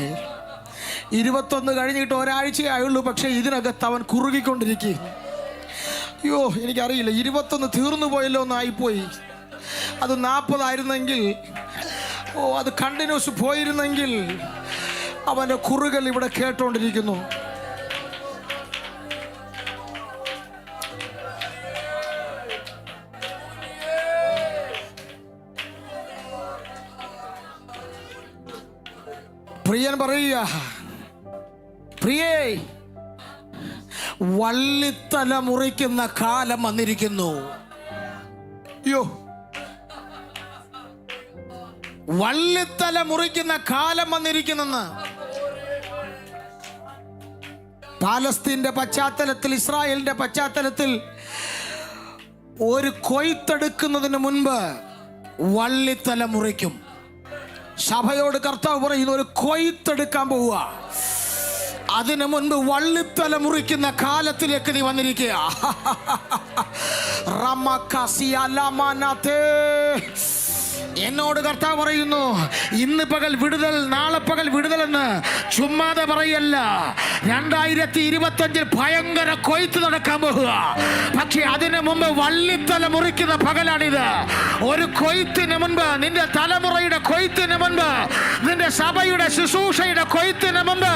21 കഴിഞ്ഞിട്ട് ഒരാഴ്ചയായുള്ളൂ, പക്ഷെ ഇതിനകത്ത് അവൻ കുറുകിക്കൊണ്ടിരിക്കും. അയ്യോ, എനിക്കറിയില്ല, 21 തീർന്നു പോയല്ലോ എന്നായിപ്പോയി. അത് 40 ആയിരുന്നെങ്കിൽ, അത് കണ്ടിന്യൂസ് പോയിരുന്നെങ്കിൽ അവൻ്റെ കുറുകൾ ഇവിടെ കേട്ടോണ്ടിരിക്കുന്നു. പ്രിയൻ പറയുക, പ്രിയേ, വള്ളിത്തല മുറിക്കുന്ന കാലം വന്നിരിക്കുന്നു. യോ, വള്ളിത്തല മുറിക്കുന്ന കാലം വന്നിരിക്കുന്നെന്ന്. പാലസ്തീന്റെ പശ്ചാത്തലത്തിൽ, ഇസ്രായേലിന്റെ പശ്ചാത്തലത്തിൽ ഒരു കൊയ്ത്തെടുക്കുന്നതിന് മുൻപ് വള്ളിത്തല മുറിക്കും. സഭയോട് കർത്താവ് പറയുന്നു, ഒരു കൊയ്ത്തെടുക്കാൻ പോവുക, അതിനു മുൻപ് വള്ളിത്തല മുറിക്കുന്ന കാലത്തിലേക്ക് നീ വന്നിരിക്കുക. എന്നോട് കർത്താവ് പറയുന്നു, ഇന്ന് പകൽ വിടുതൽ, നാളെ പകൽ വിടുതൽ എന്ന് ചുമ്മാതെ പറയല്ല. 2025 ഭയങ്കര കൊയ്ത്ത് നടക്കാൻ പോകുക. പക്ഷെ അതിനു മുമ്പ് വള്ളിത്തല മുറിക്കുന്ന പകലാണിത്. ഒരു കൊയ്ത്തിന് മുൻപ്, നിന്റെ തലമുറയുടെ കൊയ്ത്തിന് മുൻപ്, നിന്റെ സഭയുടെ ശുശ്രൂഷയുടെ കൊയ്ത്തിന് മുൻപ്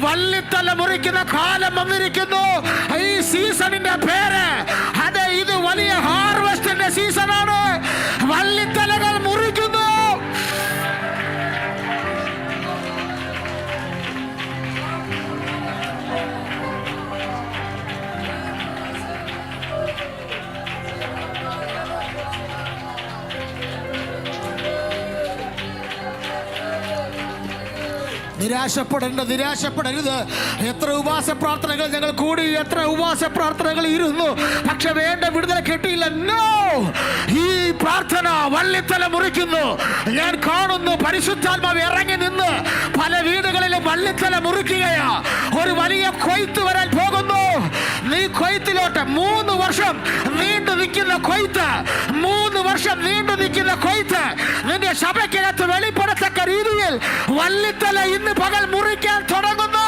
വള്ളിത്തല മുറിക്കുന്ന കാലം വന്നിരിക്കുന്നു. ഈ സീസണിന്റെ പേര്, അതെ, ഇത് വലിയ ഹാർവെസ്റ്റിന്റെ സീസണാണ്. വള്ളിത്തലകൾ മുറിക്കുന്നു. നിരാശപ്പെടരുത്. എത്ര ഉപവാസ പ്രാർത്ഥനകൾ ഞങ്ങൾ കൂടി, എത്ര ഉപവാസ പ്രാർത്ഥനകൾ ഇരുന്നു, പക്ഷെ വേണ്ട വിടുതൽ കിട്ടിയില്ല. നോ, ഈ പ്രാർത്ഥന വള്ളിത്തല മുറിക്കുന്നു. ഞാൻ കാണുന്നു പരിശുദ്ധാത്മാവ് ഇറങ്ങി നിന്ന് പല വീടുകളിലും വള്ളിത്തല മുറിക്കുകയാ. ഒരു വലിയ കൊയ്ത്ത് വരാൻ പോകുന്നു. നീ കൊയ്ത്തിലോട്ട് 3 വർഷം നീണ്ടു നിൽക്കുന്ന കൊയ്ത്ത്, 3 വർഷം നീണ്ടു നിൽക്കുന്ന കൊയ്ത്ത് നിന്റെ സഭയ്ക്കകത്ത് വെളിപ്പെടത്തക്ക രീതിയിൽ വള്ളിത്തല ഇന്ന് പകൽ മുറിക്കാൻ തുടങ്ങുന്നു.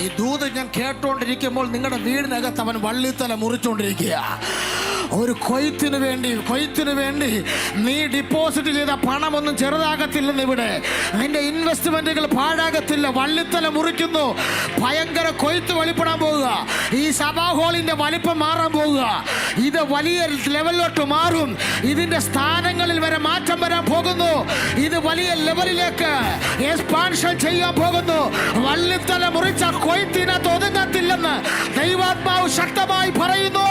ഈ ദൂത് ഞാൻ കേട്ടോണ്ടിരിക്കുമ്പോൾ നിങ്ങളുടെ വീടിനകത്ത് അവൻ വള്ളിത്തല മുറിച്ചുകൊണ്ടിരിക്കുക. ഒരു കൊയ്ത്തിന് വേണ്ടി നീ ഡിപ്പോസിറ്റ് ചെയ്ത പണമൊന്നും ചെറുതാകത്തില്ലെന്ന്. ഇവിടെ നിന്റെ ഇൻവെസ്റ്റ്മെന്റുകൾ പാഴാകത്തില്ല. വള്ളിത്തല മുറിക്കുന്നു. ഭയങ്കര കൊയ്ത്ത് വെളിപ്പെടാൻ പോവുക. ഈ സഭാ ഹാളിന്റെ വലിപ്പം മാറാൻ പോവുക. ഇത് വലിയ ലെവലിലോട്ട് മാറും. ഇതിന്റെ സ്ഥാനങ്ങളിൽ വരെ മാറ്റം വരാൻ പോകുന്നു. ഇത് വലിയ ലെവലിലേക്ക് എക്സ്പാൻഷൻ ചെയ്യാൻ പോകുന്നു. വള്ളിത്തല മുറിച്ച കൊയ്ത്തിനകത്ത് ഒതുങ്ങത്തില്ലെന്ന് ദൈവാത്മാവ് ശക്തമായി പറയുന്നു.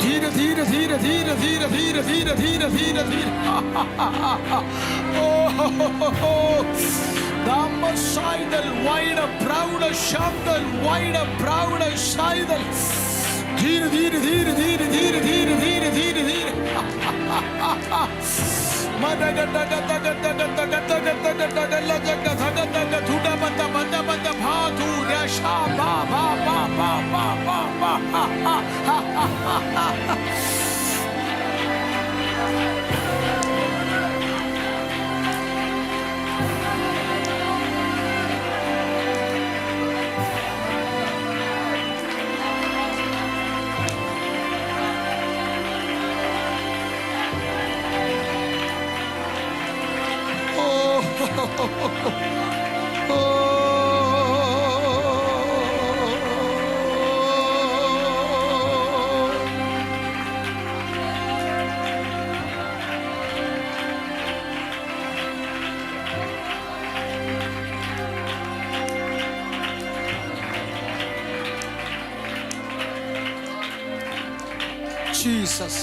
ധീരെ ധീരെ ധീരെ ധീരെ ധീരെ ധീരെ ധീരെ ധീരെ ധീരെ ധീരെ. Saital, wide up, proud as Shamdal, wide up, proud as Saital. Dheere, dheere, dheere, dheere, dheere, dheere, dheere, dheere, dheere. Madagata, gata, gata, gata, gata, gata, gata, gata, gata, gata, gata, thuda, bata, bata, bata, bhatu, rasha, ba, ba, ba, ba, ba, ba, ba, ha, ha, ha, ha, ha, ha. Jesus.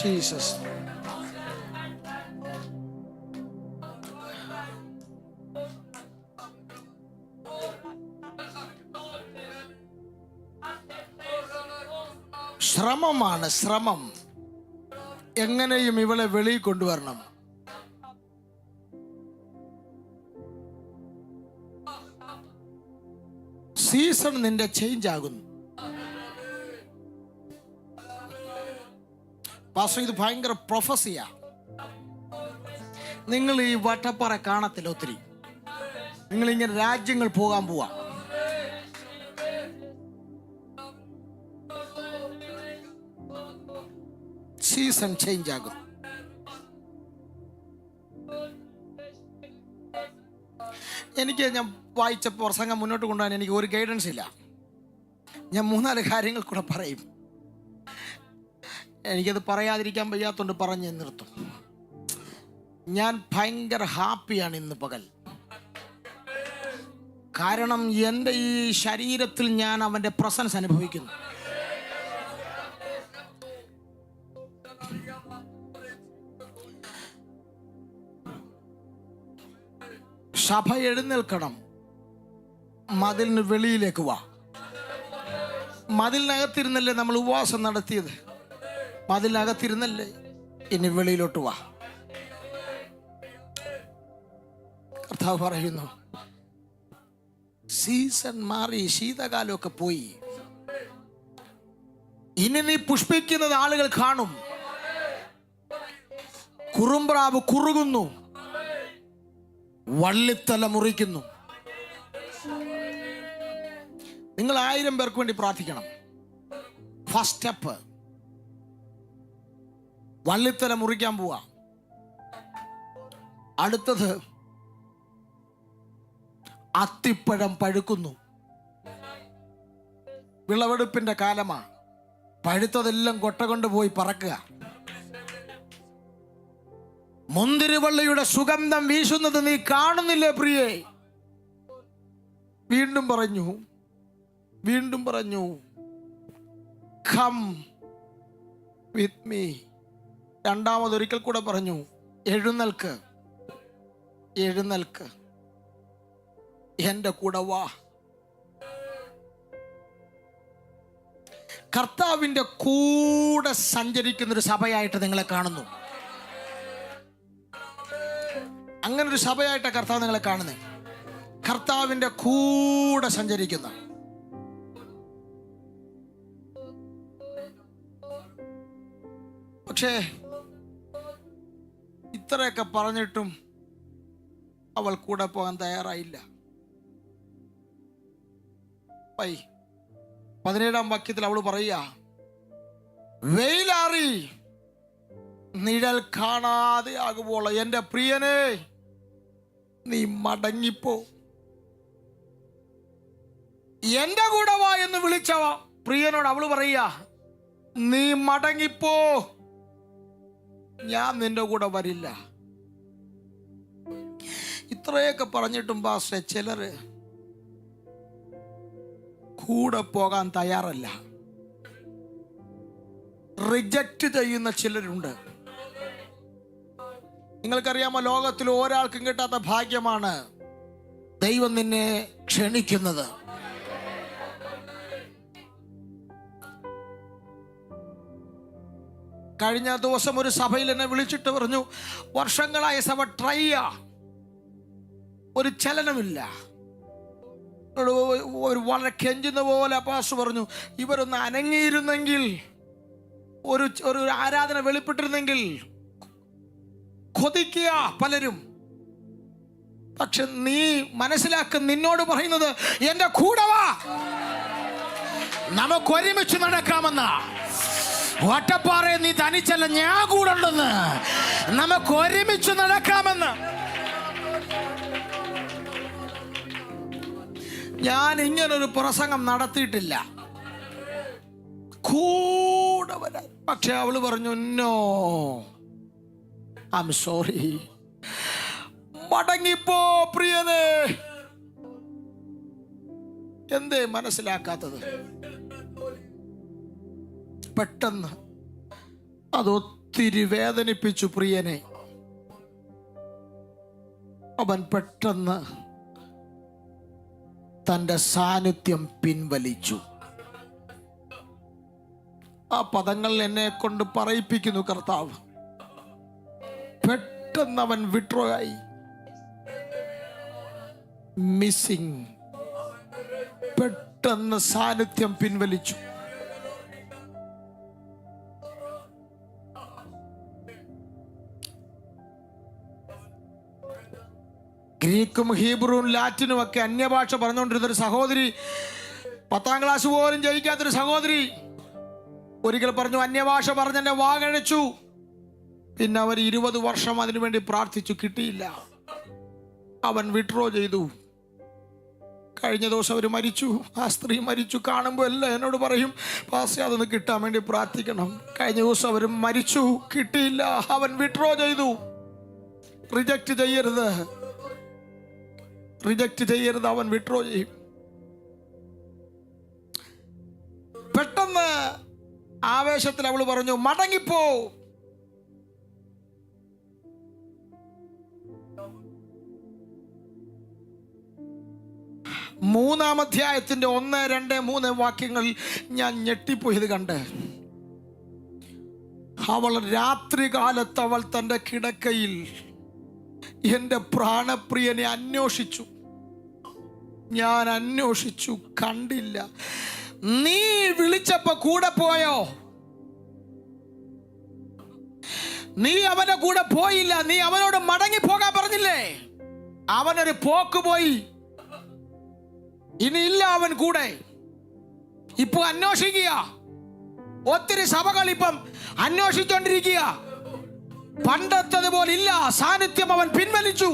Jesus. ശ്രമമാണ് ശ്രമം. എങ്ങനെയും ഇവളെ വെളിയിൽ കൊണ്ടുവരണം. Season നിന്റെ change ആകുന്നു. Pastor, ഇത് ഭയങ്കര പ്രൊഫസിയാ. നിങ്ങൾ ഈ വട്ടപ്പാറ കാണത്തില്ല ഒത്തിരി. നിങ്ങൾ ഇങ്ങനെ രാജ്യങ്ങൾ പോകാൻ പോവാ. സീസൺ ചേഞ്ച് ആകും. ഞാൻ വായിച്ച പ്രസംഗം മുന്നോട്ട് കൊണ്ടുപോകാൻ എനിക്ക് ഒരു ഗൈഡൻസ് ഇല്ല. ഞാൻ 3-4 കാര്യങ്ങൾ കൂടെ പറയും. എനിക്കത് പറയാതിരിക്കാൻ വയ്യാത്തോണ്ട് പറഞ്ഞ് നിർത്തും. ഞാൻ ഭയങ്കര ഹാപ്പിയാണ് ഇന്ന് പകൽ. കാരണം എൻ്റെ ഈ ശരീരത്തിൽ ഞാൻ അവൻ്റെ പ്രസൻസ് അനുഭവിക്കുന്നു. സഭ എഴുന്നേൽക്കണം. മതിലിന് വെളിയിലേക്ക് വാ. മതിലിനകത്തിരുന്നല്ലേ നമ്മൾ ഉപവാസം നടത്തിയത്? മതിലിനകത്തിരുന്നല്ലേ? ഇനി വെളിയിലോട്ട് വാ. കർത്താവ് പറയുന്നു, സീസൺ മാറി, ശീതകാലമൊക്കെ പോയി. ഇനി നീ പുഷ്പിക്കുന്നത് ആളുകൾ കാണും. കുറുമ്പ്രാവ് കുറുകുന്നു, വള്ളിത്തല മുറിക്കുന്നു. നിങ്ങൾ 1000 പേർക്ക് വേണ്ടി പ്രാർത്ഥിക്കണം. ഫസ്റ്റ് സ്റ്റെപ്പ്, വള്ളിത്തല മുറിക്കാൻ പോവാ. അടുത്തത്, അത്തിപ്പഴം പഴുക്കുന്നു. വിളവെടുപ്പിന്റെ കാലമാ. പഴുത്തതെല്ലാം കൊട്ട കൊണ്ട് പോയി പറക്കുക. മുന്തിരിവള്ളിയുടെ സുഗന്ധം വീശുന്നത് നീ കാണുന്നില്ലേ പ്രിയേ? വീണ്ടും പറഞ്ഞു, കം വിത്ത് മീ. രണ്ടാമതൊരിക്കൽ കൂടെ പറഞ്ഞു, എഴുന്നേൽക്ക്, എൻ്റെ കൂടെ വാ. കർത്താവിൻ്റെ കൂടെ സഞ്ചരിക്കുന്നൊരു സഭയായിട്ട് നിങ്ങളെ കാണുന്നു. അങ്ങനൊരു സഭയായിട്ടാണ് കർത്താവ് നിങ്ങളെ കാണുന്നത്. കർത്താവിൻ്റെ കൂടെ സഞ്ചരിക്കുന്ന. പക്ഷേ ഇത്രയൊക്കെ പറഞ്ഞിട്ടും അവൾ കൂടെ പോകാൻ തയ്യാറായില്ല. 17-ാം വാക്യത്തിൽ അവൾ പറയുക, വെയിലാറി നിഴൽ കാണാതെ ആകുമ്പോൾ എൻ്റെ പ്രിയനെ നീ മടങ്ങിപ്പോ. എൻ്റെ കൂടെ വാ എന്ന് വിളിച്ചവ പ്രിയനോട് അവൾ പറയുക, നീ മടങ്ങിപ്പോ, ഞാൻ നിന്റെ കൂടെ വരില്ല. ഇത്രയൊക്കെ പറഞ്ഞിട്ടും പാസ്റ്ററെ ചിലര് കൂടെ പോകാൻ തയ്യാറല്ല. റിജക്റ്റ് ചെയ്യുന്ന ചിലരുണ്ട്. നിങ്ങൾക്കറിയാമോ, ലോകത്തിൽ ഒരാൾക്കും കിട്ടാത്ത ഭാഗ്യമാണ് ദൈവം നിന്നെ ക്ഷണിക്കുന്നത്. കഴിഞ്ഞ ദിവസം ഒരു സഭയിൽ എന്നെ വിളിച്ചിട്ട് പറഞ്ഞു, വർഷങ്ങളായ സഭ ട്രൈ ചെയ്യാ, ഒരു ചലനമില്ല. ഒരു വളരെ കെഞ്ചുന്ന പോലെ പാസ്റ്റർ പറഞ്ഞു, ഇവരൊന്ന് അനങ്ങിയിരുന്നെങ്കിൽ, ഒരു ആരാധന വെളിപ്പെട്ടിരുന്നെങ്കിൽ കൊതിക്കുക പലരും. പക്ഷെ നീ മനസ്സിലാക്കും, നിന്നോട് പറയുന്നത് എൻ്റെ കൂടെ വാ, നമുക്ക് ഒരുമിച്ച് നടക്കാമെന്ന. ഒറ്റപ്പാറയെ നീ തനിച്ചല്ല, ഞാൻ കൂടെ ഉണ്ടെന്ന്, നമുക്ക് ഒരുമിച്ച് നടക്കാമെന്ന്. ഞാൻ ഇങ്ങനൊരു പ്രസംഗം നടത്തിയിട്ടില്ല, കൂടെ വരാൻ. പക്ഷെ അവള് പറഞ്ഞു, നോ, ഐ ആം സോറി, മടങ്ങിപ്പോ പ്രിയനേ. എന്തേ മനസ്സിലാക്കാത്തത്? പെട്ടെന്ന് അതൊത്തിരി വേദനിപ്പിച്ചു പ്രിയനെ. അവൻ പെട്ടെന്ന് തൻ്റെ സാന്നിധ്യം പിൻവലിച്ചു. ആ പദങ്ങൾ എന്നെ കൊണ്ട് പറയിപ്പിക്കുന്നു കർത്താവ്. പെട്ടെന്ന് അവൻ വിഡ്രോ ആയി, മിസ്സിങ്. പെട്ടെന്ന് സാന്നിധ്യം പിൻവലിച്ചു. ഗ്രീക്കും ഹീബ്രുവും ലാറ്റിനും ഒക്കെ അന്യഭാഷ പറഞ്ഞുകൊണ്ടിരുന്നൊരു സഹോദരി, 10ാം ക്ലാസ് പോലും ജയിക്കാത്തൊരു സഹോദരി, ഒരിക്കൽ പറഞ്ഞു, അന്യഭാഷ പറഞ്ഞെന്നെ വാകഴിച്ചു. പിന്നെ അവർ 20 വർഷം അതിനുവേണ്ടി പ്രാർത്ഥിച്ചു, കിട്ടിയില്ല. അവൻ വിഡ്രോ ചെയ്തു. കഴിഞ്ഞ ദിവസം അവർ മരിച്ചു, ആ സ്ത്രീ മരിച്ചു. കാണുമ്പോൾ എല്ലാം എന്നോട് പറയും, പാസ്റ്റർ അതൊന്ന് കിട്ടാൻ വേണ്ടി പ്രാർത്ഥിക്കണം. കഴിഞ്ഞ ദിവസം അവർ മരിച്ചു, കിട്ടിയില്ല. അവൻ വിഡ്രോ ചെയ്തു. റിജക്റ്റ് ചെയ്യരുത്, റിജക്റ്റ് ചെയ്യരുത്. അവൻ വിഡ്രോ ചെയ്യും. പെട്ടെന്ന് ആവേശത്തിൽ അവൾ പറഞ്ഞു, മടങ്ങിപ്പോ. മൂന്നാം അധ്യായത്തിന്റെ 1, 2, 3 വാക്യങ്ങളിൽ ഞാൻ ഞെട്ടിപ്പോയത് കണ്ട്. അവൾ രാത്രികാലത്ത് അവൾ തൻ്റെ കിടക്കയിൽ എൻ്റെ പ്രാണപ്രിയനെ അന്വേഷിച്ചു. ഞാൻ അന്വേഷിച്ചു, കണ്ടില്ല. നീ വിളിച്ചപ്പോ കൂടെ പോയോ? നീ അവന്റെ കൂടെ പോയില്ല. നീ അവനോട് മടങ്ങി പോകാൻ പറഞ്ഞില്ലേ? അവനൊരു പോക്ക് പോയി, ഇനിയില്ല അവൻ കൂടെ. ഇപ്പൊ അന്വേഷിക്കുക. ഒത്തിരി സഭകൾ ഇപ്പം അന്വേഷിച്ചോണ്ടിരിക്കുക. പണ്ടത്തതുപോലെ ഇല്ല. സാന്നിധ്യം അവൻ പിൻവലിച്ചു,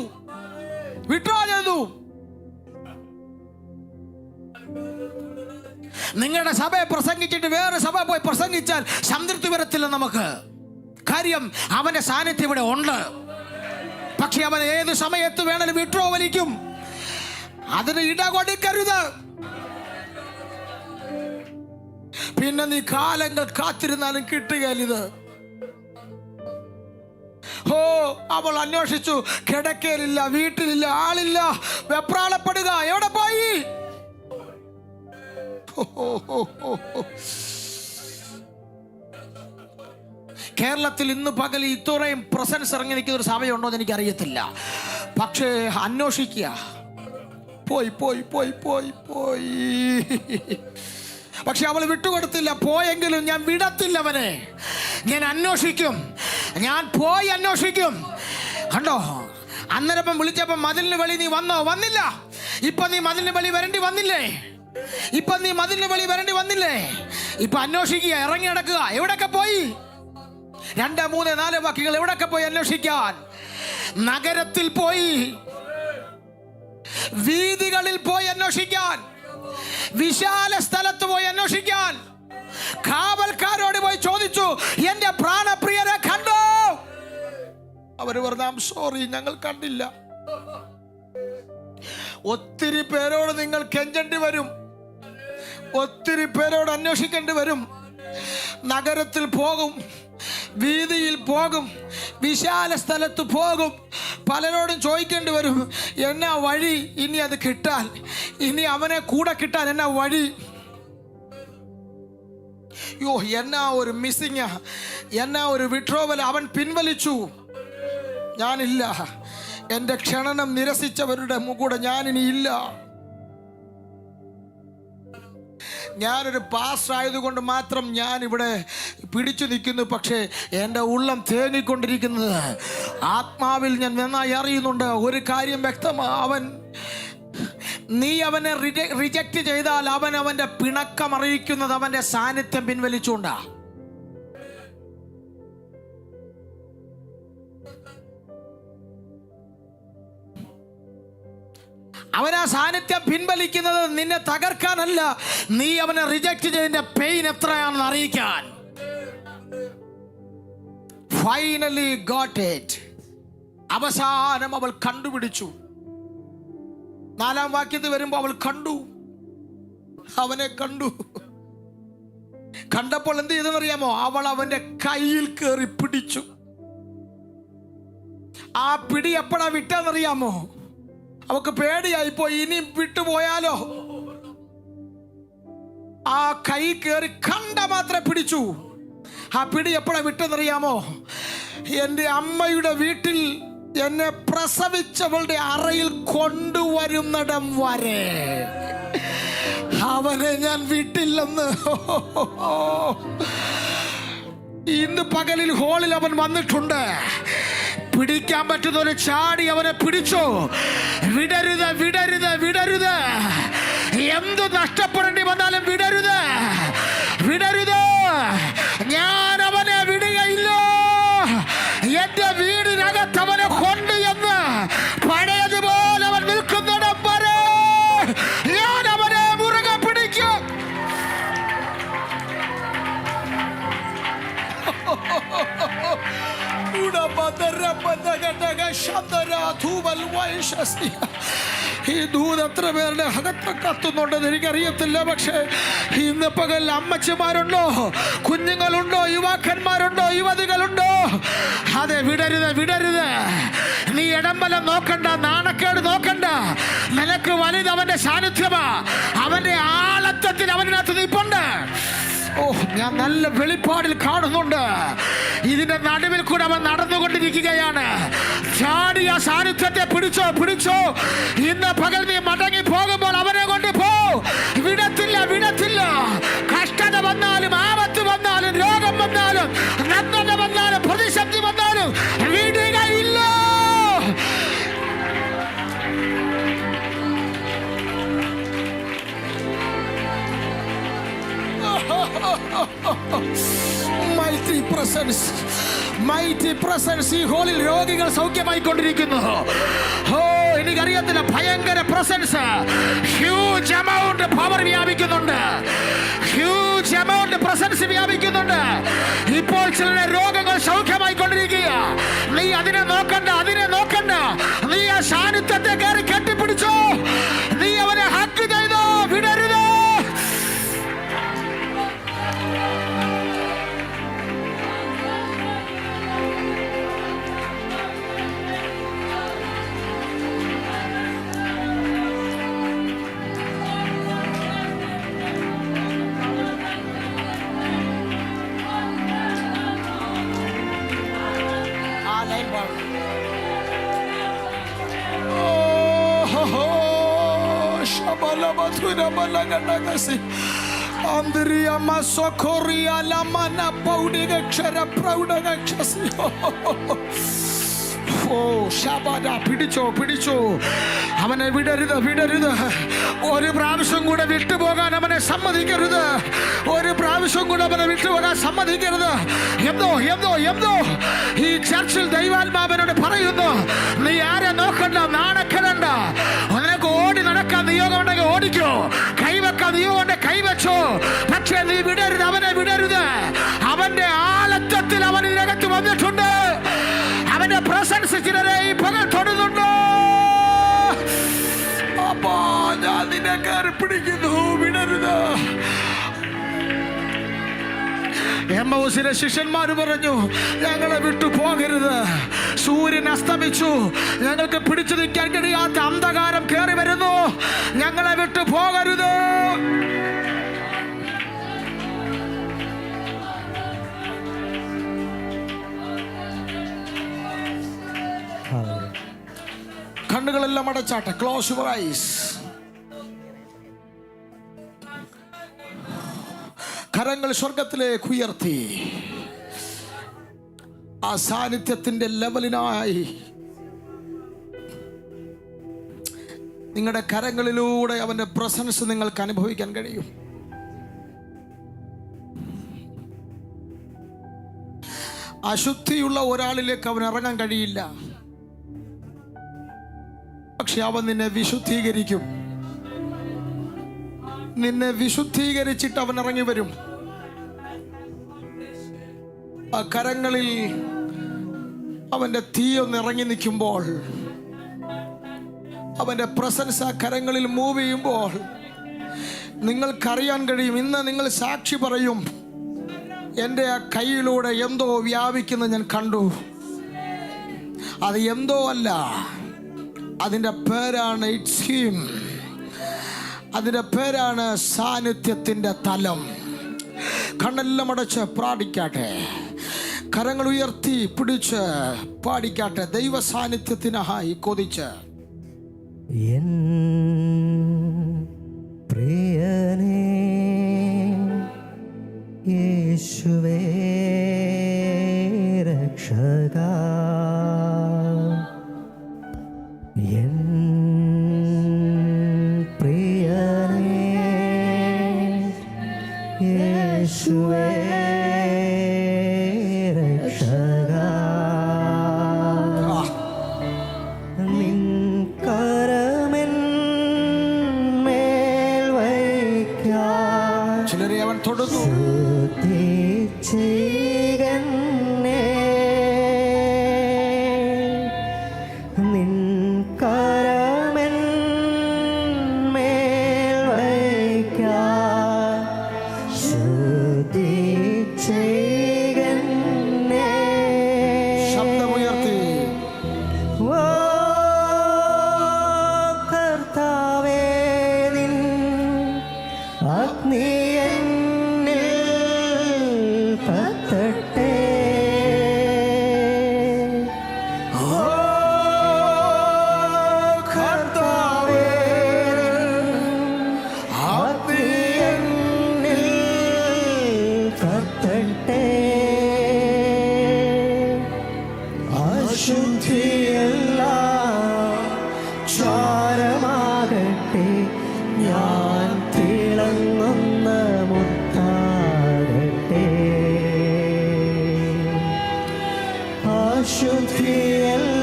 വിഡ്രോ ചെയ്തു. നിങ്ങളുടെ സഭയെ പ്രസംഗിച്ചിട്ട് വേറെ സഭ പോയി പ്രസംഗിച്ചാൽ സംതൃപ്തി വരത്തില്ല നമുക്ക്. കാര്യം അവന്റെ സാന്നിധ്യം ഇവിടെ ഉണ്ട്. പക്ഷെ അവൻ ഏത് സമയത്ത് വേണമെങ്കിലും വിഡ്രോ വലിക്കും. അതിന് ഇട കൊടുക്കരുത്. പിന്നെ നീ കാലങ്ങൾ കാത്തിരുന്നാലും കിട്ടുകയില്ല. ഓ, അവൾ അന്വേഷിച്ചു, കിടക്കയിലില്ല, വീട്ടിലില്ല, ആളില്ല. വെപ്രാളപ്പെടുക. എവിടെ പോയി? കേരളത്തിൽ ഇന്ന് പകൽ ഇത്രയും പ്രസൻസ് ഇറങ്ങി നിൽക്കുന്ന ഒരു സമയമുണ്ടോ എന്ന് എനിക്കറിയത്തില്ല. പക്ഷേ അന്വേഷിക്കുക. പോയി പോയി പോയി പോയി പോയി പക്ഷെ അവൾ വിട്ടുകൊടുത്തില്ല. പോയെങ്കിലും ഞാൻ വിടത്തില്ല അവനെ, ഞാൻ അന്വേഷിക്കും, ഞാൻ പോയി അന്വേഷിക്കും. കണ്ടോ, അന്നേരം വിളിച്ചപ്പം മതിലിന് വെളി നീ വന്നോ? വന്നില്ല. ഇപ്പൊ നീ മതിലിന് വെളി വരേണ്ടി വന്നില്ലേ? ഇപ്പൊ നീ മതിലിന് വെളി വരേണ്ടി വന്നില്ലേ? ഇപ്പൊ അന്വേഷിക്കുക, ഇറങ്ങി നടക്കുക. എവിടൊക്കെ പോയി? 2, 3, 4 വാക്യങ്ങൾ. എവിടൊക്കെ പോയി അന്വേഷിക്കാൻ? നഗരത്തിൽ പോയി, വീതികളിൽ പോയി അന്വേഷിക്കാൻ, വിശാല സ്ഥലത്ത് പോയി അന്വേഷിക്കാൻ. കാവൽക്കാരോട് പോയി ചോദിച്ചു, എന്റെ പ്രാണപ്രിയരെ കണ്ടോ? അവര് പറഞ്ഞു, സോറി, ഞങ്ങൾ കണ്ടില്ല. ഒത്തിരി പേരോട് നിങ്ങൾ കെഞ്ചേണ്ടി വരും, ഒത്തിരി പേരോട് അന്വേഷിക്കേണ്ടി വരും. നഗരത്തിൽ പോകും, വീതിയിൽ പോകും, വിശാല സ്ഥലത്ത് പോകും. പലരോടും ചോദിക്കേണ്ടി വരും, എന്നാ വഴി ഇനി അത് കിട്ടാൻ, ഇനി അവനെ കൂടെ കിട്ടാൻ എന്നാ വഴി? യോ, എന്നാ ഒരു മിസ്സിങ്, എന്നാ ഒരു വിട്രോവൽ. അവൻ പിൻവലിച്ചു, ഞാനില്ല. എൻ്റെ ക്ഷണനം നിരസിച്ചവരുടെ കൂടെ ഞാനിനി ഇല്ല. ഞാനൊരു പാസ്റ്റർ ആയതുകൊണ്ട് മാത്രം ഞാൻ ഇവിടെ പിടിച്ചു നിൽക്കുന്നു. പക്ഷേ എൻ്റെ ഉള്ളം തേങ്ങിക്കൊണ്ടിരിക്കുന്നത് ആത്മാവിൽ ഞാൻ നന്നായി അറിയുന്നുണ്ട്. ഒരു കാര്യം വ്യക്തമാണ്, നീ അവനെ റിജക്റ്റ് ചെയ്താൽ അവൻ്റെ പിണക്കം അറിയിക്കുന്നത് അവൻ്റെ സാന്നിധ്യം പിൻവലിച്ചുകൊണ്ടാ. അവൻ ആ സാന്നിധ്യം പിൻവലിക്കുന്നത് നിന്നെ തകർക്കാനല്ല, നീ അവനെ റിജക്റ്റ് ചെയ്തതിന്റെ പെയിൻ എത്രയാണെന്ന് അറിയിക്കാൻ. Finally got it. അവസാനം അവൾ കണ്ടുപിടിച്ചു. 4-ാം വാക്യത്തിൽ വരുമ്പോൾ അവൾ കണ്ടു, അവനെ കണ്ടു. കണ്ടപ്പോൾ എന്ത് ചെയ്തെന്നറിയാമോ? അവൾ അവന്റെ കയ്യിൽ കയറി പിടിച്ചു. ആ പിടി എപ്പോഴാ വിട്ടെന്നറിയാമോ? അവക്ക് പേടിയായിപ്പോ, ഇനി വിട്ടുപോയാലോ. ആ കൈ കയറി കണ്ട മാത്രമേ പിടിച്ചു. ആ പിടി എപ്പോഴാ വിട്ടെന്നറിയാമോ? എൻ്റെ അമ്മയുടെ വീട്ടിൽ എന്നെ പ്രസവിച്ചവളുടെ അറയിൽ കൊണ്ടുവരുന്നിടം വരെ അവനെ ഞാൻ വിട്ടില്ലെന്ന്. ഇന്ന് പകലിൽ ഹോളിൽ അവൻ വന്നിട്ടുണ്ട്. പിടിക്കാൻ പറ്റുന്ന ഒരു ചാടി അവനെ പിടിച്ചു. വിടരുത്, വിടരുത്, വിടരുത്. എന്ത് നഷ്ടപ്പെടേണ്ടി വന്നാലും വിടരുത്, വിടരുത്. ഞാൻ അവനെ വിടുകയില്ല. എന്റെ വീടിനകത്ത് അവനെ കൊണ്ട് എന്ന് പഴയതുപോലെ അവൻ നിൽക്കുന്നിടം വരെ ഞാൻ അവനെ മുറുകെ പിടിക്കും. ഈ ദൂത് എത്ര പേരുടെ അകത്ത് കത്തുന്നുണ്ടെന്ന് എനിക്കറിയത്തില്ല. പക്ഷേ ഇന്ന് പകൽ അമ്മച്ചിമാരുണ്ടോ, കുഞ്ഞുങ്ങളുണ്ടോ, യുവാക്കന്മാരുണ്ടോ, യുവതികളുണ്ടോ? അതെ, വിടരുത്, വിടരുത്. നീ ഇടംബലം നോക്കണ്ട, നാണക്കേട് നോക്കണ്ട. നിനക്ക് വലുത് അവന്റെ സാന്നിധ്യമാ. അവന്റെ ആളത്വത്തിൽ അവനകത്ത് നിൽപ്പുണ്ട്. ഓ, ഞാൻ നല്ല വെളിപ്പാടിൽ കാണുന്നുണ്ട്. ഇതിന്റെ നടുവിൽ കൂടെ അവൻ നടന്നുകൊണ്ടിരിക്കുകയാണ്. ചാടി ആ സാന്നിധ്യത്തെ പിടിച്ചോ, പിടിച്ചോ. ഇന്ന് പകൽ നീ മടങ്ങി പോകുമ്പോൾ അവനെ കൊണ്ട് പോ. വിടത്തില്ല, വിടത്തില്ല. കഷ്ടത വന്നാലും, ആപത്ത് വന്നാലും, രോഗം വന്നാലും, നന്ദന വന്നാലും, പ്രതിസന്ധി വന്നാലും വിടുകയില്ല. Mighty presence, mighty presence. ഈ ഹോളിൽ രോഗികൾ സൗഖ്യമായിക്കൊണ്ടിരിക്കുന്നു. ഓ, എനിക്കറിയത്തില്ല, ഭയങ്കര പ്രസൻസ്. ഹ്യൂജ് എമൗണ്ട് പവർ വ്യാപിക്കുന്നുണ്ട്, ഹ്യൂജ് എമൗണ്ട് പ്രസൻസ് വ്യാപിക്കുന്നുണ്ട്. ഇപ്പോൾ ചില രോഗങ്ങൾ സൗഖ്യമായിക്കൊണ്ടിരിക്കുക. നീ അതിനെ നോക്കണ്ട, അതിനെ നോക്കണ്ട. നീ ആ സാന്നിധ്യത്തെ കയറി കെട്ടിപ്പിടിച്ചോ. നീ അവനെ ഹക്ക് ചെയ്തോ. വിടരുത്. ലൈൻ പാടണം. പിടിച്ചോ പിടിച്ചോ, അവനെ വിടരുത് വിടരുത്. ഒരു പ്രാവശ്യം കൂടെ വിട്ടുപോകാൻ അവനെ സമ്മതിക്കരുത്. ഒരു പ്രാവശ്യം കൂടെ അവനെ വിട്ടുപോകാൻ സമ്മതിക്കരുത്. എന്തോ എന്തോ എന്തോ ഈ ചർച്ചിൽ ദൈവാത്മാവനോട് പറയുന്നു, നീ ആരെ നോക്കണ്ട, നാണക്കെടണ്ട. നിനക്ക് ഓടി നടക്കാൻ നിയോഗം ഉണ്ടെങ്കിൽ ഓടിക്കോ, കൈവെക്കാൻ നിയോഗം ഉണ്ടെങ്കിൽ കൈവച്ചോ. പക്ഷെ നീ വിടരുത്, അവനെ വിടരുത്. അവന്റെ ആളത്വത്തിൽ അവൻ ഇതിനകത്ത് വന്നിട്ടുണ്ട്. അവന്റെ പ്രസൻസ് ചിലരെ ഈ പകൽ തൊടുന്നുണ്ടോ? അപ്പോ ഞാൻ നിന്നെ കയറി പിടിക്കുന്നു, വിടരുത്. എമ്മൗസിലെ ശിഷ്യന്മാര് പറഞ്ഞു, ഞങ്ങളെ വിട്ടു പോകരുത്. സൂര്യൻ അസ്തമിച്ചു, ഞങ്ങൾക്ക് പിടിച്ചു നിൽക്കാൻ കഴിയാത്ത അന്ധകാരം കയറി വരുന്നു, ഞങ്ങളെ വിട്ടു പോകരുത്. കണ്ണുകളെല്ലാം അടച്ചാട്ടെ. Close your eyes. കരങ്ങൾ സ്വർഗത്തിലേക്ക് ഉയർത്തി ആ സാന്നിധ്യത്തിന്റെ ലെവലിനായി നിങ്ങളുടെ കരങ്ങളിലൂടെ അവന്റെ പ്രസൻസ് നിങ്ങൾക്ക് അനുഭവിക്കാൻ കഴിയും. അശുദ്ധിയുള്ള ഒരാളിലേക്ക് അവൻ ഇറങ്ങാൻ കഴിയില്ല. പക്ഷെ അവൻ നിന്നെ വിശുദ്ധീകരിക്കും. നിന്നെ വിശുദ്ധീകരിച്ചിട്ട് അവൻ ഇറങ്ങി വരും. ആ കരങ്ങളിൽ അവന്റെ തീയൊന്ന് ഇറങ്ങി നിൽക്കുമ്പോൾ, അവന്റെ പ്രസൻസ് ആ കരങ്ങളിൽ മൂവ് ചെയ്യുമ്പോൾ നിങ്ങൾക്കറിയാൻ കഴിയും. ഇന്ന് നിങ്ങൾ സാക്ഷി പറയും, എൻ്റെ ആ കൈയിലൂടെ എന്തോ വ്യാപിക്കുന്നത് ഞാൻ കണ്ടു. അത് എന്തോ അല്ല, അതിൻ്റെ പേരാണ് ഇറ്റ്സ് ഹിം. അതിൻ്റെ പേരാണ് സാന്നിധ്യത്തിൻ്റെ തലം. കണ്ണെല്ലാം അടച്ച് പ്രാർത്ഥിക്കാട്ടെ, കരങ്ങൾ ഉയർത്തി പിടിച്ച് പാടിക്കാട്ടെ, ദൈവ സാന്നിധ്യത്തിനായി കൊതിച്ച്. എൻ പ്രിയനേ യേശുവേ രക്ഷകാ, എൻ പ്രിയനേ യേശുവേ രക്ഷകാ, നിൻ കരമെൻ മേൽ വയ്ക്കാൻ ചിലരെ അവൻ തൊടുന്നു. നിൻ കരമെൻ മേൽ വയ്ക്കാൻ ശുദ്ധി ചെയ്യണേ. ശബ്ദമുയർത്തി ഓ കർത്താവേ, നിൻ അഗ്നി എന്നിൽ കത്തട്ടെ. ഓ കർത്താവേ, അഗ്നി എന്നിൽ കത്തട്ടെ. അശുദ്ധിയെല്ലാം ചാരമാകട്ടെ, ഞാൻ തിളങ്ങുന്ന മുത്താകട്ടെ.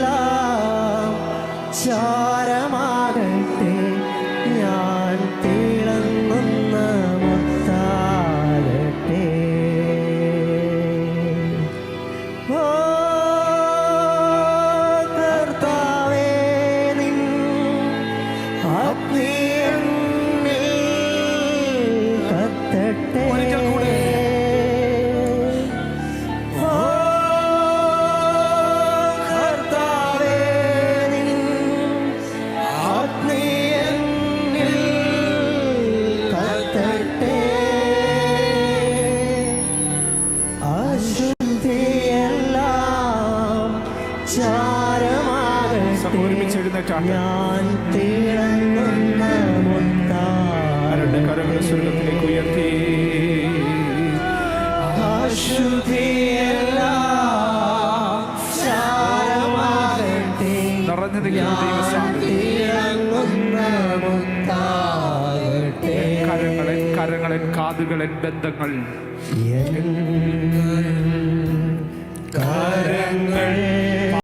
അശുദ്ധിയെല്ലാം ചാരമാകട്ടെ, ഞാൻ തിളങ്ങുന്ന മുത്താകട്ടെ. ഓ കർത്താവേ, നിൻ അഗ്നി എന്നിൽ കത്തട്ടെ. ഒരിക്കൽ കൂടെ. ഓ കർത്താവേ, നിൻ അഗ്നി ചാരമാകട്ടെ ഒരുമിച്ച് എഴുന്നേറ്റാണ് ഞാൻ തിളങ്ങുന്ന മുത്താകട്ടെ. കരങ്ങൾ സ്വർഗത്തിലേക്ക് ഉയർത്തി. അശുദ്ധിയെല്ലാം ചാരമാകട്ടെ നിറഞ്ഞു നിൽക്കുന്ന ദൈവസാന്നിധ്യം. തിളങ്ങുന്ന മുത്താകട്ടെ. കരങ്ങളൻ കാതുകളൻ ബന്ധങ്ങൾ കരങ്ങൾ